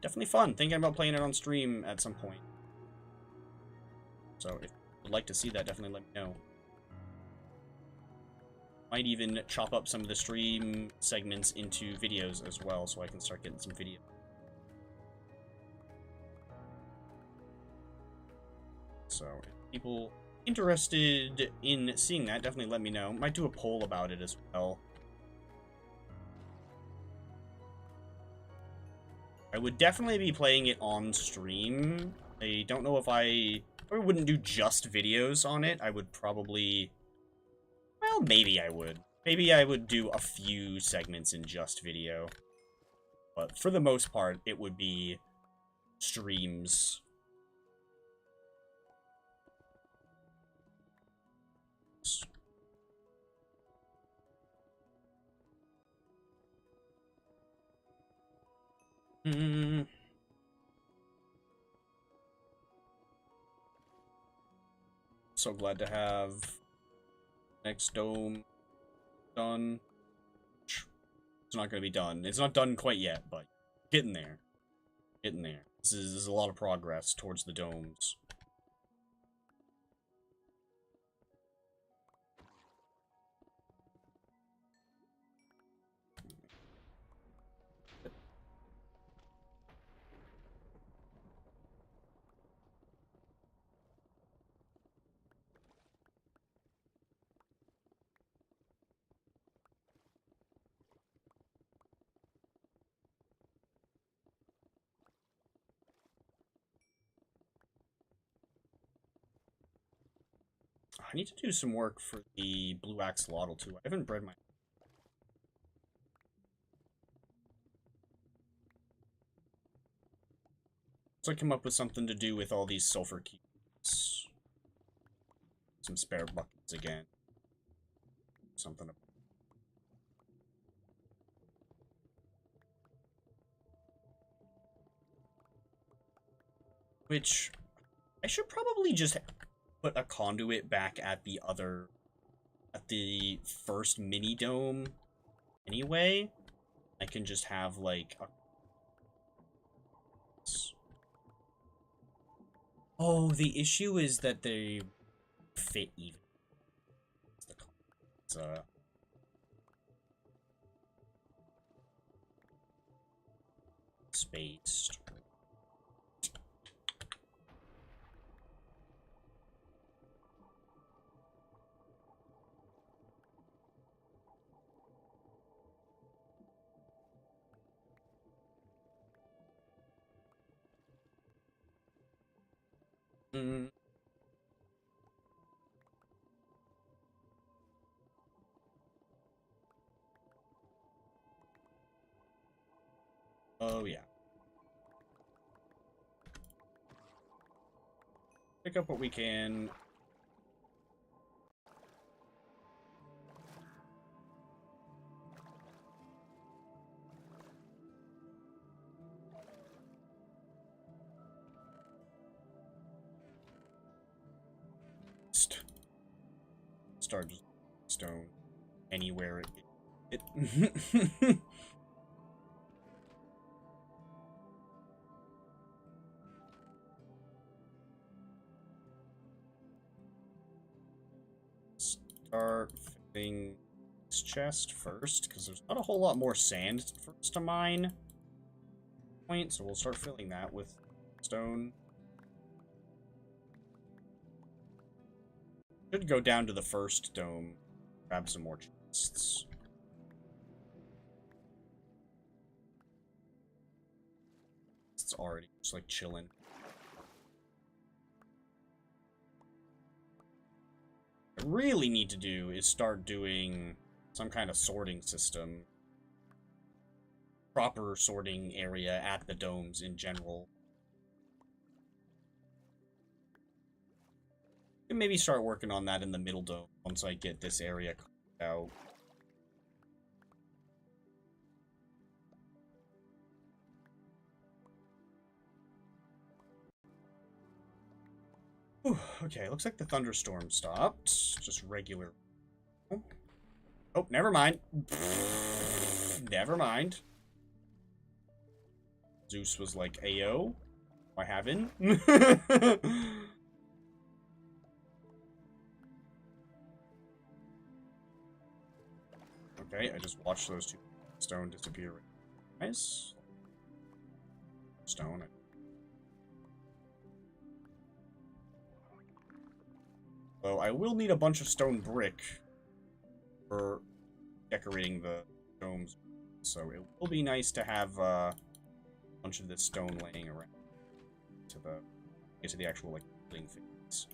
Definitely fun. Thinking about playing it on stream at some point. So if you'd like to see that, definitely let me know. Might even chop up some of the stream segments into videos as well, so I can start getting some video. So if people interested in seeing that, definitely let me know. Might do a poll about it as well. I would definitely be playing it on stream. I don't know if I wouldn't do just videos on it. I would probably, well, maybe I would. Maybe I would do a few segments in just video. But for the most part, it would be streams. So glad to have next dome done. It's not going to be done. It's not done quite yet, but getting there. Getting there. This is a lot of progress towards the domes. I need to do some work for the blue axolotl too. I haven't bred my. So I come up with something to do with all these sulfur cubes. Some spare buckets again. Something. Which I should probably just put a conduit back at the first mini dome anyway. I can just have, like, a... Oh, the issue is that they fit even. It's, spaced. Mm. Oh, yeah. Pick up what we can. Start just stone anywhere it start filling this chest first, because there's not a whole lot more sand for us to mine. Point, so we'll start filling that with stone. Should go down to the first dome, grab some more chests. It's already just like chilling. What I really need to do is start doing some kind of sorting system. Proper sorting area at the domes in general. And maybe start working on that in the middle dome once I get this area cleared out. Whew, okay, looks like the thunderstorm stopped. Just regular. Oh, never mind. Never mind. Zeus was like, Ayo, I haven't. Okay, I just watched those two stone disappear. Nice. Stone. Though I will need a bunch of stone brick for decorating the domes, so it will be nice to have a bunch of this stone laying around to get to the actual like building phase.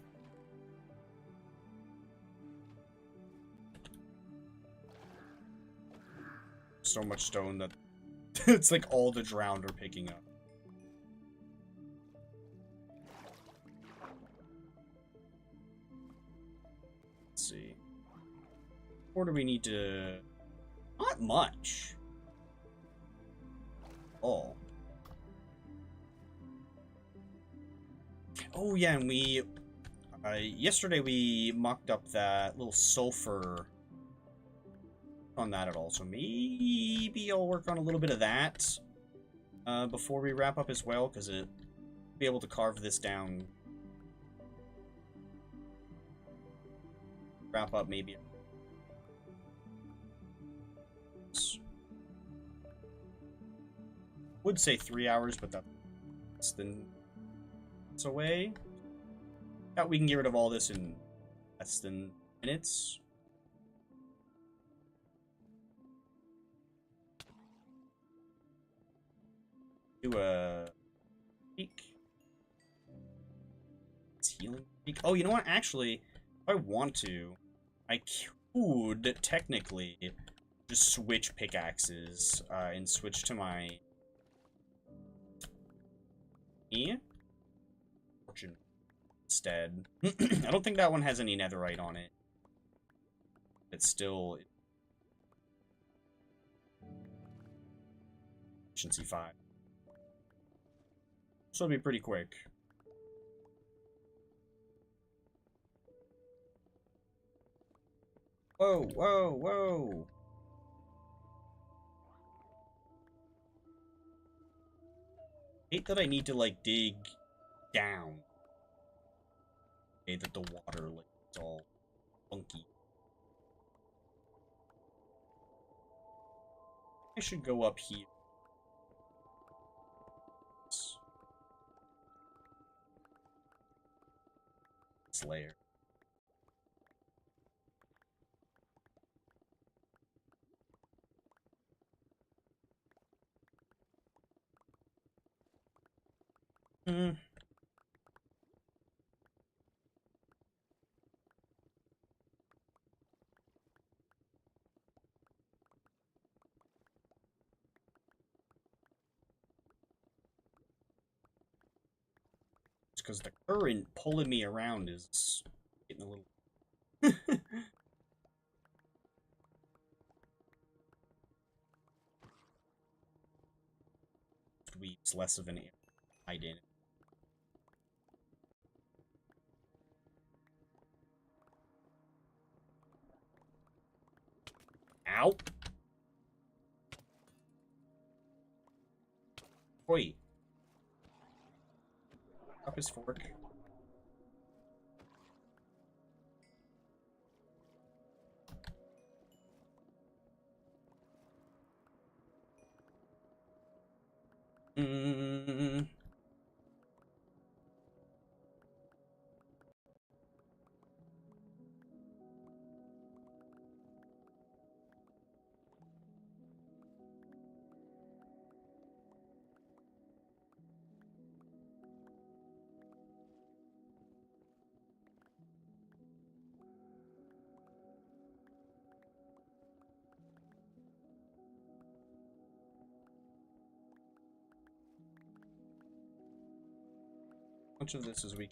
So much stone that it's like all the drowned are picking up. Let's see. Or do we need to... Not much. Oh. Oh, yeah, and we... yesterday we mocked up that little sulfur on that at all, so maybe I'll work on a little bit of that before we wrap up as well, because it be able to carve this down. Wrap up maybe. Would say 3 hours, but that's then it's away. That we can get rid of all this in less than minutes. Do a peek. It's healing peek. Oh, you know what? Actually, if I want to, I could technically just switch pickaxes and switch to my fortune instead. I don't think that one has any netherite on it. It's still efficiency 5. So it'll be pretty quick. Whoa, whoa, whoa. hate that I need to, like, dig down. Okay, that the water, like, it's all funky. I should go up here. This layer. Hmm. It's because the current pulling me around is getting a little... It's less of an identity. Ow! Oi! Drop his fork. Mm. Much of this is weak.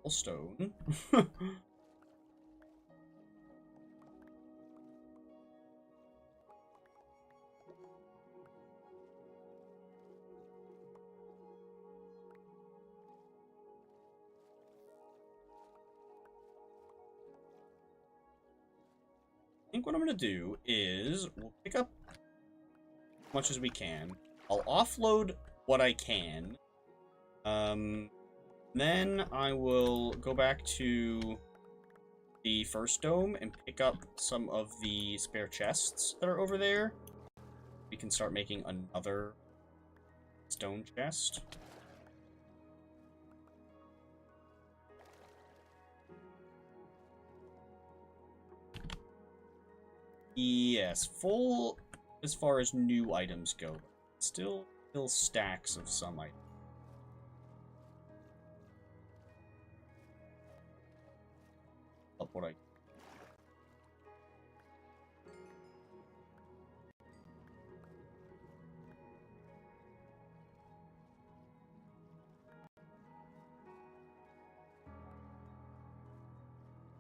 Stone. I think what I'm going to do is we'll pick up as much as we can. I'll offload what I can. Then I will go back to the first dome and pick up some of the spare chests that are over there. We can start making another stone chest. Yes, full as far as new items go. Still stacks of some items. Up what I...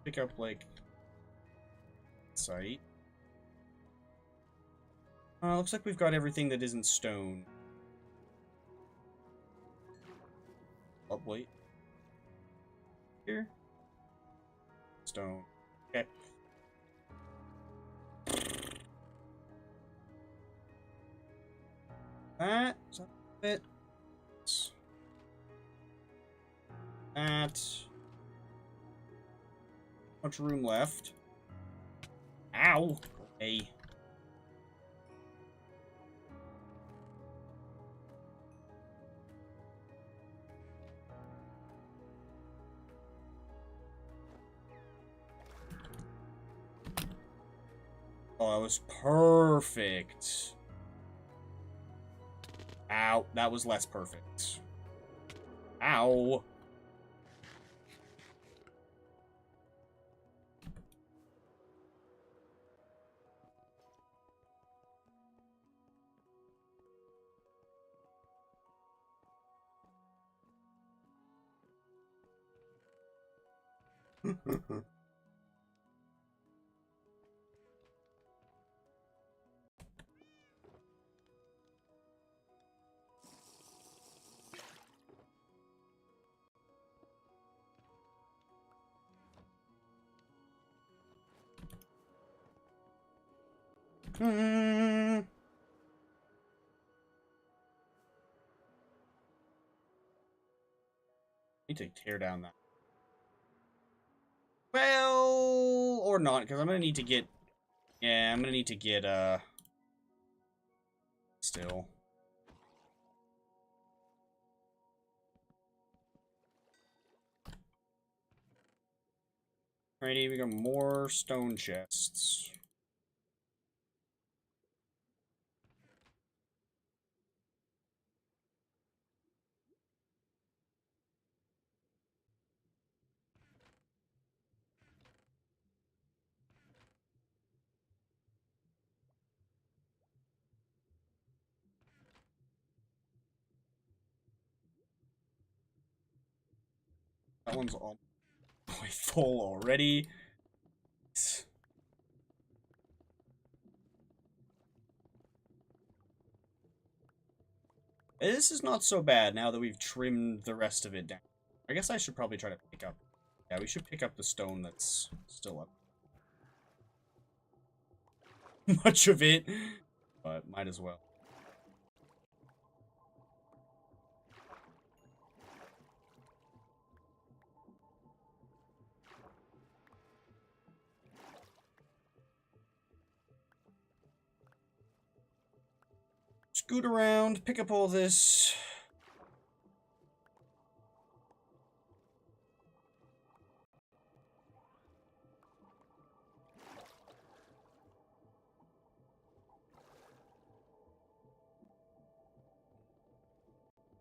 Pick up, like... site. Looks like we've got everything that isn't stone. Oh, wait. Here? Stone. Okay. That. Is that it? That. Much room left. Ow! Okay. Oh, that was perfect. Ow, that was less perfect. Ow. Hmm. Need to tear down that. Well, or not, because I'm gonna need to get. Yeah, I'm gonna need to get still. Alrighty, we got more stone chests. That one's all the way full already. This is not so bad now that we've trimmed the rest of it down. I guess I should probably try to pick up... Yeah, we should pick up the stone that's still up. Much of it, but might as well. Scoot around, pick up all this.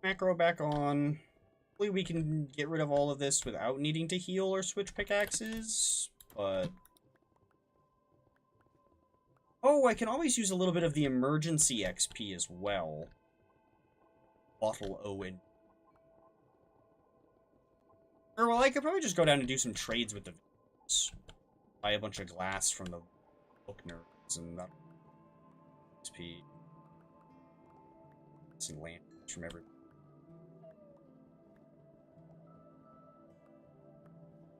Macro back on. Hopefully we can get rid of all of this without needing to heal or switch pickaxes, but... Oh, I can always use a little bit of the emergency XP as well. Bottle Owen. Or, well, I could probably just go down and do some trades with the villains. Buy a bunch of glass from the book nerds and that XP. Some lanterns from every...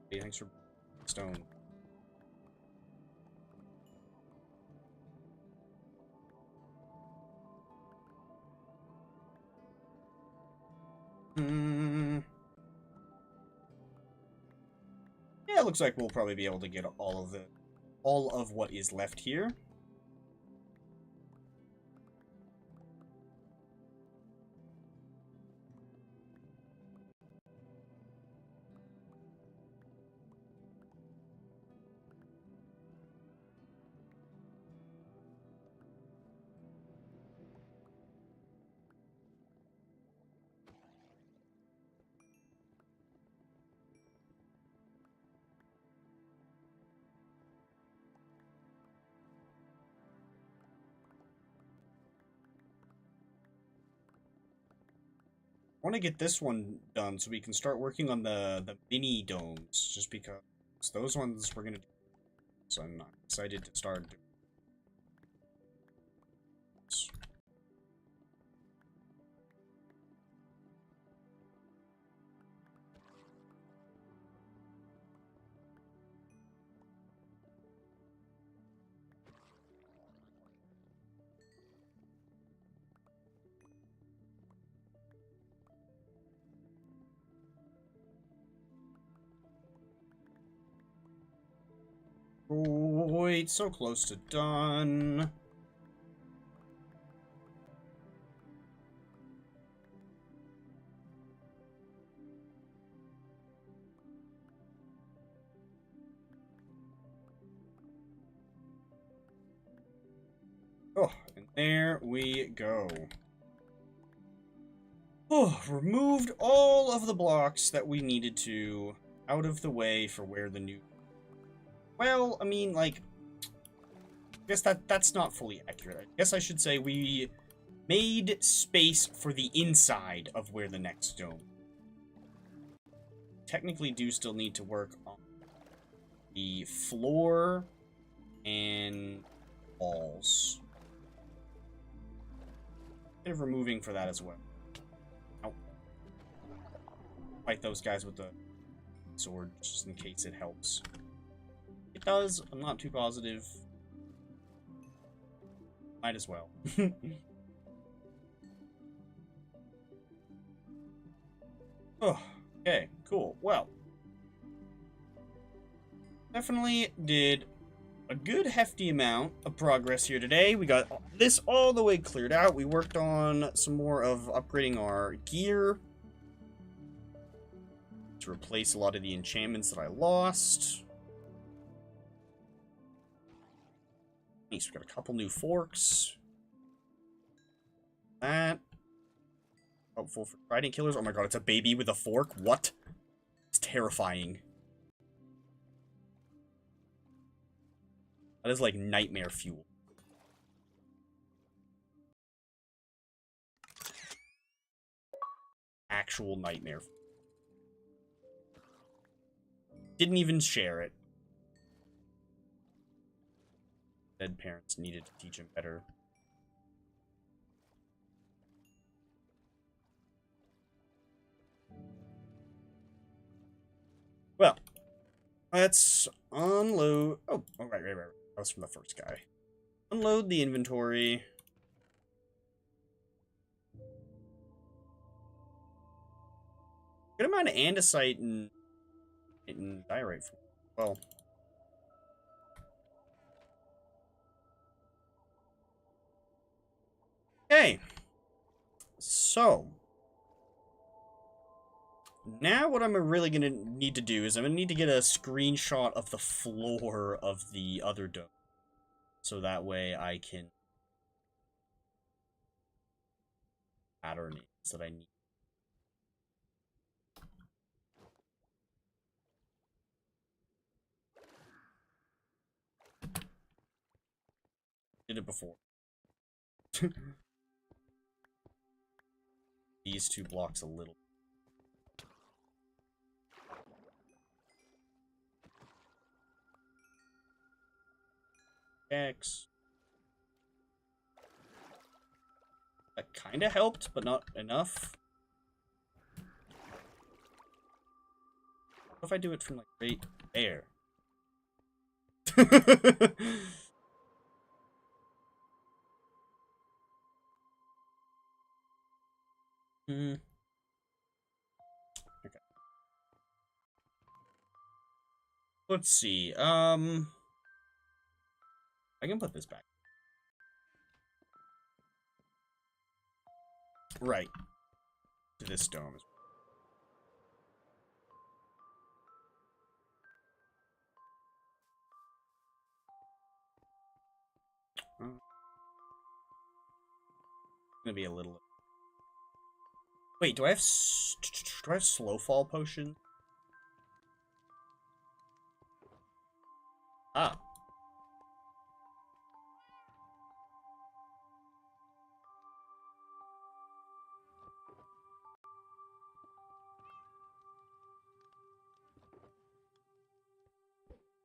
Hey, thanks for stone. Yeah, it looks like we'll probably be able to get all of what is left here. I want to get this one done so we can start working on the mini domes, just because those ones we're gonna do. So I'm not excited to start doing this. Wait, so close to done. Oh, and there we go. Oh, removed all of the blocks that we needed to out of the way for where the new... Well, I mean, like... I guess that's not fully accurate. I guess I should say we made space for the inside of where the next dome. Technically do still need to work on the floor and walls. Bit of removing for that as well. Ow. Fight those guys with the sword just in case it helps. It does, I'm not too positive. Might as well. Oh, okay, cool. Well, definitely did a good hefty amount of progress here today. We got this all the way cleared out. We worked on some more of upgrading our gear to replace a lot of the enchantments that I lost. Nice, we got a couple new forks. That. Helpful for trident killers. Oh my god, it's a baby with a fork? What? It's terrifying. That is like nightmare fuel. Actual nightmare. Didn't even share it. Dead parents needed to teach him better. Well, let's unload. Oh, right. That was from the first guy. Unload the inventory. Good amount of andesite and diorite. Well. Okay. So. Now what I'm really going to need to do is I'm going to need to get a screenshot of the floor of the other dome. So that way I can pattern it that I need. Did it before. These two blocks a little. X. That kind of helped, but not enough. What if I do it from like right there? Okay. Let's see. I can put this back. Right. To this dome. Gonna be a little. Wait, do I have slow fall potion? Ah.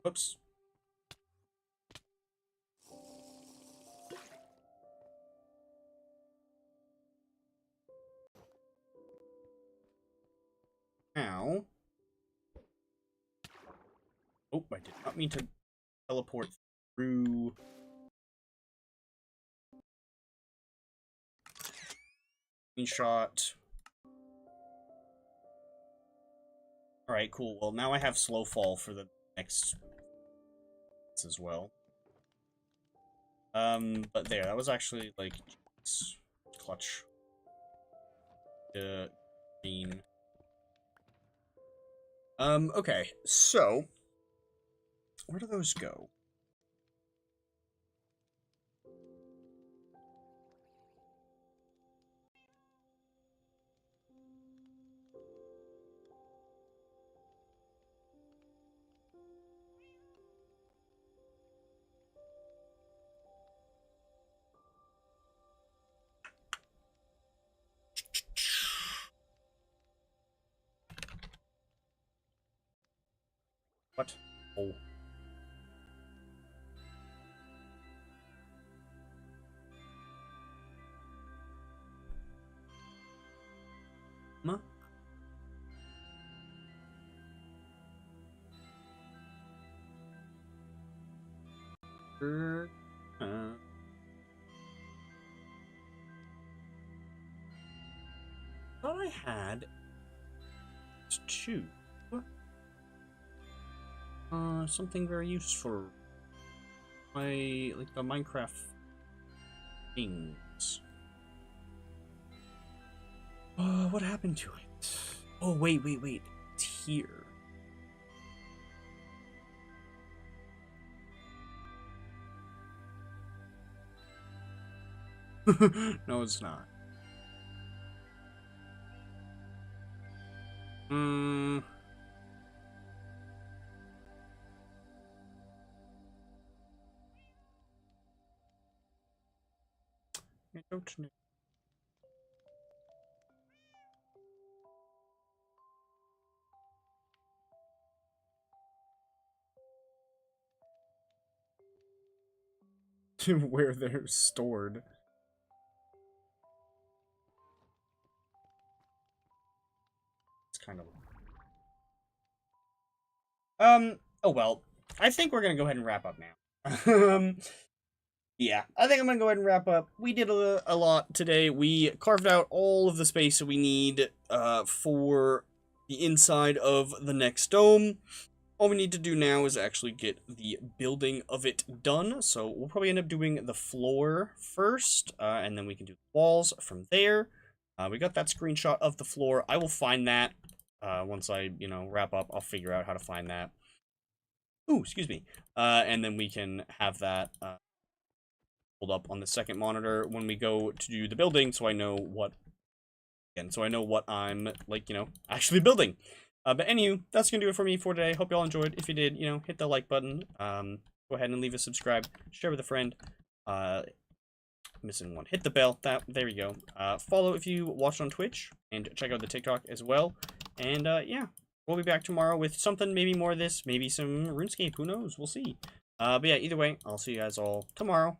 Whoops. Now. Oh, I did not mean to teleport through. Screenshot. Alright, cool. Well, now I have slow fall for the next as well. But there, that was actually, like, clutch. Green. Okay, so, where do those go? What? Oh. Huh? had two. Something very useful. Like the Minecraft things. What happened to it? Oh, wait. It's here. No, it's not. I don't know. Where they're stored. It's kind of... oh well. I think we're gonna go ahead and wrap up now. Yeah, I think I'm gonna go ahead and wrap up. We did a lot today. We carved out all of the space that we need for the inside of the next dome. All we need to do now is actually get the building of it done. So we'll probably end up doing the floor first, and then we can do the walls from there. We got that screenshot of the floor. I will find that once I, wrap up. I'll figure out how to find that. Ooh, excuse me. And then we can have that pulled up on the second monitor when we go to do the building, so I know what... Again, so I know what I'm, actually building. But anywho, that's going to do it for me for today. Hope you all enjoyed. If you did, hit the like button. Go ahead and leave a subscribe. Share with a friend. Missing one. Hit the bell. There you go. Follow if you watch on Twitch. And check out the TikTok as well. And, yeah. We'll be back tomorrow with something, maybe more of this. Maybe some RuneScape. Who knows? We'll see. But yeah, either way, I'll see you guys all tomorrow.